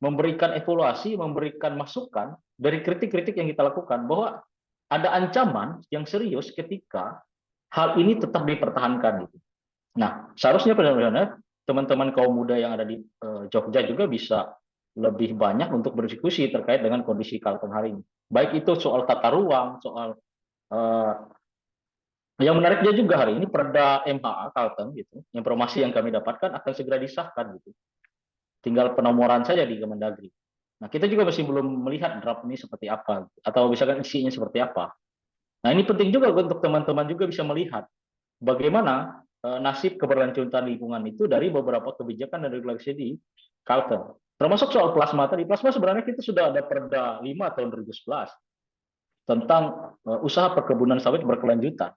memberikan evaluasi, memberikan masukan dari kritik-kritik yang kita lakukan bahwa ada ancaman yang serius ketika hal ini tetap dipertahankan gitu. Nah, seharusnya benar-benar teman-teman kaum muda yang ada di Jogja juga bisa lebih banyak untuk berdiskusi terkait dengan kondisi Kalteng hari ini. Baik itu soal tata ruang, soal yang menariknya juga hari ini Perda MHA Kalteng gitu, informasi yang kami dapatkan akan segera disahkan gitu. Tinggal penomoran saja di Kemendagri. Nah, kita juga masih belum melihat draft ini seperti apa, atau misalkan isinya seperti apa. Nah, ini penting juga untuk teman-teman juga bisa melihat bagaimana nasib keberlanjutan lingkungan itu dari beberapa kebijakan dan regulasi di Kalteng. Termasuk soal plasma tadi. Plasma sebenarnya kita sudah ada Perda 5 tahun 2011 tentang usaha perkebunan sawit berkelanjutan.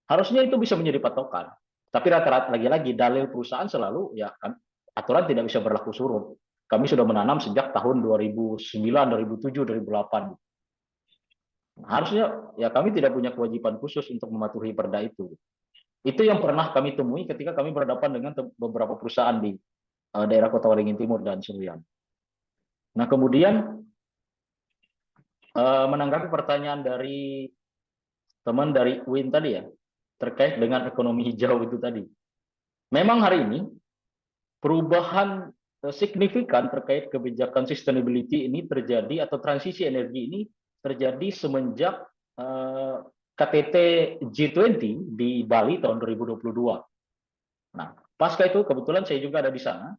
Harusnya itu bisa menjadi patokan. Tapi rata-rata lagi-lagi dalil perusahaan selalu ya kan aturan tidak bisa berlaku surut. Kami sudah menanam sejak tahun 2009, 2007, 2008. Harusnya ya kami tidak punya kewajiban khusus untuk mematuhi perda itu. Itu yang pernah kami temui ketika kami berhadapan dengan beberapa perusahaan di daerah Kota Waringin Timur dan Seruyan. Nah kemudian menanggapi pertanyaan dari teman dari UIN tadi ya, terkait dengan ekonomi hijau itu tadi. Memang hari ini perubahan signifikan terkait kebijakan sustainability ini terjadi atau transisi energi ini terjadi semenjak KTT G20 di Bali tahun 2022. Nah, pasca itu kebetulan saya juga ada di sana.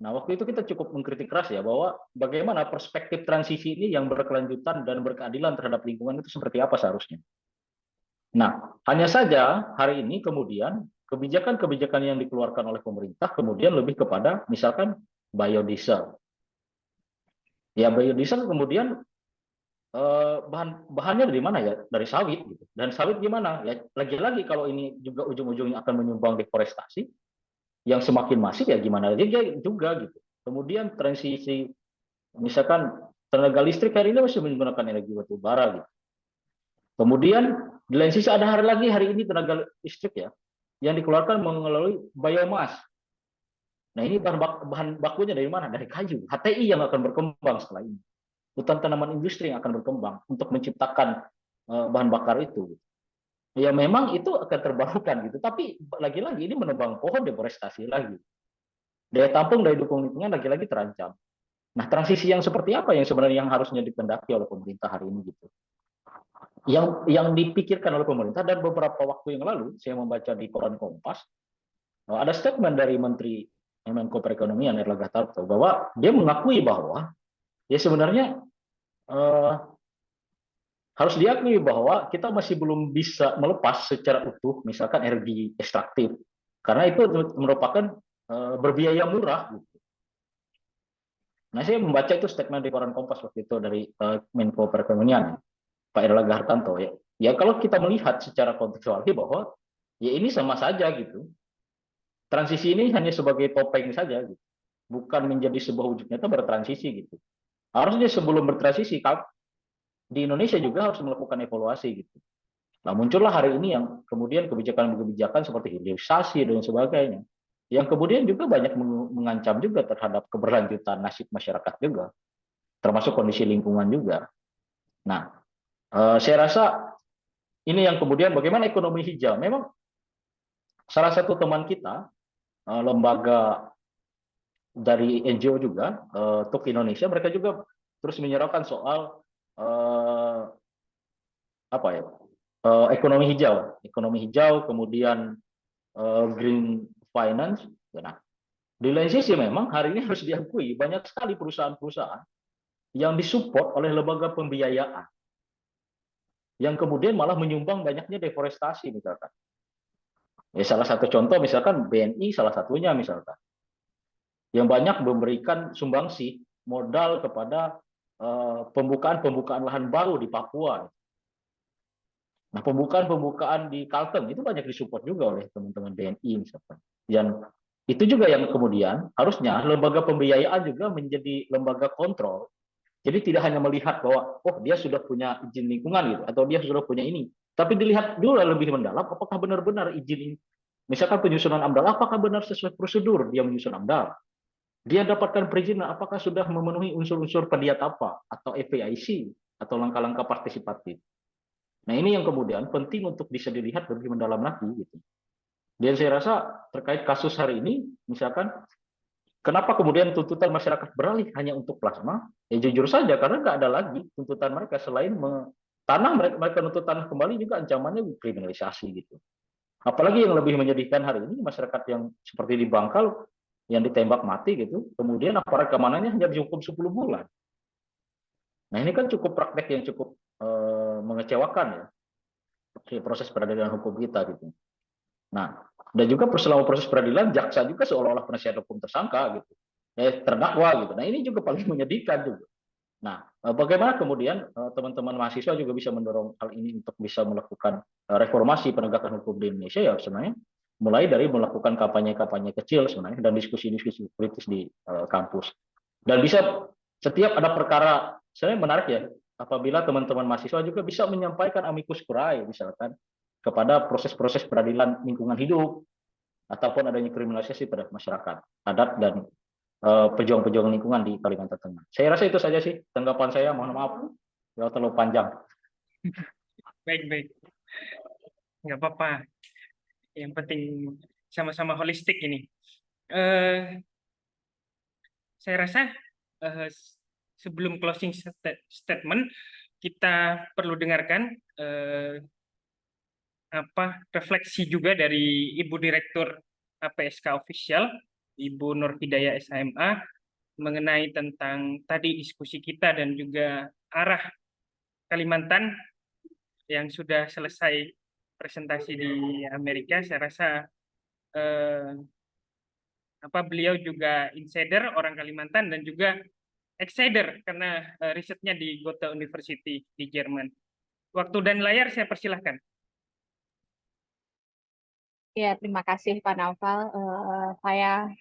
Nah, waktu itu kita cukup mengkritik keras ya bahwa bagaimana perspektif transisi ini yang berkelanjutan dan berkeadilan terhadap lingkungan itu seperti apa seharusnya. Nah, hanya saja hari ini kemudian kebijakan-kebijakan yang dikeluarkan oleh pemerintah kemudian lebih kepada misalkan biodiesel. Ya biodiesel kemudian bahannya dari mana ya? Dari sawit gitu. Dan sawit gimana? Ya lagi-lagi kalau ini juga ujung-ujungnya akan menyumbang deforestasi yang semakin masif ya gimana aja juga gitu. Kemudian transisi misalkan tenaga listrik hari ini masih menggunakan energi batu bara gitu. Kemudian di lain sisi ada hari ini tenaga listrik ya yang dikeluarkan melalui biomas. Nah ini bahan bakunya dari mana? Dari kayu. HTI yang akan berkembang setelah ini. Hutan tanaman industri yang akan berkembang untuk menciptakan bahan bakar itu. Ya memang itu akan terbarukan gitu. Tapi lagi-lagi ini menebang pohon, deforestasi lagi. Daya tampung, daya dukung lingkungan lagi-lagi terancam. Nah transisi yang seperti apa yang sebenarnya yang harusnya dikendaki oleh pemerintah hari ini gitu? Yang dipikirkan oleh pemerintah, dan beberapa waktu yang lalu saya membaca di koran Kompas, ada statement dari Menteri Menko Perekonomian Erlangga Hartarto bahwa dia mengakui bahwa ya sebenarnya harus diakui bahwa kita masih belum bisa melepas secara utuh misalkan energi ekstraktif karena itu merupakan berbiaya murah gitu. Nah saya membaca itu statement di koran Kompas waktu itu dari Menko Perekonomian Pak Erlangga Hartarto ya. Ya kalau kita melihat secara kontekstual bahwa ya ini sama saja gitu. Transisi ini hanya sebagai topeng saja gitu. Bukan menjadi sebuah wujud nyata bertransisi gitu. Harusnya sebelum bertransisi di Indonesia juga harus melakukan evaluasi gitu. Nah muncullah hari ini yang kemudian kebijakan-kebijakan seperti hilirisasi dan sebagainya. Yang kemudian juga banyak mengancam juga terhadap keberlanjutan nasib masyarakat juga. Termasuk kondisi lingkungan juga. Nah saya rasa ini yang kemudian bagaimana ekonomi hijau. Memang salah satu teman kita, lembaga dari NGO juga, TUK Indonesia, mereka juga terus menyerahkan soal ekonomi hijau, kemudian green finance. Nah, di lain sisi memang hari ini harus diakui banyak sekali perusahaan-perusahaan yang disupport oleh lembaga pembiayaan, yang kemudian malah menyumbang banyaknya deforestasi misalkan. Ya, salah satu contoh misalkan BNI salah satunya misalkan, yang banyak memberikan sumbangsi modal kepada pembukaan lahan baru di Papua. Nah, pembukaan di Kalteng itu banyak disupport juga oleh teman-teman BNI misalkan. Dan itu juga yang kemudian harusnya lembaga pembiayaan juga menjadi lembaga kontrol. Jadi tidak hanya melihat bahwa oh dia sudah punya izin lingkungan gitu atau dia sudah punya ini, tapi dilihat dulu lebih mendalam apakah benar-benar izin ini. Misalkan penyusunan AMDAL, apakah benar sesuai prosedur dia menyusun AMDAL? Dia dapatkan perizinan apakah sudah memenuhi unsur-unsur Padiatapa atau FPIC atau langkah-langkah partisipatif. Nah ini yang kemudian penting untuk bisa dilihat lebih mendalam lagi gitu. Dan saya rasa terkait kasus hari ini, misalkan kenapa kemudian tuntutan masyarakat beralih hanya untuk plasma? Ya jujur saja karena nggak ada lagi tuntutan mereka selain tanah mereka menuntut tanah kembali juga ancamannya kriminalisasi gitu. Apalagi yang lebih menyedihkan hari ini masyarakat yang seperti di Bangkal yang ditembak mati gitu, kemudian aparat keamanannya hanya dihukum 10 bulan. Nah ini kan cukup praktek yang cukup mengecewakan ya proses peradilan hukum kita gitu. Nah dan juga selama proses peradilan jaksa juga seolah-olah penasihat hukum tersangka gitu, terdakwa gitu. Nah ini juga paling menyedihkan juga. Nah bagaimana kemudian teman-teman mahasiswa juga bisa mendorong hal ini untuk bisa melakukan reformasi penegakan hukum di Indonesia ya sebenarnya mulai dari melakukan kampanye-kampanye kecil sebenarnya dan diskusi-diskusi kritis di kampus. Dan bisa setiap ada perkara, sebenarnya menarik ya, apabila teman-teman mahasiswa juga bisa menyampaikan amicus curiae misalkan kepada proses-proses peradilan lingkungan hidup ataupun adanya kriminalisasi pada masyarakat adat dan pejuang-pejuang lingkungan di Kalimantan Tengah. Saya rasa itu saja sih tanggapan saya. Mohon maaf ya terlalu panjang. Baik. Nggak apa-apa. Yang penting sama-sama holistik ini. Saya rasa sebelum closing statement kita perlu dengarkan refleksi juga dari Ibu Direktur APSK Official, Ibu Nur Hidayah SHMA, mengenai tentang tadi diskusi kita dan juga arah Kalimantan yang sudah selesai presentasi di Amerika. Saya rasa beliau juga insider orang Kalimantan dan juga exider karena risetnya di Goethe University di Jerman. Waktu dan layar saya persilahkan. Ya, terima kasih Pak Naufal. Saya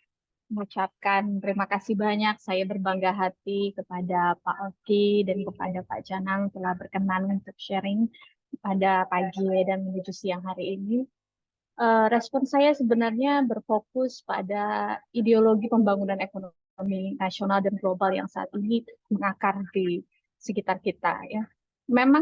mengucapkan terima kasih banyak. Saya berbangga hati kepada Pak Oki dan kepada Pak Janang telah berkenan untuk sharing pada pagi dan menuju siang hari ini. Respon saya sebenarnya berfokus pada ideologi pembangunan ekonomi nasional dan global yang saat ini mengakar di sekitar kita ya. Memang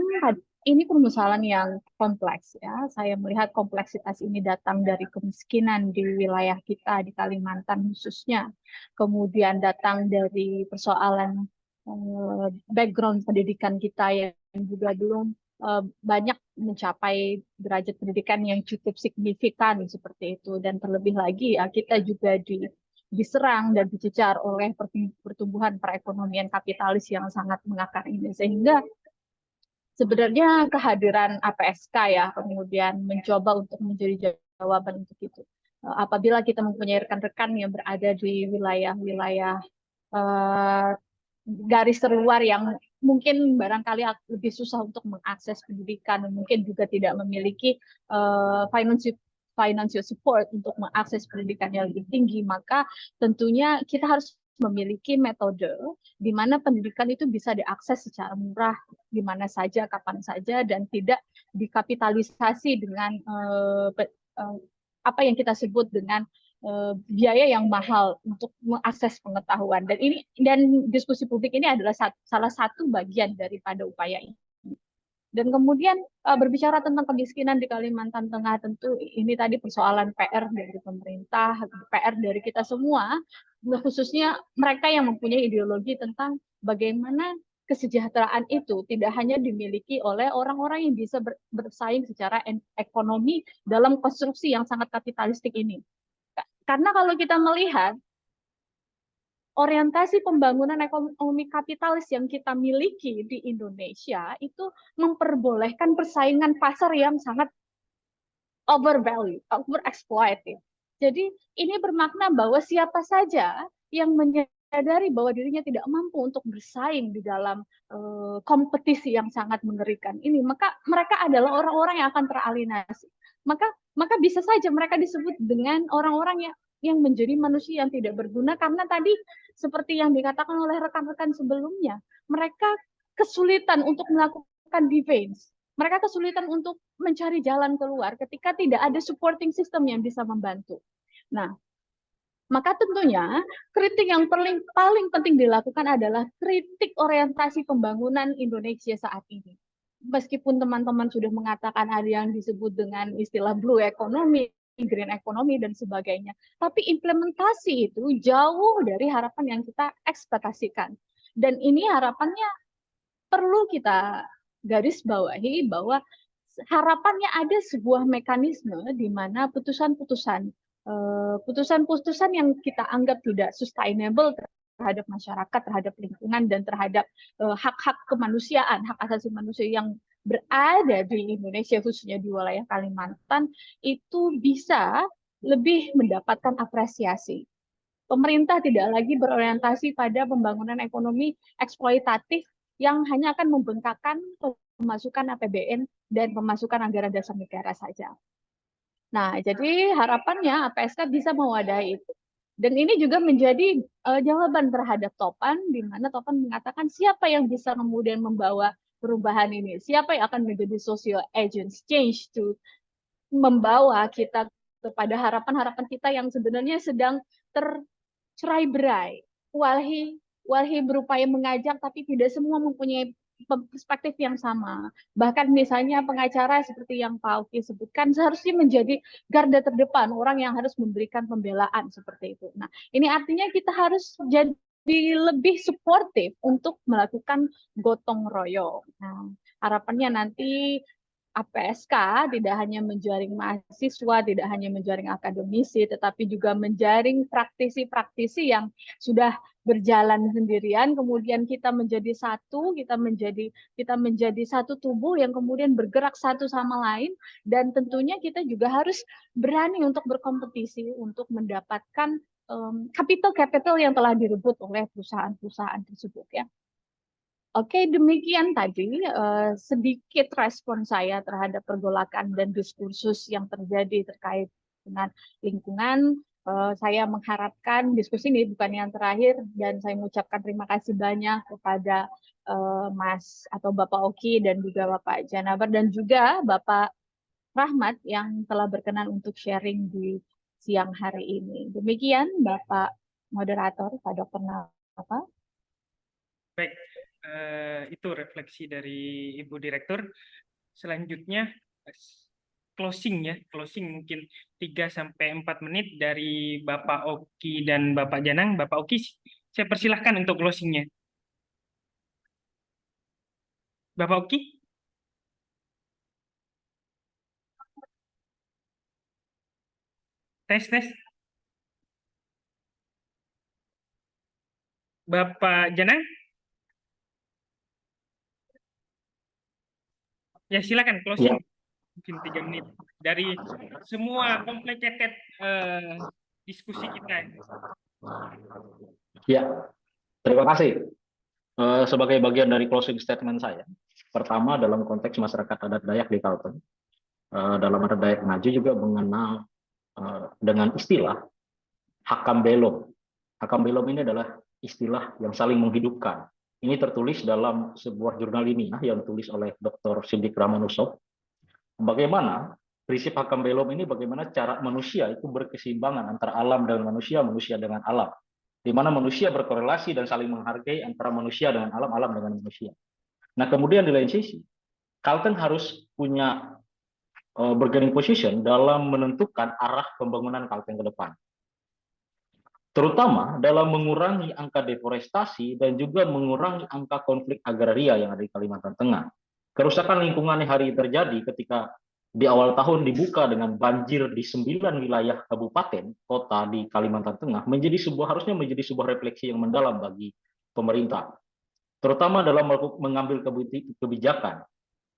ini permasalahan yang kompleks ya. Saya melihat kompleksitas ini datang dari kemiskinan di wilayah kita di Kalimantan khususnya. Kemudian datang dari persoalan background pendidikan kita yang juga belum banyak mencapai derajat pendidikan yang cukup signifikan seperti itu, dan terlebih lagi ya kita juga diserang dan dicecar oleh pertumbuhan perekonomian kapitalis yang sangat mengakar ini, sehingga sebenarnya kehadiran APSK ya kemudian mencoba untuk menjadi jawaban untuk itu. Apabila kita mempunyai rekan-rekan yang berada di wilayah-wilayah garis terluar yang mungkin barangkali lebih susah untuk mengakses pendidikan, dan mungkin juga tidak memiliki financial support untuk mengakses pendidikan yang lebih tinggi, maka tentunya kita harus memiliki metode di mana pendidikan itu bisa diakses secara murah di mana saja, kapan saja, dan tidak dikapitalisasi dengan apa yang kita sebut dengan biaya yang mahal untuk mengakses pengetahuan. Dan diskusi publik ini adalah salah satu bagian daripada upaya ini. Dan kemudian berbicara tentang kemiskinan di Kalimantan Tengah, tentu ini tadi persoalan PR dari pemerintah, PR dari kita semua, khususnya mereka yang mempunyai ideologi tentang bagaimana kesejahteraan itu tidak hanya dimiliki oleh orang-orang yang bisa bersaing secara ekonomi dalam konstruksi yang sangat kapitalistik ini. Karena kalau kita melihat orientasi pembangunan ekonomi kapitalis yang kita miliki di Indonesia itu memperbolehkan persaingan pasar yang sangat overvalue, overexploited. Jadi ini bermakna bahwa siapa saja yang menyadari bahwa dirinya tidak mampu untuk bersaing di dalam kompetisi yang sangat mengerikan ini, maka mereka adalah orang-orang yang akan teralienasi. Maka bisa saja mereka disebut dengan orang-orang yang menjadi manusia yang tidak berguna, karena tadi seperti yang dikatakan oleh rekan-rekan sebelumnya, mereka kesulitan untuk melakukan defense. Mereka kesulitan untuk mencari jalan keluar ketika tidak ada supporting system yang bisa membantu. Nah, maka tentunya kritik yang paling penting dilakukan adalah kritik orientasi pembangunan Indonesia saat ini. Meskipun teman-teman sudah mengatakan ada yang disebut dengan istilah blue economy, green economy, dan sebagainya, tapi implementasi itu jauh dari harapan yang kita ekspektasikan. Dan ini harapannya perlu kita garis bawahi bahwa harapannya ada sebuah mekanisme di mana putusan-putusan yang kita anggap tidak sustainable terhadap masyarakat, terhadap lingkungan, dan terhadap hak-hak kemanusiaan, hak asasi manusia yang berada di Indonesia, khususnya di wilayah Kalimantan, itu bisa lebih mendapatkan apresiasi. Pemerintah tidak lagi berorientasi pada pembangunan ekonomi eksploitatif yang hanya akan membengkakkan pemasukan APBN dan pemasukan anggaran dasar negara saja. Nah, jadi harapannya APSK bisa mewadahi itu. Dan ini juga menjadi jawaban terhadap Topan, di mana Topan mengatakan siapa yang bisa kemudian membawa perubahan ini, siapa yang akan menjadi social agents change to membawa kita kepada harapan-harapan kita yang sebenarnya sedang tercerai-berai. Walhi berupaya mengajak, tapi tidak semua mempunyai perspektif yang sama. Bahkan misalnya pengacara seperti yang Pak Oki sebutkan seharusnya menjadi garda terdepan, orang yang harus memberikan pembelaan seperti itu. Nah, ini artinya kita harus jadi lebih suportif untuk melakukan gotong royong. Nah, harapannya nanti APSK tidak hanya menjaring mahasiswa, tidak hanya menjaring akademisi, tetapi juga menjaring praktisi-praktisi yang sudah berjalan sendirian, kemudian kita menjadi satu, kita menjadi satu tubuh yang kemudian bergerak satu sama lain, dan tentunya kita juga harus berani untuk berkompetisi untuk mendapatkan capital yang telah direbut oleh perusahaan-perusahaan tersebut ya. Oke, demikian tadi sedikit respon saya terhadap pergolakan dan diskursus yang terjadi terkait dengan lingkungan, saya mengharapkan diskusi ini bukan yang terakhir, dan saya mengucapkan terima kasih banyak kepada Mas atau Bapak Oki dan juga Bapak Janabar dan juga Bapak Rahmat yang telah berkenan untuk sharing di siang hari ini. Demikian Bapak Moderator, Pak Dr. Naufal. Baik, itu refleksi dari Ibu Direktur. Selanjutnya closing ya, closing mungkin 3-4 menit dari Bapak Oki dan Bapak Janang. Bapak Oki, saya persilahkan untuk closingnya. Bapak Oki? Tes. Bapak Janang? Ya, silakan closing. Ya. Mungkin 3 menit dari semua complicated diskusi kita. Ya, terima kasih. Sebagai bagian dari closing statement saya, pertama dalam konteks masyarakat adat Dayak di Kalteng, dalam adat Dayak Ngaju juga mengenal dengan istilah Hakam Belom. Hakam Belom ini adalah istilah yang saling menghidupkan. Ini tertulis dalam sebuah jurnal ilmiah yang ditulis oleh Dr. Sindik Ramanusob. Bagaimana prinsip Hakam Belom ini, bagaimana cara manusia itu berkeseimbangan antara alam dengan manusia dengan alam, di mana manusia berkorelasi dan saling menghargai antara manusia dengan alam, alam dengan manusia. Nah, kemudian di lain sisi, Kalteng harus punya bargaining position dalam menentukan arah pembangunan Kalteng ke depan. Terutama dalam mengurangi angka deforestasi dan juga mengurangi angka konflik agraria yang ada di Kalimantan Tengah. Kerusakan lingkungan yang hari ini terjadi ketika di awal tahun dibuka dengan banjir di 9 wilayah kabupaten kota di Kalimantan Tengah harusnya menjadi sebuah refleksi yang mendalam bagi pemerintah, terutama dalam mengambil kebijakan.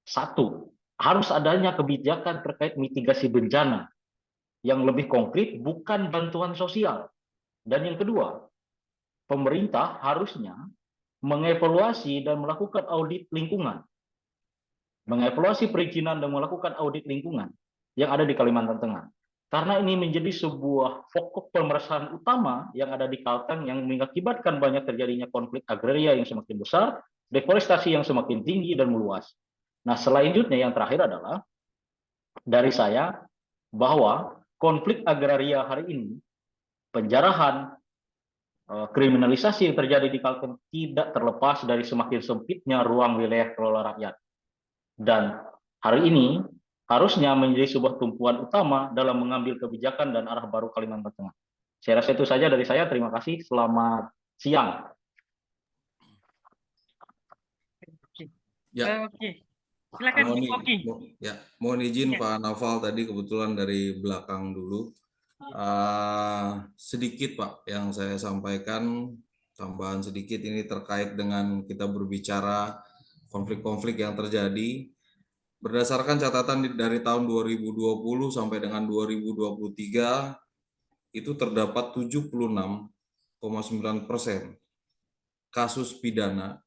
Satu, harus adanya kebijakan terkait mitigasi bencana yang lebih konkret, bukan bantuan sosial. Dan yang kedua, pemerintah harusnya mengevaluasi dan melakukan audit lingkungan, mengevaluasi perizinan dan melakukan audit lingkungan yang ada di Kalimantan Tengah. Karena ini menjadi sebuah pokok permasalahan utama yang ada di Kalteng yang mengakibatkan banyak terjadinya konflik agraria yang semakin besar, deforestasi yang semakin tinggi dan meluas. Nah, selanjutnya yang terakhir adalah dari saya bahwa konflik agraria hari ini, penjarahan, kriminalisasi yang terjadi di Kalteng tidak terlepas dari semakin sempitnya ruang wilayah kelola rakyat. Dan hari ini harusnya menjadi sebuah tumpuan utama dalam mengambil kebijakan dan arah baru Kalimantan Tengah. Saya rasa itu saja dari saya. Terima kasih. Selamat siang. Ya. Oke. Silakan Oki. Ya, mohon izin Pak Naufal tadi kebetulan dari belakang dulu. Sedikit Pak yang saya sampaikan, tambahan sedikit ini terkait dengan kita berbicara konflik-konflik yang terjadi. Berdasarkan catatan dari tahun 2020 sampai dengan 2023, itu terdapat 76,9% kasus pidana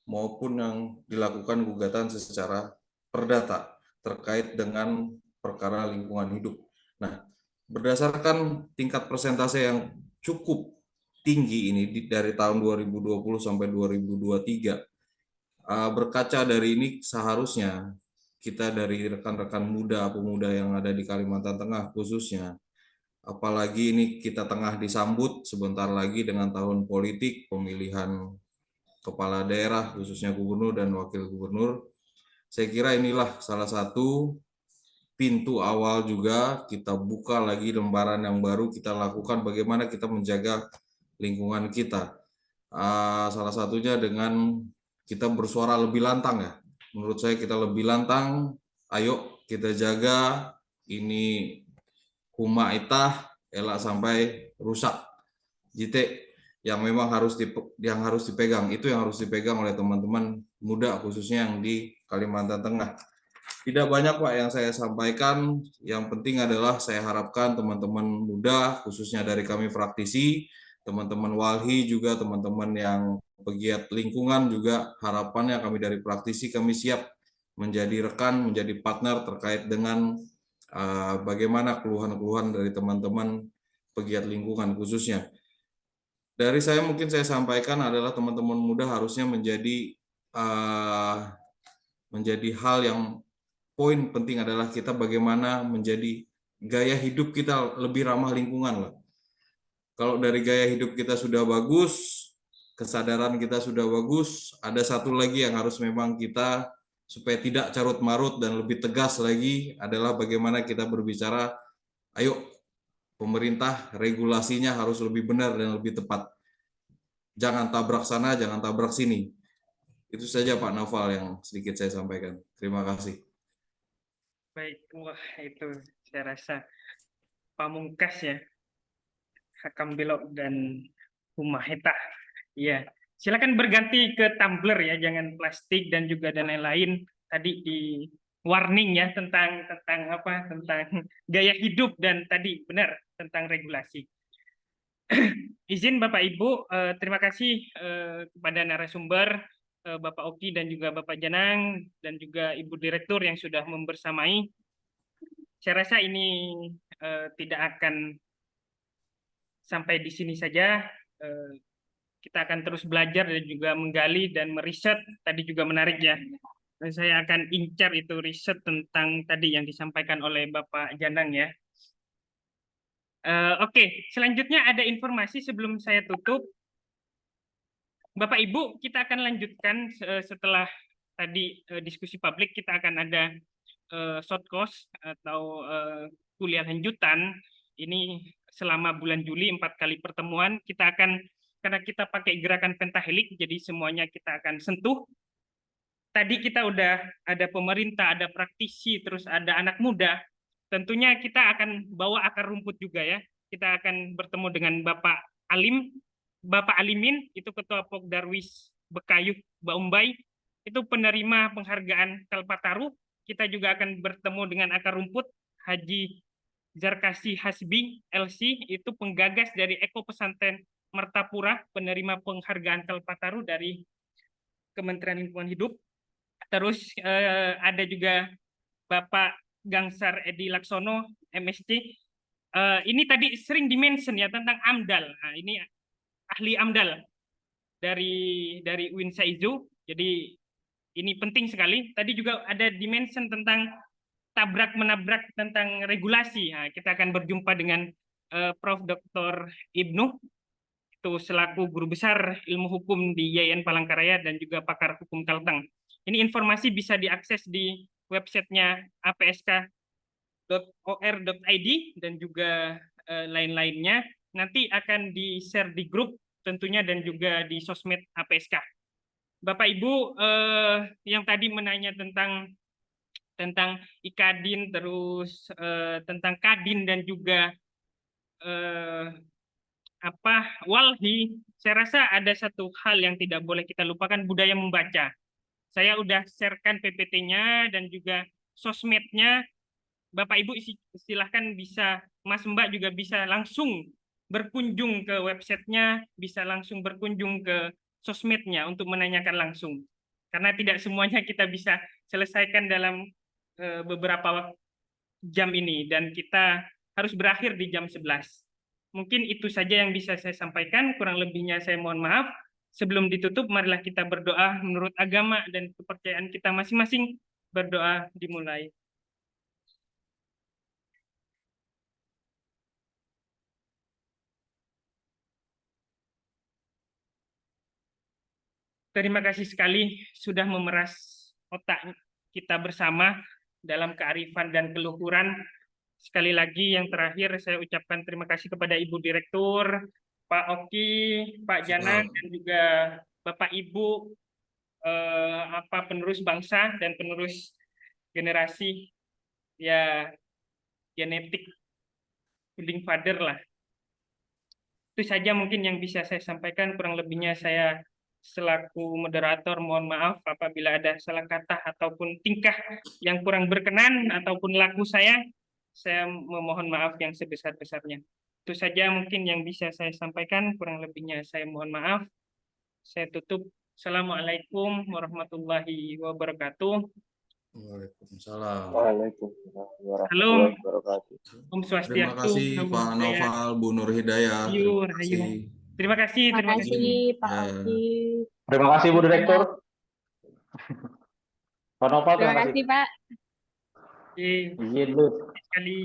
maupun yang dilakukan gugatan secara perdata terkait dengan perkara lingkungan hidup. Nah, berdasarkan tingkat persentase yang cukup tinggi ini dari tahun 2020 sampai 2023, berkaca dari ini seharusnya kita dari rekan-rekan muda, pemuda yang ada di Kalimantan Tengah khususnya, apalagi ini kita tengah disambut sebentar lagi dengan tahun politik, pemilihan kepala daerah, khususnya gubernur dan wakil gubernur. Saya kira inilah salah satu pintu awal juga kita buka lagi lembaran yang baru, kita lakukan bagaimana kita menjaga lingkungan kita. Salah satunya dengan kita bersuara lebih lantang ya. Menurut saya kita lebih lantang, ayo kita jaga ini huma itah, elak sampai rusak. Jite yang memang harus dipegang, itu yang harus dipegang oleh teman-teman muda khususnya yang di Kalimantan Tengah. Tidak banyak Pak yang saya sampaikan, yang penting adalah saya harapkan teman-teman muda khususnya dari kami praktisi, teman-teman walhi juga, teman-teman yang pegiat lingkungan juga, harapannya kami dari praktisi kami siap menjadi rekan, menjadi partner terkait dengan bagaimana keluhan-keluhan dari teman-teman pegiat lingkungan khususnya. Dari saya mungkin saya sampaikan adalah teman-teman muda harusnya menjadi hal yang poin penting adalah kita bagaimana menjadi gaya hidup kita lebih ramah lingkungan lah. Kalau dari gaya hidup kita sudah bagus, kesadaran kita sudah bagus, ada satu lagi yang harus memang kita supaya tidak carut-marut dan lebih tegas lagi adalah bagaimana kita berbicara, ayo pemerintah regulasinya harus lebih benar dan lebih tepat. Jangan tabrak sana, jangan tabrak sini. Itu saja Pak Naufal yang sedikit saya sampaikan. Terima kasih. Baik, wah itu saya rasa pamungkas ya, Hakam Belok dan Humaheta. Ya, silakan berganti ke tumbler ya, jangan plastik dan juga dan lain-lain. Tadi di warning ya tentang gaya hidup dan tadi benar tentang regulasi. Izin Bapak Ibu, terima kasih kepada narasumber Bapak Oki dan juga Bapak Janang dan juga Ibu Direktur yang sudah membersamai. Saya rasa ini tidak akan sampai di sini saja. Kita akan terus belajar dan juga menggali dan meriset. Tadi juga menarik ya. Saya akan incar itu riset tentang tadi yang disampaikan oleh Bapak Janang ya. Oke, selanjutnya ada informasi sebelum saya tutup. Bapak Ibu, kita akan lanjutkan setelah tadi diskusi publik, kita akan ada short course atau kuliah lanjutan. Ini selama bulan Juli 4 kali pertemuan. Kita akan, karena kita pakai gerakan pentahelik, jadi semuanya kita akan sentuh. Tadi kita udah ada pemerintah, ada praktisi, terus ada anak muda. Tentunya kita akan bawa akar rumput juga ya. Kita akan bertemu dengan Bapak Alimin, itu Ketua Pok Darwis Bekayuh Baumbai, itu penerima penghargaan Kalpataru. Kita juga akan bertemu dengan akar rumput Haji Zarkasi Hasbi, LC, itu penggagas dari Eko Pesantren Mertapura, penerima penghargaan Kalpataru dari Kementerian Lingkungan Hidup. Terus ada juga Bapak Gangsar Edi Laksono, MSc. Ini tadi sering dimention ya tentang AMDAL. Nah, ini ahli AMDAL dari UIN Saizu. Jadi ini penting sekali. Tadi juga ada dimension tentang tabrak menabrak tentang regulasi. Nah, kita akan berjumpa dengan Prof. Dr. Ibnu, itu selaku guru besar ilmu hukum di YIN Palangkaraya dan juga pakar hukum Kalteng. Ini informasi bisa diakses di websitenya apsk.or.id dan juga lain-lainnya. Nanti akan di-share di grup tentunya dan juga di sosmed APSK. Bapak Ibu yang tadi menanya tentang IKADIN, terus tentang KADIN dan juga WALHI, saya rasa ada satu hal yang tidak boleh kita lupakan, budaya membaca. Saya udah sharekan PPT-nya dan juga sosmednya. Bapak Ibu silahkan bisa, Mas Mbak juga bisa langsung berkunjung ke websitenya, bisa langsung berkunjung ke sosmednya untuk menanyakan langsung. Karena tidak semuanya kita bisa selesaikan dalam beberapa jam ini, dan kita harus berakhir di jam 11. Mungkin itu saja yang bisa saya sampaikan, kurang lebihnya saya mohon maaf. Sebelum ditutup, marilah kita berdoa menurut agama dan kepercayaan kita masing-masing. Berdoa dimulai. Terima kasih sekali sudah memeras otak kita bersama dalam kearifan dan keluhuran. Sekali lagi yang terakhir saya ucapkan terima kasih kepada Ibu Direktur, Pak Oki, Pak Janang, dan juga Bapak Ibu penerus bangsa dan penerus generasi ya genetik founding father lah. Itu saja mungkin yang bisa saya sampaikan, kurang lebihnya saya selaku moderator mohon maaf apabila ada salah kata ataupun tingkah yang kurang berkenan ataupun laku saya memohon maaf yang sebesar-besarnya. Itu saja mungkin yang bisa saya sampaikan, kurang lebihnya saya mohon maaf. Saya tutup. Assalamualaikum warahmatullahi wabarakatuh. Waalaikumsalam. Waalaikumsalam Salam. warahmatullahi wabarakatuh. Om Terima Swastiastu, kasih Namo Pak Buddhaya. Noval, Bu Nur Hidayah. Rahayu, Terima rahayu. kasih. Terima kasih, Terima terima kasih. kasih Pak Ya. Oki. Terima kasih Bu Direktur. Pak Noval, Terima terima kasih. kasih Pak. Oke, Izin dulu. sekali.